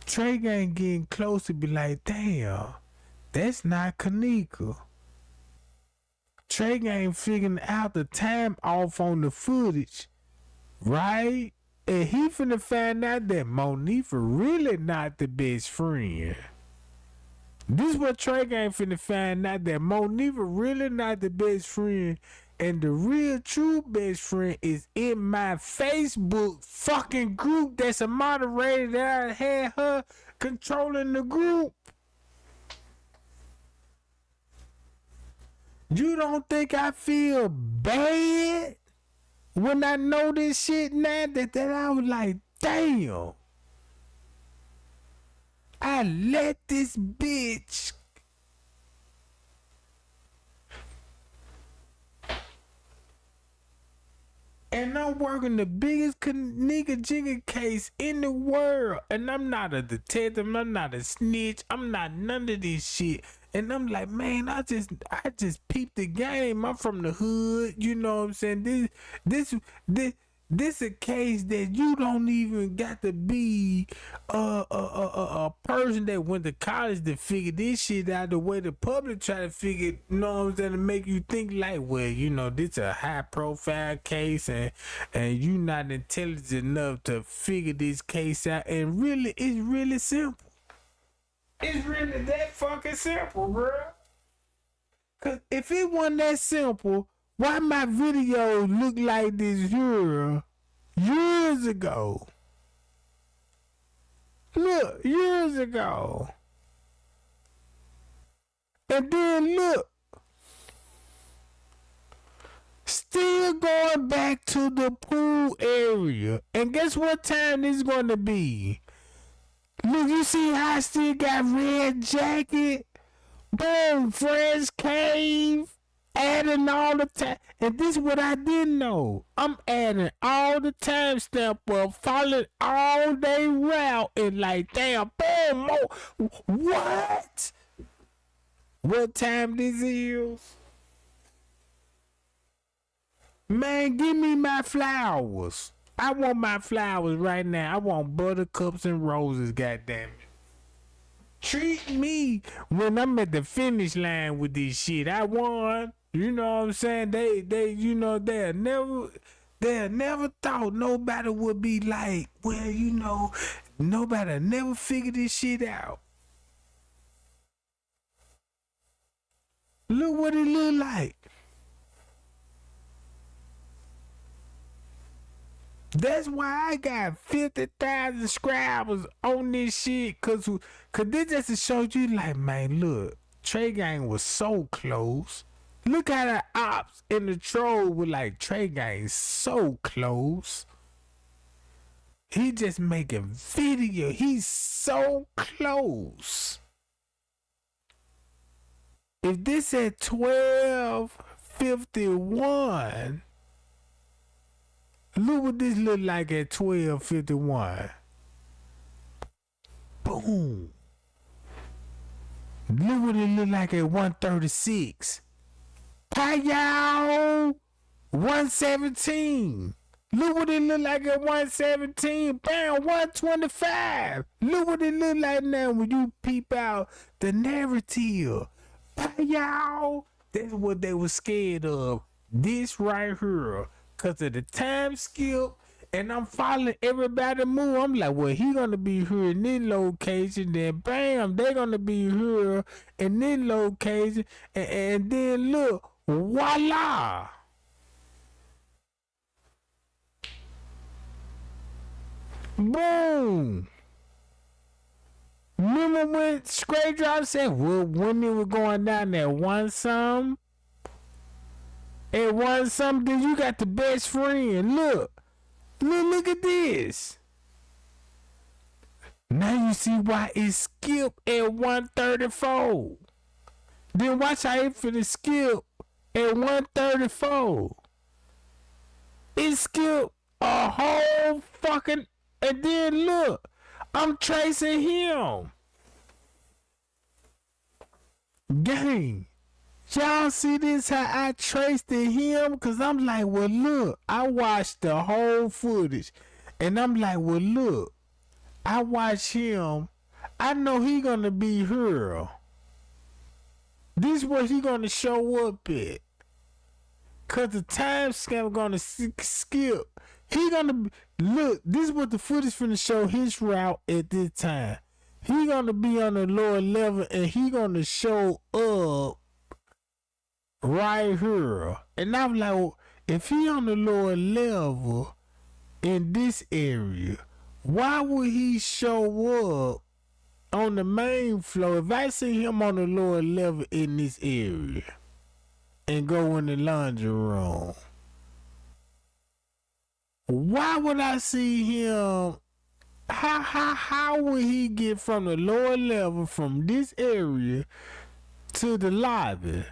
Trey Gang getting close to be like, damn, that's not Kenneka. Trey Gang figuring out the time off on the footage, right? And he finna find out that Monifa really not the best friend. This what Trey Gang finna find out, that Monifa really not the best friend, and the real true best friend is in my Facebook fucking group that's a moderator that I had her controlling the group. You don't think I feel bad when I know this shit now? That I was like, damn. I let this bitch and I'm working the biggest Kenneka Jenkins case in the world, and I'm not a detective, I'm not a snitch, I'm not none of this shit. And I'm like, man, I just peeped the game. I'm from the hood, you know what I'm saying? This a case that you don't even got to be a person that went to college to figure this shit out the way the public try to figure it, you know what I'm saying, to make you think like, well, you know, this a high profile case and you not intelligent enough to figure this case out. And really, it's really simple. It's really that fucking simple, bro. Cause if it wasn't that simple, why my videos look like this here years ago? Look, years ago. And then look, still going back to the pool area. And guess what time this is going to be? Look, you see how I still got red jacket? Boom, Friends Cave. Adding all the time. And this is what I didn't know. I'm adding all the timestamp up, following all day route, and like, damn, boom, what? What time this is? Man, give me my flowers. I want my flowers right now. I want buttercups and roses, goddamn it. Treat me when I'm at the finish line with this shit. I won. You know what I'm saying? They you know, they'll never thought nobody would be like, well, you know, nobody never figured this shit out. Look what it look like. That's why I got 50,000 subscribers on this shit, cause this just to show you, like, man, look, Trey Gang was so close. Look how the ops and the troll were like, Trey Gang so close. He just making video. He's so close. If this at 12:51, look what this look like at 12:51. Boom. Look what it look like at 1:36. Hi y'all. 1:17. Look what it look like at 1:17. Bam, 1:25. Look what it look like now when you peep out the narrative. Hi y'all. That's what they were scared of. This right here. Cause of the time skip, and I'm following everybody move. I'm like, well, he gonna be here in this location, then bam, they gonna be here in this location, and then look, voila. Boom. Remember when Straight Drop said, well, women were going down there one some? It was something. You got the best friend. Look at this. Now you see why it skipped at 1:34. Then watch how it finna skip at 1:34. It skipped a whole fucking, and then look, I'm tracing him. Gang. y'all see this how I traced it him? Cause I'm like, well look, I watched the whole footage. And I'm like, well look, I watch him. I know he gonna be her. This what he gonna show up at. Cause the time scam gonna skip. He gonna look. This is what the footage finna show his route at this time. He gonna be on the lower level and he gonna show up right here. And I'm like, well, if he on the lower level in this area, why would he show up on the main floor if I see him on the lower level in this area and go in the laundry room? Why would I see him? How would he get from the lower level from this area to the lobby?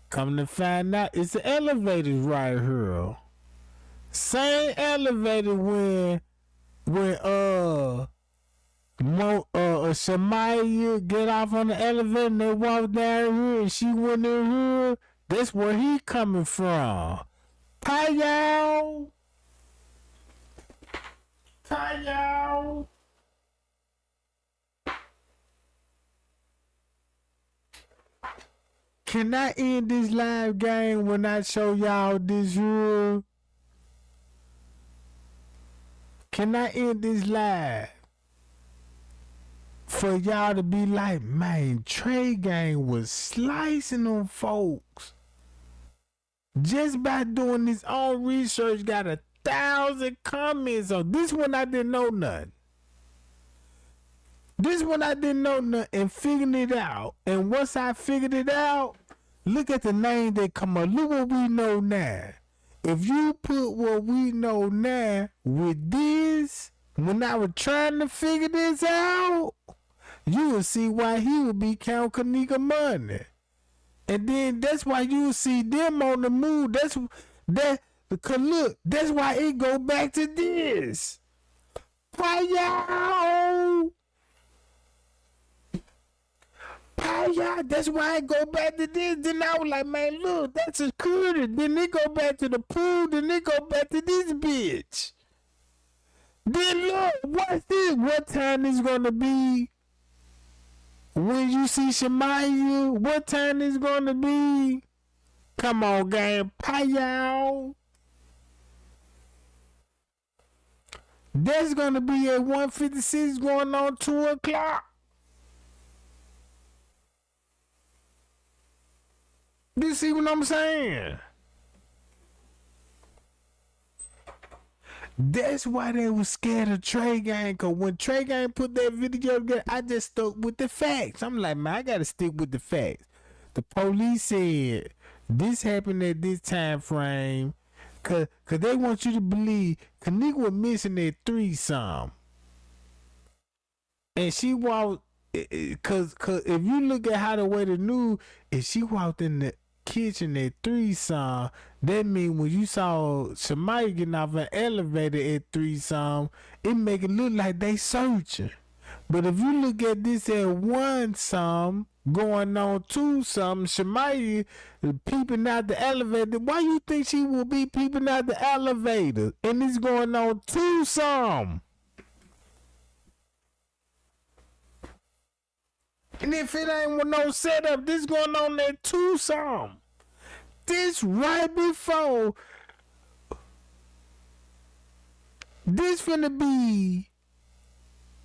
Come to find out, it's the elevators right here. Same elevator when Shamaya get off on the elevator and they walk down here and she went in here. That's where he coming from. Hi y'all. Hi y'all. Can I end this live game when I show y'all this here? Can I end this live? For y'all to be like, man, Trey Gang was slicing them folks. Just by doing his own research, got 1,000 comments on this one. I didn't know nothing. This one I didn't know nothing and figured it out. And once I figured it out, look at the name that come up. Look what we know now. If you put what we know now with this, when I was trying to figure this out, you will see why he would be counting Kenneka money. And then that's why you will see them on the move. Look, that's why it go back to this. Why y'all? That's why I go back to this. Then I was like, man, look, that's security. Then they go back to the pool. Then they go back to this bitch. Then look, what's this? What time is gonna be when you see Shamaya? What time is gonna be? Come on, gang. Pie y'all. That's gonna be at 1:56 going on 2 o'clock. You see what I'm saying? That's why they was scared of Trey Gang. Cause when Trey Gang put that video together, I just stuck with the facts. I'm like, man, I gotta stick with the facts. The police said this happened at this time frame. Cause they want you to believe Kenneka was missing that threesome. And she walked, cause if you look at how the way the news, if she walked in the kitchen at threesome, that mean when you saw Shamaya getting off an elevator at threesome, it make it look like they searching. But if you look at this at one some going on two some, Shamaya peeping out the elevator, why you think she will be peeping out the elevator? And it's going on two some. And if it ain't with no setup, this going on there two some. This right before. This finna be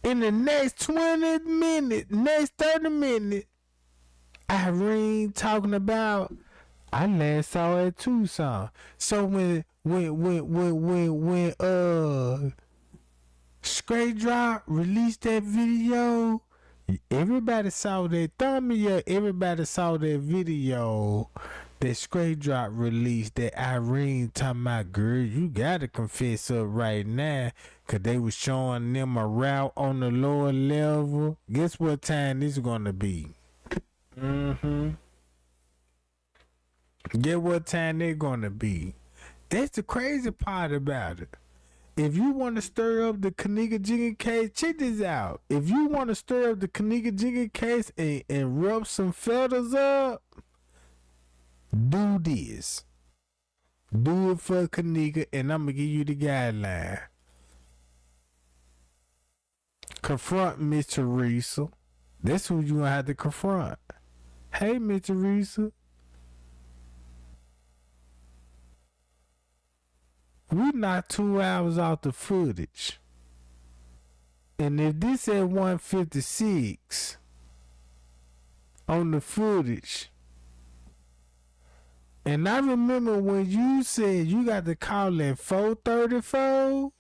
in the next 20 minutes, next 30 minutes. Irene talking about I last saw her at Tucson. So when Straight Drop released that video, everybody saw that thumbnail. Everybody saw that video that Straight Drop released. That Irene talking about, girl, you gotta confess up right now, cause they was showing them a route on the lower level. Guess what time this is gonna be? Get what time they're gonna be. That's the crazy part about it. If you want to stir up the Kenneka Jenkins case, check this out. If you want to stir up the Kenneka Jenkins case and rub some feathers up, Do this. Do it for Kenneka, and I'm gonna give you the guideline. Confront Miss Teresa. That's who you gonna have to confront. Hey, Miss Teresa. We not 2 hours off the footage. And if this at 156 on the footage, and I remember when you said you got to call at 4:34,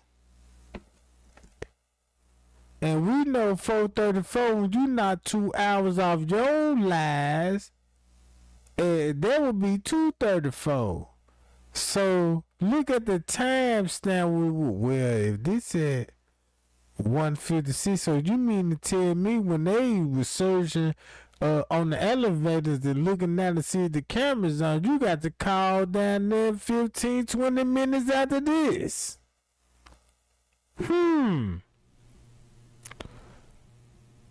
and we know 4:34 when you not 2 hours off your lies, that would be 2:34. So look at the time stamp. Well, if this at 156, so you mean to tell me when they was searching on the elevators and looking down to see if the cameras on, you got to call down there 15-20 minutes after this?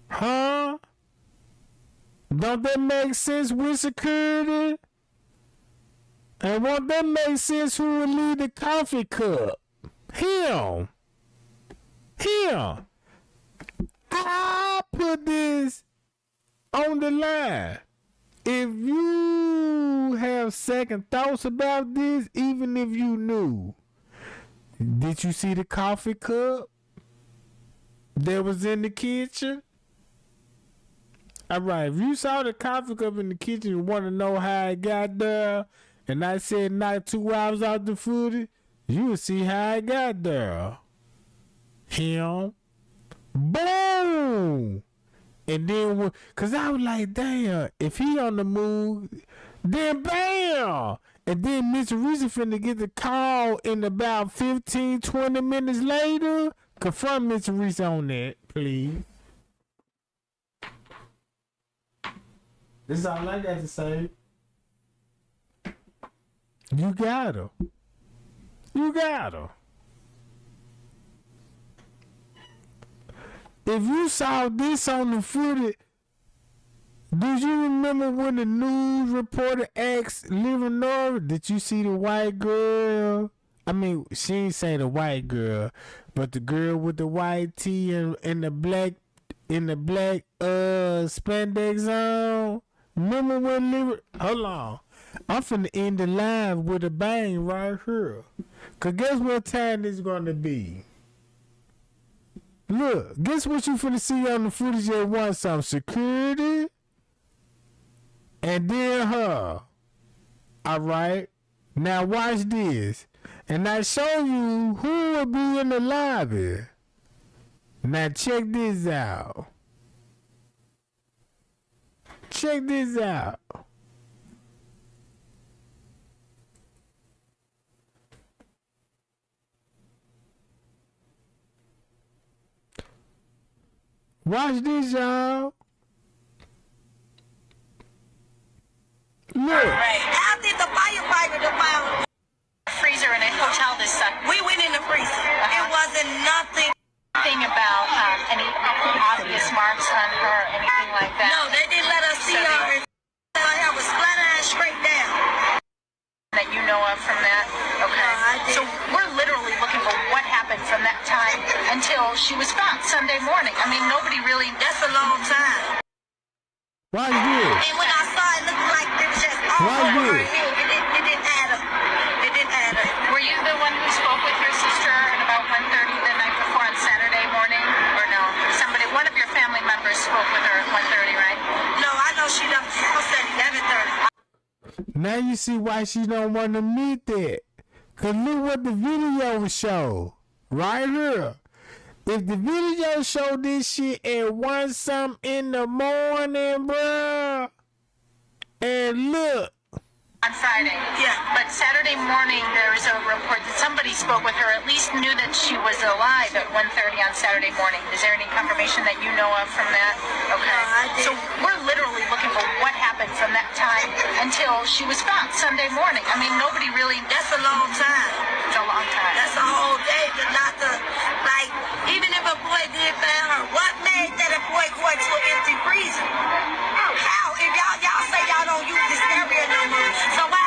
Huh? Don't that make sense with security? And won't that make sense who would leave the coffee cup? Him. I put this on the line. If you have second thoughts about this, even if you knew, did you see the coffee cup that was in the kitchen? Alright, if you saw the coffee cup in the kitchen and want to know how it got there, and I said not 2 hours out the footage, you will see how it got there. Him. Boom! And then, cause I was like, damn, if he on the move, then bam! And then Miss Teresa finna get the call in about 15-20 minutes later. Confront Miss Teresa on that, please. This is all I got to say. You got her. If you saw this on the footage, do you remember when the news reporter asked Leonora, did you see the white girl? I mean, she ain't say the white girl, but the girl with the white tee and the black spandex on. Remember when hold on. I'm finna end the live with a bang right here. Cause guess what time this gonna be? Look, guess what you finna see on the footage at once? Some security. And then her. Alright. Now watch this. And I show you who will be in the lobby. Now check this out. Check this out. Watch this, y'all. Look. Right. How did the firefighter found freezer in a hotel this Sunday? We went in the freezer. It wasn't nothing about any obvious marks on her, anything like that. No, they didn't let us see her. Her hair was flat and straight down. That you know of from that? Okay. So we're literally looking for what happened from that time until she was found Sunday morning. I mean, nobody really. That's a long time. Why is this? And when I saw it, looked like it was just all over her head. It didn't add up. It didn't add up. Were you the one who spoke with your sister at about 1:30 the night before on Saturday morning, or no? Somebody, one of your family members spoke with her at 1:30, right? No, I know she left the house at 11:30. Now you see why she don't want to meet that. Cause look what the video show. Right here. If the video show this shit at 1 something in the morning, bruh. And look. On Friday. Yeah. But Saturday morning, there was a report that somebody spoke with her, at least knew that she was alive at 1:30 on Saturday morning. Is there any confirmation that you know of from that? Okay. So we're literally looking for what happened from that time until she was found Sunday morning. I mean, nobody really. That's a long time. It's a long time. That's a whole day. Not the, like, even if a boy did find her, what made that a boy go into an empty freezer? How? If y'all say y'all don't use this area no more, so why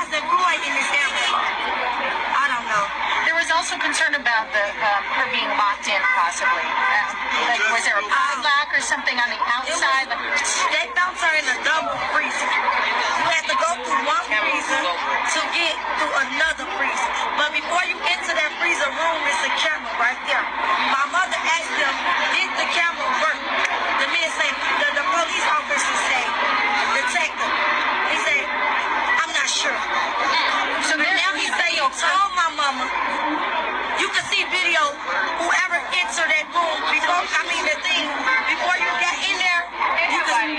Was there a padlock or something on the outside? They found her in a double freezer. You had to go through one freezer to get through another freezer. But before you enter that freezer room, it's a camera right there. My mother asked them, did the camera work? The men say, the police officer said, detective. He said, I'm not sure. So now he say, told my mama, you can see video, whoever entered that room before, before you got in there, you can,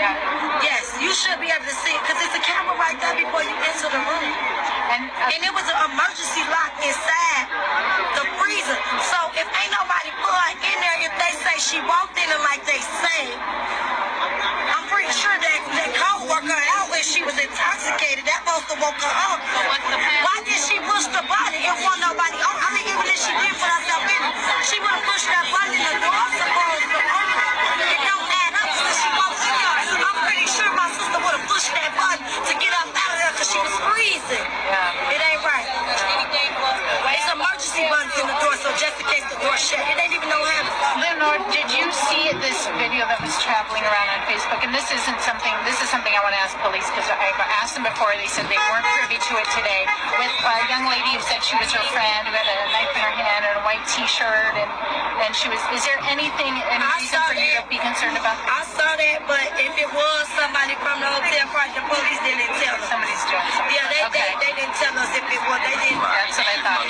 yes, you should be able to see it, because it's a camera right there before you enter the room. And it was an emergency lock inside the freezer. So if ain't nobody put her in there, if they say she walked in it like they say, I'm pretty sure that co-worker out when she was intoxicated, that must have woke her up. Why did she push the button? It wasn't nobody on. I mean, even if she did put herself in, she would have pushed that button in the door supposed to open. It don't add up since she walked in there. I'm pretty sure my sister would have pushed that button to get up out of there because she was freezing. It ain't right. It's emergency buttons in the door, so just in case the door shut, it ain't even no habit. Leonard, did you see this video that was traveling around on Facebook? And this is something I want to ask police, because I've asked them before. They said they weren't privy to it today. With a young lady who said she was her friend, who had a knife in her hand and a white T-shirt, and she was. Is there any reason for you to be concerned about this? I saw that, but if it was somebody from the hotel party, the police didn't tell us. Somebody's doing something. Yeah, they didn't tell us if it was. They didn't. That's what I thought.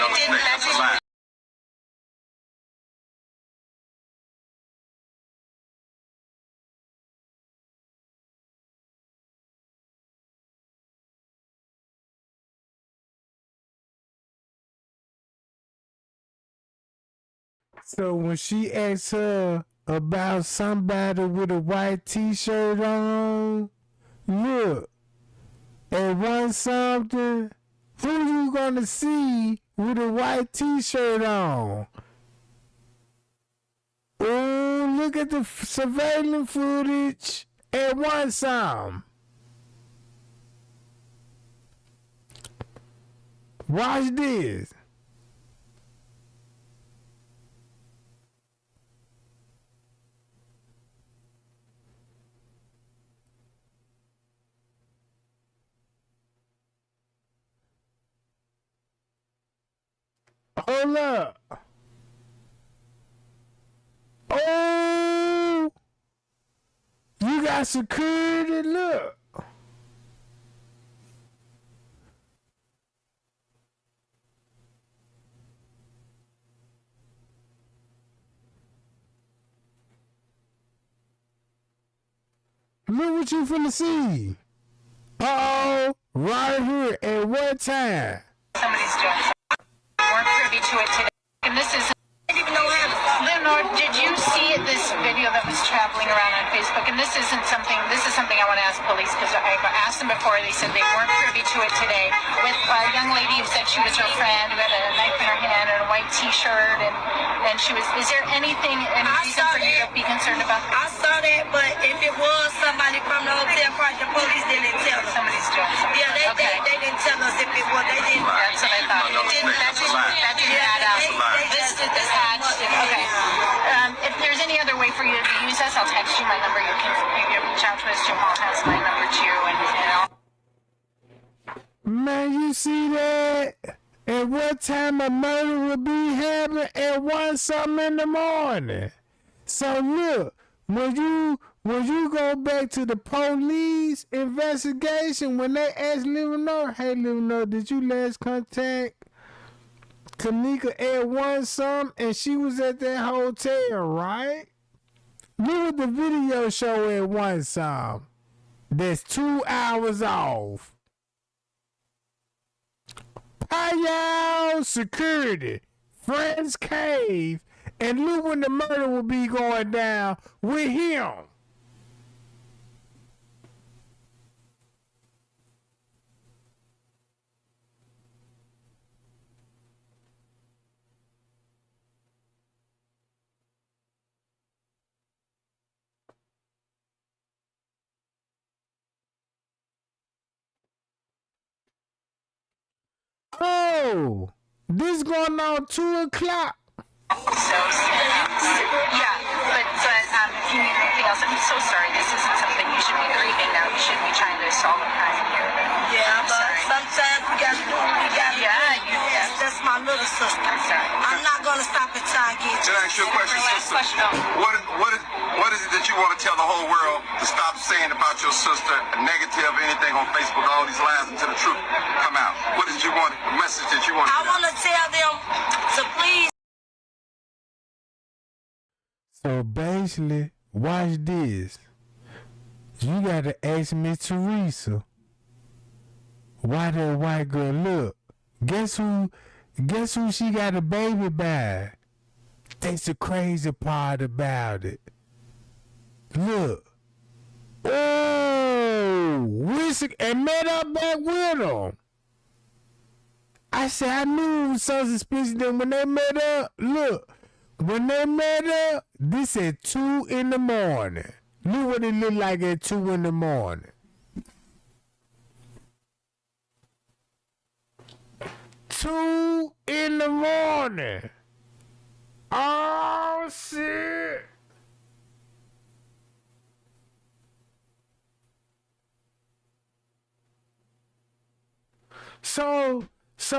So when she asked her about somebody with a white T-shirt on, look, and want something, who you gonna see with a white T-shirt on? Oh, look at the surveillance footage and want some. Watch this. Hold up. Oh, you got security, look. Look what you finna see. Uh-oh, right here at what time? Somebody's doing something. Weren't privy to it today. And this is. Leonard, did you see this video that was traveling around on Facebook? And this is something I want to ask police, because I've asked them before. They said they weren't privy to it today. With a young lady who said she was her friend, who had a knife in her hand and a white T-shirt, and she was. Is there any reason for you to be concerned about this? I saw that, but if it was somebody from the hotel party, the police didn't tell us. Somebody's doing something. Yeah, they didn't tell us if it was. They didn't. That's what I thought. That didn't add up. This hatch. Okay. If there's any other way for you to use us, I'll text you my number. You can reach out to us. Jamal has my number too, and Man, you see that? At what time a murder would be happening? At 1 something in the morning. So look, when you go back to the police investigation, when they ask Leonard, hey Leonard, did you last contact Kenneka at 1 something? And she was at that hotel, right? Look what the video show at 1 something. That's 2 hours off. Payal security, Friends Cave, and look when the murder will be going down with him. Oh, this going on 2 o'clock. yeah, but else. I'm so sorry. This isn't something you should be grieving now. You should be trying to solve a crime here. Yeah, but sometimes we gotta do what we gotta do. Yes, that's my little sister. I'm sorry. I'm not gonna stop until I get Can I ask you a question, Last sister? question. What is it that you want to tell the whole world to stop saying about your sister, negative, anything on Facebook, all these lies until the truth come out? What did you want, the message that you want to I get out? want to tell them to please. So basically, watch this. You gotta ask Miss Teresa why that white girl look. Guess who she got a baby by? That's the crazy part about it. Look. Oh, Wilson and met up back with him. I said I knew it was so suspicious that when they met up, look, when they met up, this at 2 in the morning. Look what it looked like at 2 in the morning. 2 in the morning. Oh shit. So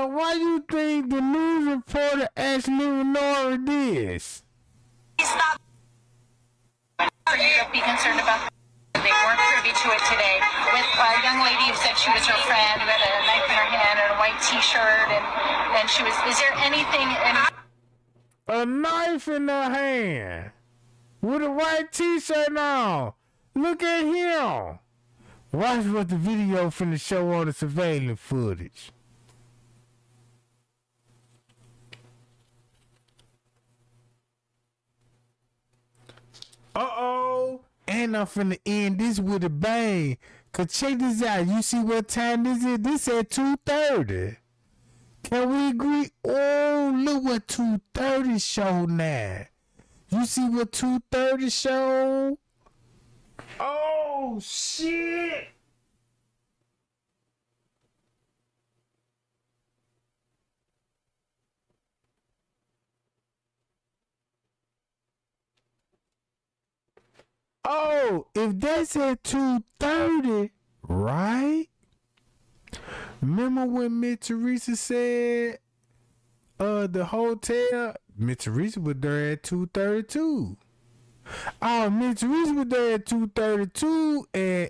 why you think the news reporter asked Lenora this? Stop. For you to be concerned about. They weren't privy to it today. With a young lady who said she was her friend, who had a knife in her hand and a white T-shirt, and she was. Is there anything? A knife in her hand with a white T-shirt on. Look at him. Watch what the video finna show on the surveillance footage. Uh-oh. And I'm finna end this with a bang. Cause check this out. You see what time this is? This at 2:30. Can we agree? Oh, look what 2:30 show now. You see what 2:30 show? Oh, shit. Oh, if that's at 2:30, right? Remember when Miss Teresa said the hotel? Miss Teresa was there at 2:32. Oh, Miss Teresa was there at 2:32, and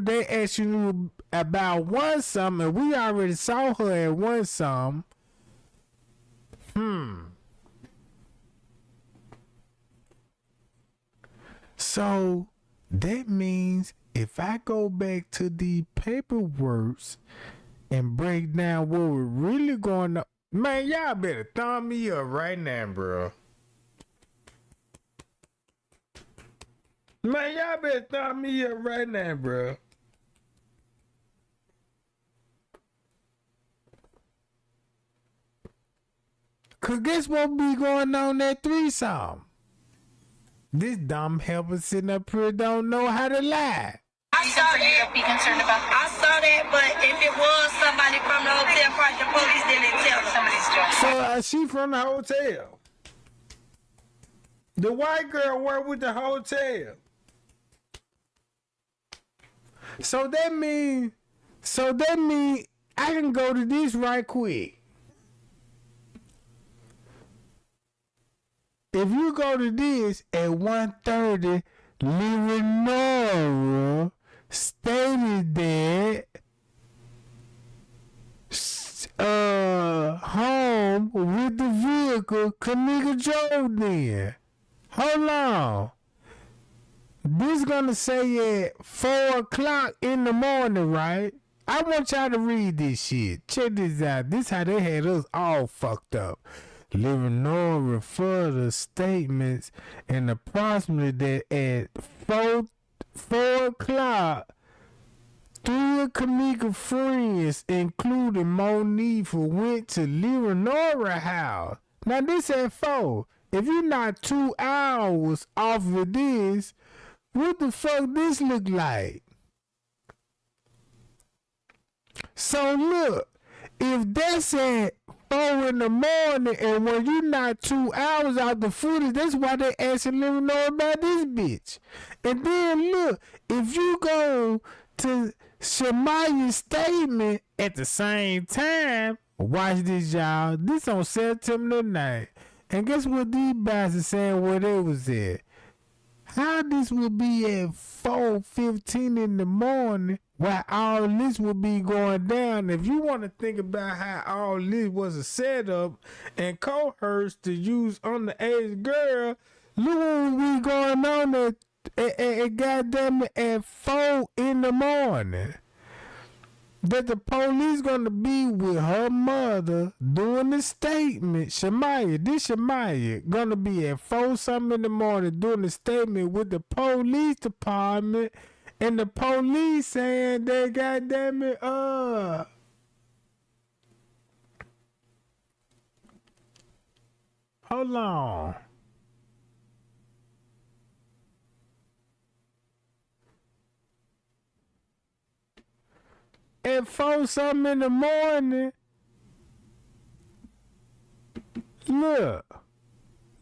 they asked you about one something, and we already saw her at one something. So that means if I go back to the paperwork and break down what we're really going on, man, y'all better thumb me up right now, bro. Man, y'all better thumb me up right now, bro. Cause guess what be going on at threesome? This dumb helper sitting up here don't know how to lie. I saw that. Be concerned about. I saw that, but if it was somebody from the hotel, probably the police didn't tell them. Somebody's doing. So she from the hotel. The white girl worked with the hotel. So that mean I can go to this right quick. If you go to this at 1:30, Lenora stated that home with the vehicle Kenneka drove in. Hold on. This gonna say at 4 o'clock in the morning, right? I want y'all to read this shit. Check this out. This how they had us all fucked up. Lenora further statements and approximately that at 4 o'clock, 3 of Kenneka friends, including Monifa, went to Lenora house. Now this at 4. If you're not 2 hours off of this, what the fuck this look like? So look, if that's at 4 in the morning, and when you not 2 hours out the footage, that's why they asking them to know about this bitch. And then look, if you go to Shemaya's statement at the same time, watch this, y'all. This on September 9th. And guess what these guys are saying where they was at? How this would be at 4:15 in the morning while all this would be going down. If you want to think about how all this was a setup and coerced to use underage girl, look what would be going on at goddamn it at 4 in the morning. That the police gonna be with her mother doing the statement. Shemaya gonna be at 4 something in the morning doing the statement with the police department, and the police saying they goddamn it hold on. At 4 something in the morning, look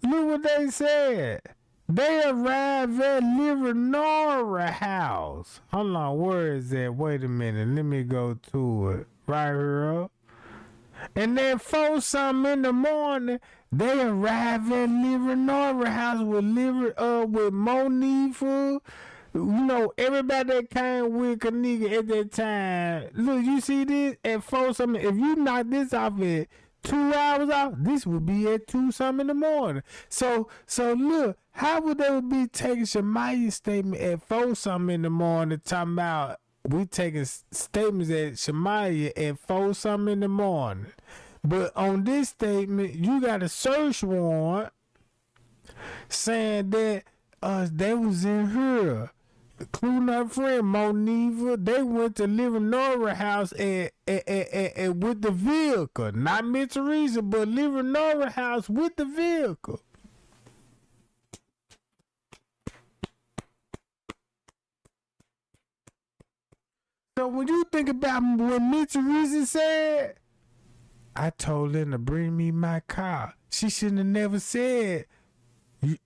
what they said. They arrived at Livernoria house. Hold on, where is that? Wait a minute, let me go to it. Right here up. And then 4 something in the morning, they arrived at Livernoria house with Monifa. You know, everybody that came with Kenneka at that time. Look, you see this at 4 something. If you knock this off at 2 hours off, this would be at 2 something in the morning. So look, how would they be taking Shemaya's statement at 4 something in the morning, talking about we taking statements at Shemaya at 4 something in the morning? But on this statement, you got a search warrant saying that they was in here. Including her friend Monifa, they went to Livernoria house and with the vehicle. Not Miss Teresa, but Livernoria house with the vehicle. So when you think about what Miss Teresa said, I told them to bring me my car. She shouldn't have never said. You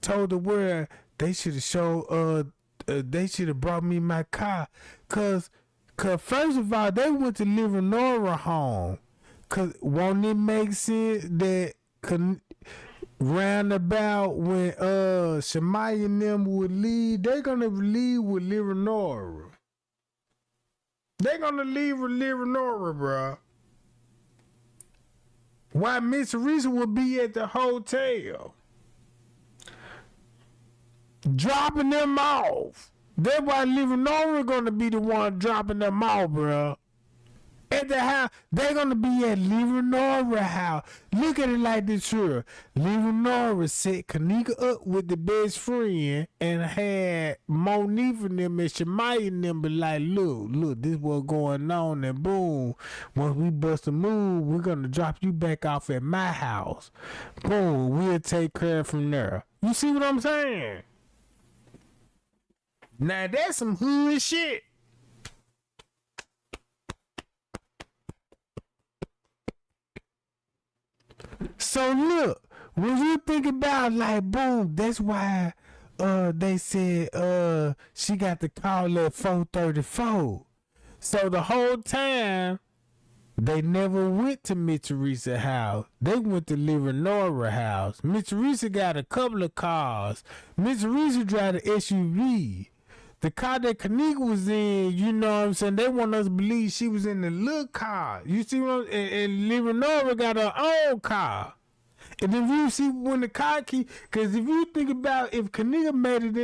told her where they should have showed. They should have brought me my car. Cause first of all, they went to Livernoria home. Cause won't it make sense that roundabout when Shemaya and them would leave, they're gonna leave with Livernoria. They're gonna leave with Livernoria, bro. Why Miss Teresa would be at the hotel dropping them off. That's why Livernoria gonna be the one dropping them off, bro. At the house, they're gonna be at Livernoria house. Look at it like this here. Livernoria set Kenneka up with the best friend and had Monifa and them and Shemaya and them, but like, look, this what's going on, and boom, once we bust a move, we're gonna drop you back off at my house. Boom, we'll take care from there. You see what I'm saying? Now that's some hood shit. So look, when you think about like boom, that's why they said she got the call at 4:34. So the whole time they never went to Miss Teresa's house. They went to Livernoria house. Miss Teresa got a couple of cars. Miss Teresa drive the SUV. The car that Kenneka was in, you know what I'm saying? They want us to believe she was in the little car. You see what I'm saying? And Livernoria got her own car. And if you see when the car key, because if you think about if Kenneka made it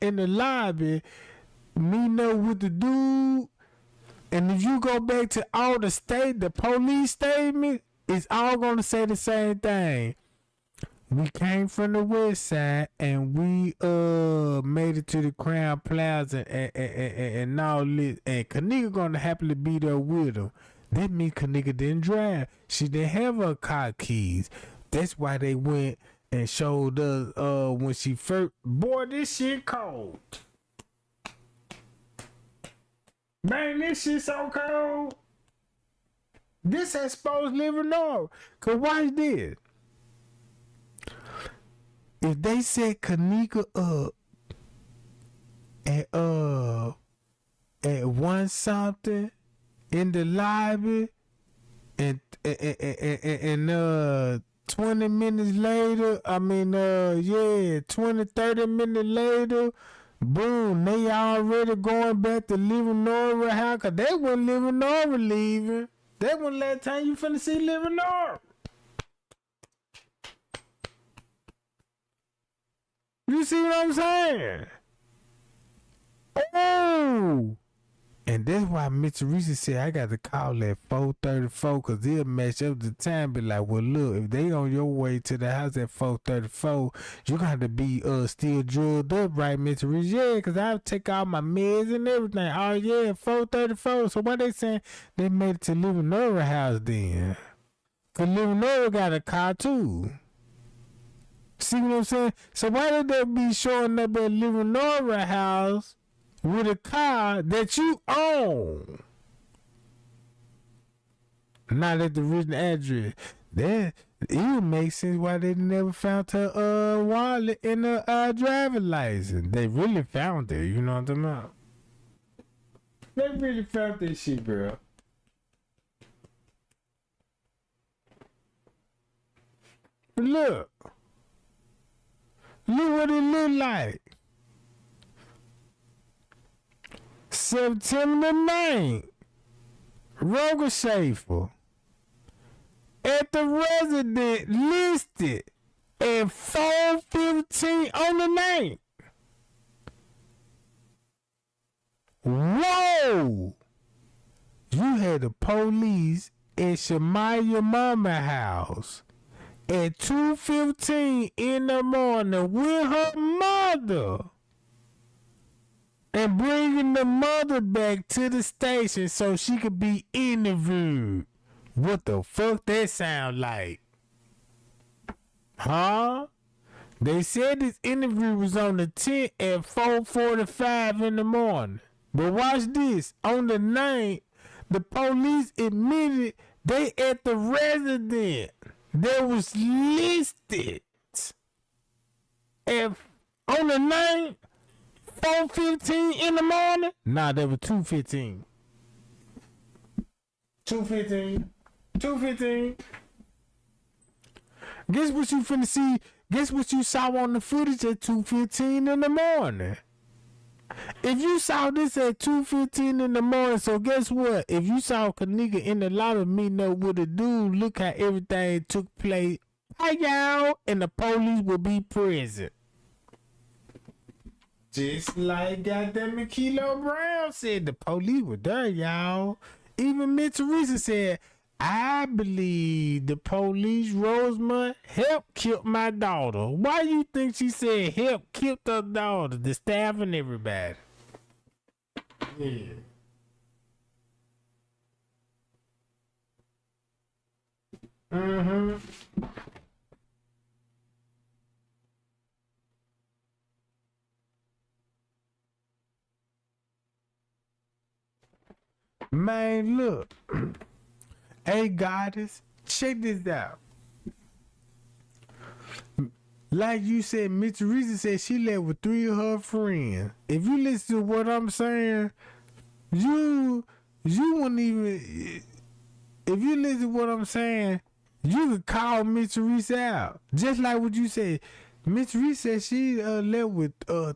in the lobby, me know what to do. And if you go back to all the police statement, it's all going to say the same thing. We came from the west side and we made it to the Crown Plaza and all this, and Kenneka gonna happily be there with them. That means Kenneka didn't drive. She didn't have her car keys. That's why they went and showed us when she first. Boy, this shit cold. Man, this shit so cold. This exposed living normal. Cause watch this. If they set Kenneka up at one something in the lobby and 20 minutes later, 30 minutes later, boom, they already going back to living normal house, cause they wasn't living normal leaving. That one last time you finna see living normal. You see what I'm saying? Oh! And that's why Mr. Reese said I got to call at 4:34 because they'll match up the time. Be like, well, look, if they on your way to the house at 4:34, you got to be still drugged up, right, Mr. Reese? Yeah, because I'll take all my meds and everything. Oh, yeah, 4:34. So what they saying? They made it to Living Nora house then. Because Living Nora got a car too. See what I'm saying? So why did they be showing up at Living Nora house with a car that you own? Not at the written address. That it would make sense why they never found her wallet and her driver's license. They really found it, you know what I'm talking about? They really found that shit, bro. Look what it look like. September 9th, Roger Schaefer at the resident listed at 4:15 on the 9th. Whoa! You had the police at Shamaya Mama house at 2:15 in the morning with her mother. And bringing the mother back to the station so she could be interviewed. What the fuck that sound like? Huh? They said this interview was on the 10th at 4:45 in the morning. But watch this. On the 9th, the police admitted they at the resident that was listed at, on the 9th, 4:15 in the morning? Nah, that was 2:15. 2:15. Guess what you finna see? Guess what you saw on the footage at 2:15 in the morning? If you saw this at 2:15 in the morning, so guess what? If you saw Kenneka in the lobby meeting up with a dude, look how everything took place. Hi, y'all, and the police will be present. Just like goddamn Kilo Brown said, the police were there, y'all. Even Mitch Teresa said, I believe the police, Rosemont, helped kill my daughter. Why you think she said help kill her daughter? The staff and everybody. Yeah. Man, look. Hey, goddess, check this out. Like you said, Miss Teresa said she left with 3 of her friends. If you listen to what I'm saying, you wouldn't even. If you listen to what I'm saying, you could call Miss Teresa out. Just like what you said. Miss Teresa said she left with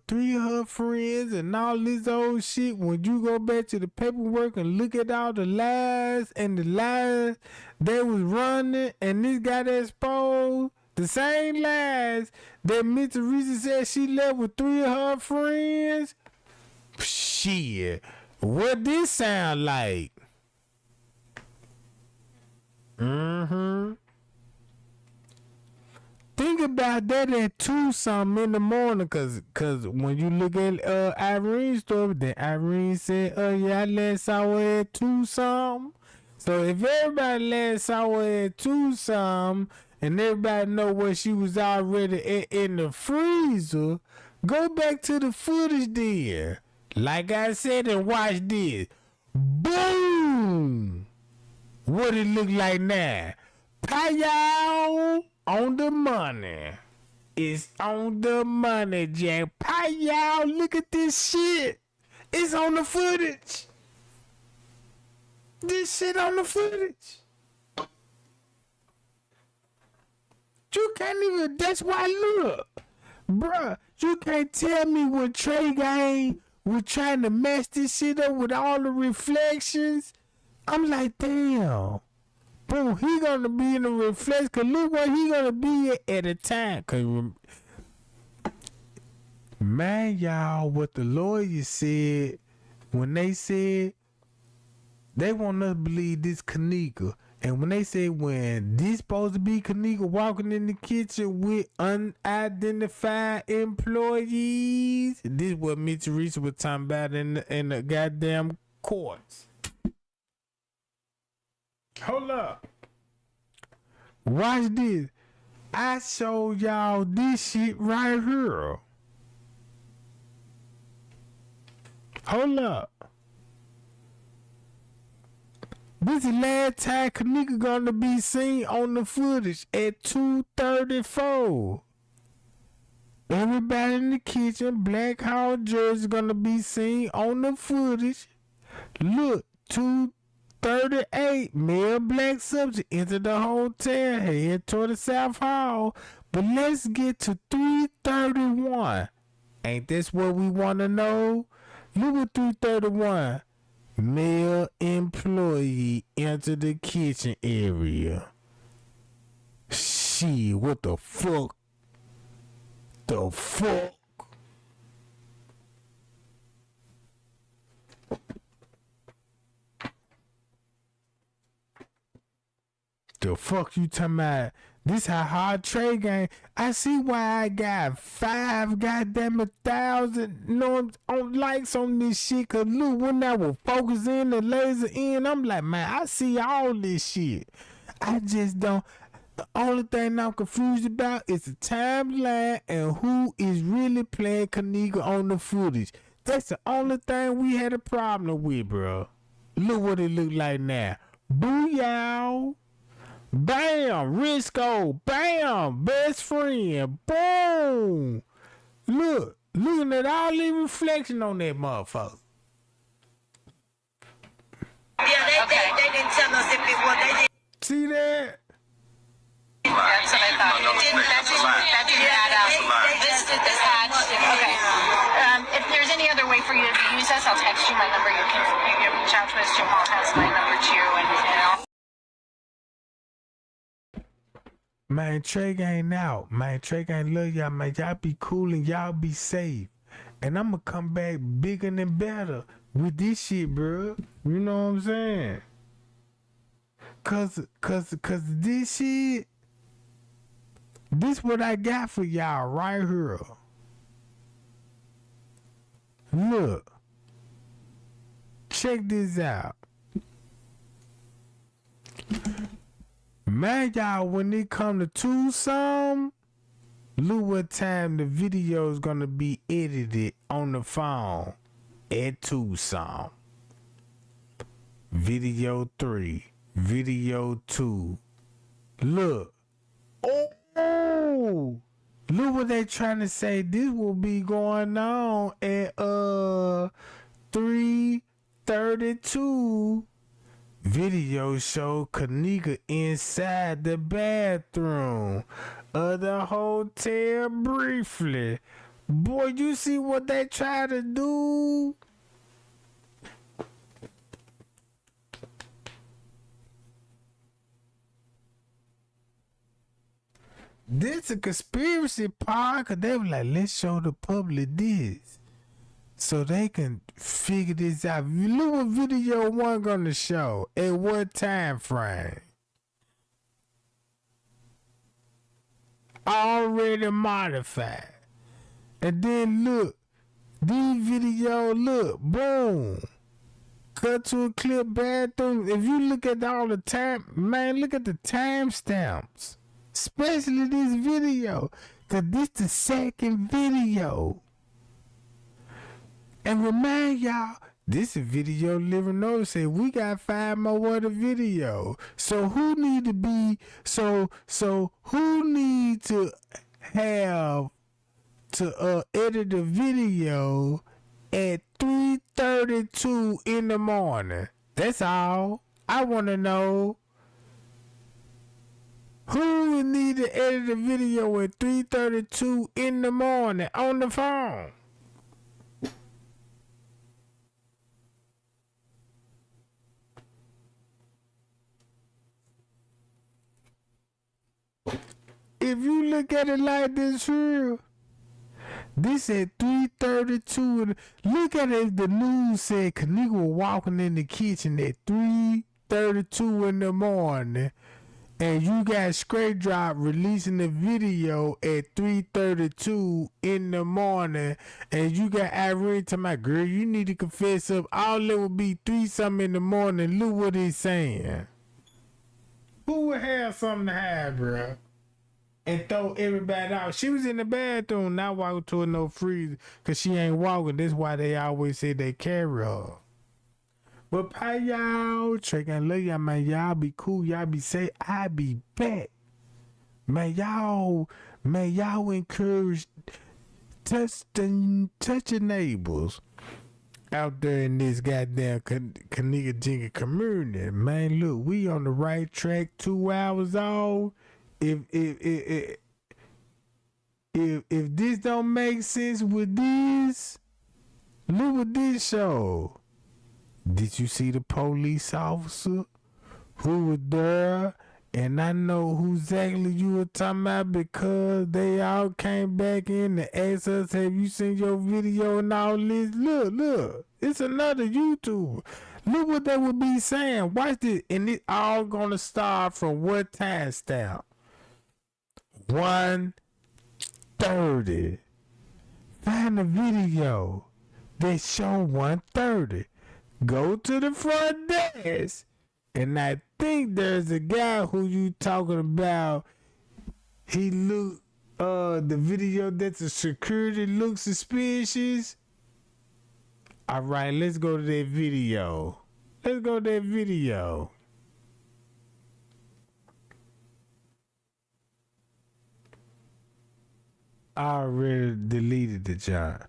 3 of her friends and all this old shit. When you go back to the paperwork and look at all the lies and the lies they was running and this got exposed, the same lies that Miss Teresa said she left with 3 of her friends. Shit, what this sound like? Think about that at 2 something in the morning, cause when you look at Irene's story, then Irene said, yeah, I last saw her at 2 something. So if everybody last saw her at 2 something, and everybody know where she was already in the freezer, go back to the footage then. Like I said, and watch this. Boom! What it look like now? Payal on the money. It's on the money, Jack. Payal, look at this shit. It's on the footage. This shit on the footage. You can't even, that's why look. Bruh, you can't tell me when Trey Gang was trying to mess this shit up with all the reflections. I'm like, damn. Bro, he gonna be in the reflection, cause look where he gonna be at a time. Cause man, y'all, what the lawyers said when they said they want us to believe this Kenneka. And when they say when this supposed to be Kenneka walking in the kitchen with unidentified employees, this is what Miss Teresa was talking about in the goddamn courts. Hold up. Watch this. I showed y'all this shit right here. Hold up. This is the last time Kenneka gonna be seen on the footage at 2:34. Everybody in the kitchen, Black Hall Judge is gonna be seen on the footage. Look, 2:38, male black subject entered the hotel, head toward the South Hall. But let's get to 3:31. Ain't this what we wanna know? Look at 3:31. Male employee entered the kitchen area. Shit, what the fuck? The fuck? The fuck you talking about? This how hard Trey Gang. I see why I got 5 goddamn 1,000 on likes on this shit. Cause look, when I was focus in the laser in, I'm like, man, I see all this shit. I just don't. The only thing I'm confused about is the timeline and who is really playing Kenneka on the footage. That's the only thing we had a problem with, bro. Look what it look like now. Booyah. Bam, Risco, bam, best friend, boom. Look, looking at all the reflection on that motherfucker. Yeah, they didn't tell us if it was. They didn't. See that? That's what I thought. That didn't add up. This hatch. Okay. If there's any other way for you to use us, I'll text you my number. You can reach out to us. Jamal has my number too, and I'll. Man, Trey Gang out. Man, Trey Gang love y'all, man. Y'all be cool and y'all be safe. And I'm gonna come back bigger and better with this shit, bro. You know what I'm saying? Cause this shit, this what I got for y'all right here. Look. Check this out. Man, y'all, when it come to Tucson, look what time the video is gonna be edited on the phone at Tucson. Video 3, video 2. Look. Oh, look what they trying to say. This will be going on at 3:32. Video show Kenneka inside the bathroom of the hotel briefly. Boy, you see what they try to do? This a conspiracy part, cause they were like, let's show the public this. So they can figure this out. Look what video 1 gonna show. At what time frame? Already modified. And then look. These video, look. Boom. Cut to a clip bathroom. If you look at all the time, man, look at the timestamps. Especially this video. Cause this the second video. And remind y'all, This is video living over. Say we got 5 more other video. So who need to be? So who need to have to edit the video at 3:32 in the morning? That's all. I want to know. Who would need to edit a video at 3:32 in the morning on the phone? If you look at it like this here, this at 3:32. Look at it. The news said Kenneka was walking in the kitchen at 3:32 in the morning. And you got Straight Drop releasing the video at 3:32 in the morning. And you got Irene to my girl, you need to confess up. All it would be 3 something in the morning. Look what he's saying. Who would have something to hide, bro? And throw everybody out. She was in the bathroom, not walking to no freezer. Cause she ain't walking. That's why they always say they carry her. But pie y'all, Trey, I love y'all, man. Y'all be cool, y'all be safe. I be back. Man, y'all encourage, touch your neighbors out there in this goddamn Kenneka Jenkins community. Man, look, we on the right track, 2 hours off. If this don't make sense with this, look what this show. Did you see the police officer who was there? And I know who exactly you were talking about because they all came back in and asked us, have you seen your video and all this? Look, it's another YouTuber. Look what they would be saying. Watch this. And it all gonna start from what time stamp? 1:30. Find the video that show 1:30. Go to the front desk, and I think there's a guy who you talking about. He look, the video that the security looks suspicious. All right, let's go to that video. Let's go to that video. I already deleted the job.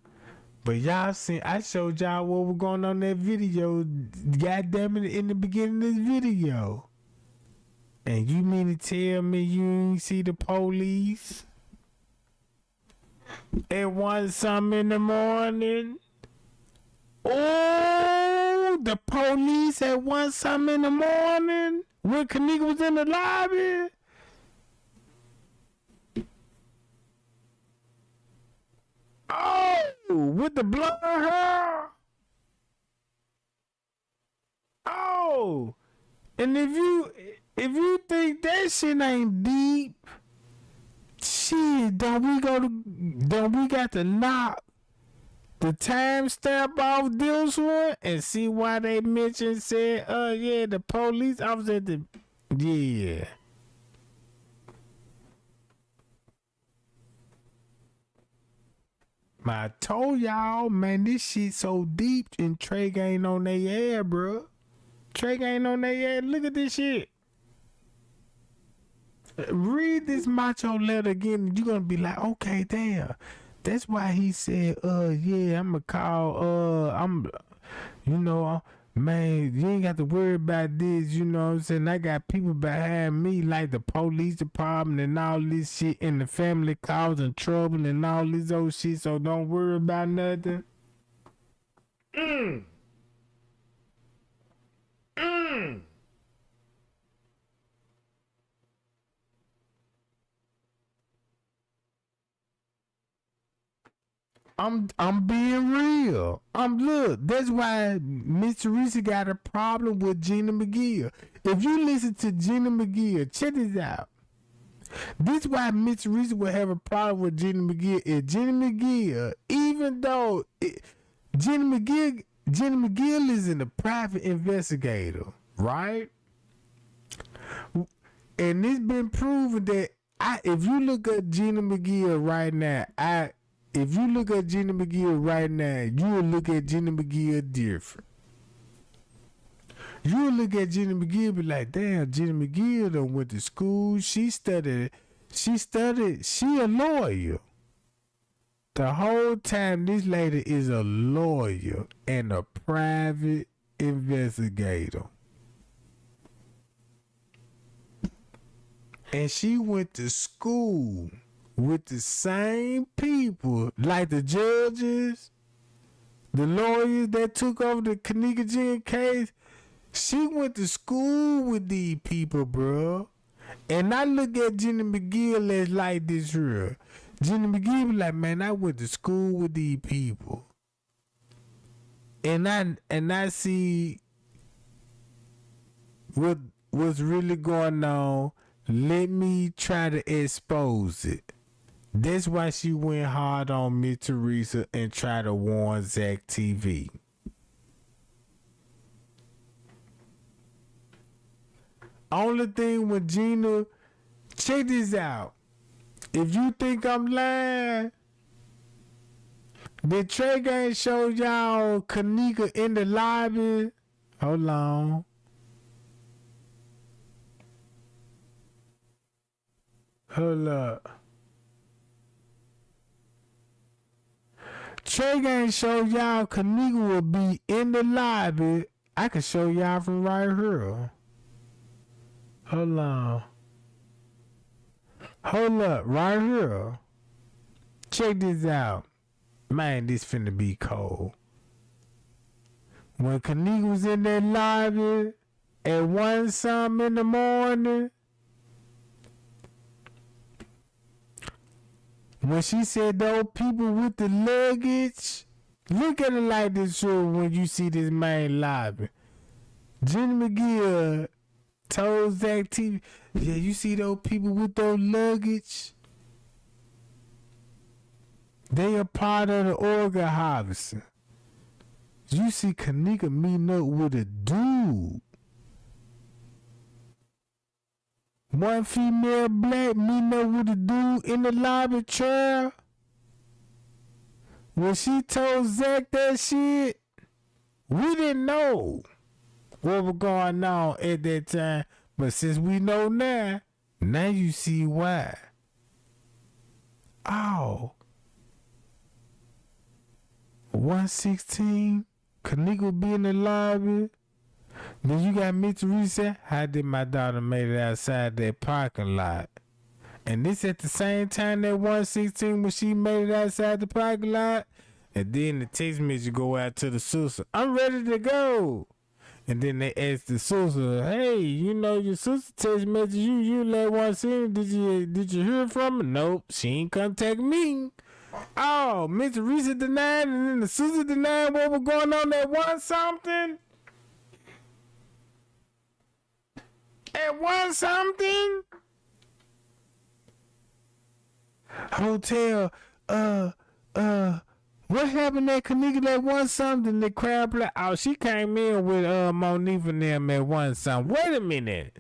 But y'all seen, I showed y'all what was going on in that video, goddamn it, in the beginning of this video. And you mean to tell me you ain't see the police at 1 something in the morning? Oh, the police at 1 something in the morning when Kenneka was in the lobby? Oh, with the blonde hair. Oh, and if you think that shit ain't deep, shit, don't we got to knock the timestamp off this one and see why they said, yeah, the police officer at the, yeah. I told y'all, man, this shit so deep and Trey ain't on their air, bro. Trey ain't on their air. Look at this shit. Read this macho letter again and you're gonna be like, okay, damn. That's why he said, yeah, I'ma call, man, you ain't got to worry about this, you know what I'm saying? I got people behind me like the police department and all this shit and the family causing trouble and all this old shit, so don't worry about nothing. I'm being real. Look, that's why Miss Teresa got a problem with Gina McGill. If you listen to Gina McGill, check this out. This why Miss Teresa will have a problem with Gina McGill. If Gina McGill, even though Gina McGill is a private investigator, right? And it's been proven that if you look at Gina McGill right now, you will look at Gina McGill different. You look at Jenny McGill, be like, damn, Jenny McGill done went to school. She studied. She a lawyer. The whole time, this lady is a lawyer and a private investigator. And she went to school with the same people, like the judges, the lawyers that took over the Kenneka Jenkins case. She went to school with these people, bro. And I look at Jenny McGill as like this here. Jenny McGill be like, man, I went to school with these people. And I see what's really going on. Let me try to expose it. That's why she went hard on Miss Teresa and tried to warn Zach TV. Only thing with Gina, check this out. If you think I'm lying, did Trey Gang show y'all Kenneka in the lobby? Hold on. Hold up. Trey Gang show y'all Kenneka will be in the lobby. I can show y'all from right here. Hold on. Hold up, right here. Check this out. Man, this finna be cold. When Kenneka was in that lobby at 1 something in the morning, when she said those people with the luggage, look at it like this show when you see this main lobby. Jenny McGill told Zach TV, yeah, you see those people with those luggage? They are part of the organ harvesting. You see Kenneka meeting up with a dude. One female black meeting up with a dude in the lobby chair. When she told Zach that shit, we didn't know what was going on at that time. But since we know now you see why. Oh. 116, Kenneka be in the lobby. Then you got Miss Teresa. How did my daughter make it outside that parking lot? And this at the same time that 116 when she made it outside the parking lot. And then the text message go out to the sister. I'm ready to go. And then they ask the sister, hey, you know your sister text message you let 116. Did you hear from her? Nope, she ain't contact me. Oh, Miss Teresa denied, and then the sister denied what was going on at 1 something. At 1 something. Hotel, what happened at Kenneka at 1 something? The crowd like, oh, she came in with Monique and them at 1 something. Wait a minute.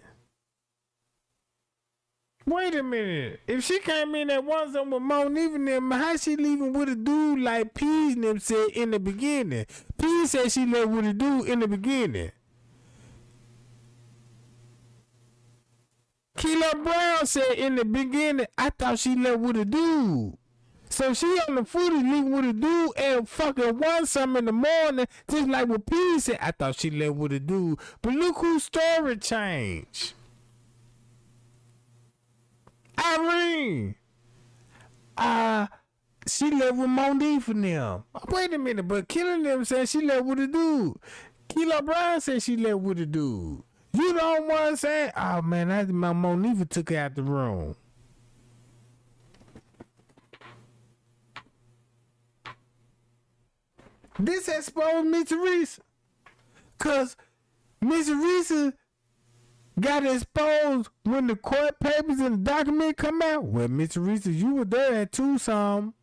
If she came in at 1 something with Monique and them, how she leaving with a dude like Pease and them said in the beginning? Pease said she left with a dude in the beginning. Kilo Brown said in the beginning, I thought she left with a dude. So she on the footage leaving with a dude at fucking 1 something in the morning, just like what Pease said. I thought she left with a dude. But look whose story changed. Irene. She left with Monique for them. Wait a minute, but Killing them said she left with a dude. Kilo Brown said she left with a dude. You don't want to say, oh man, my Monique took her out the room. This exposed Miss Teresa. Cause Miss Teresa got exposed when the court papers and the document come out. Well, Miss Teresa, you were there at 2 something.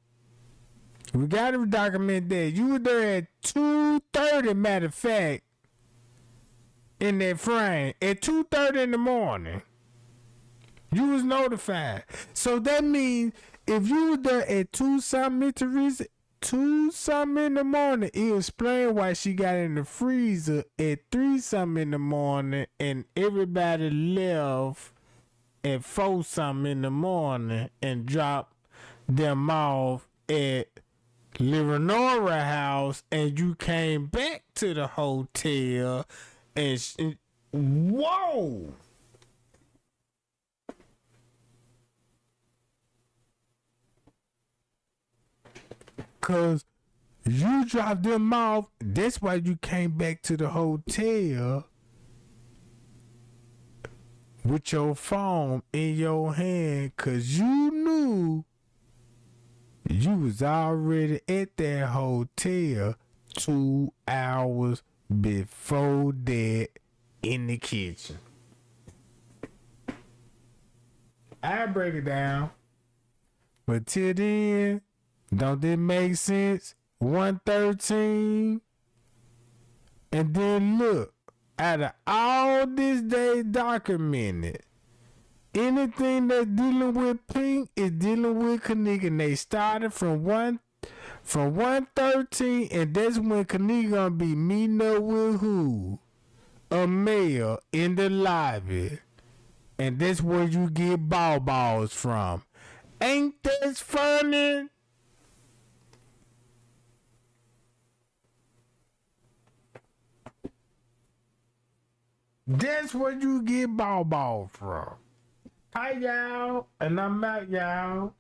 We got a document there. You were there at 2:30, matter of fact. In that frame at 2:30 in the morning, you was notified. So that means if you were there at 2 something, Miss Teresa, 2 something in the morning. It explained why she got in the freezer at 3 something in the morning and everybody left at 4 something in the morning and dropped them off at Leonora house, and you came back to the hotel and whoa. Cause you dropped them off. That's why you came back to the hotel with your phone in your hand. Cause you knew you was already at that hotel 2 hours before that in the kitchen. I break it down. But till then, don't that make sense? 113. And then look, out of all this day documented, anything that's dealing with Pink is dealing with Kenneka. And they started from 113, and that's when Kenneka gonna be meeting up with who? A male in the lobby. And that's where you get balls from. Ain't that funny? That's where you get ball from. Hi, y'all. And I'm out, y'all.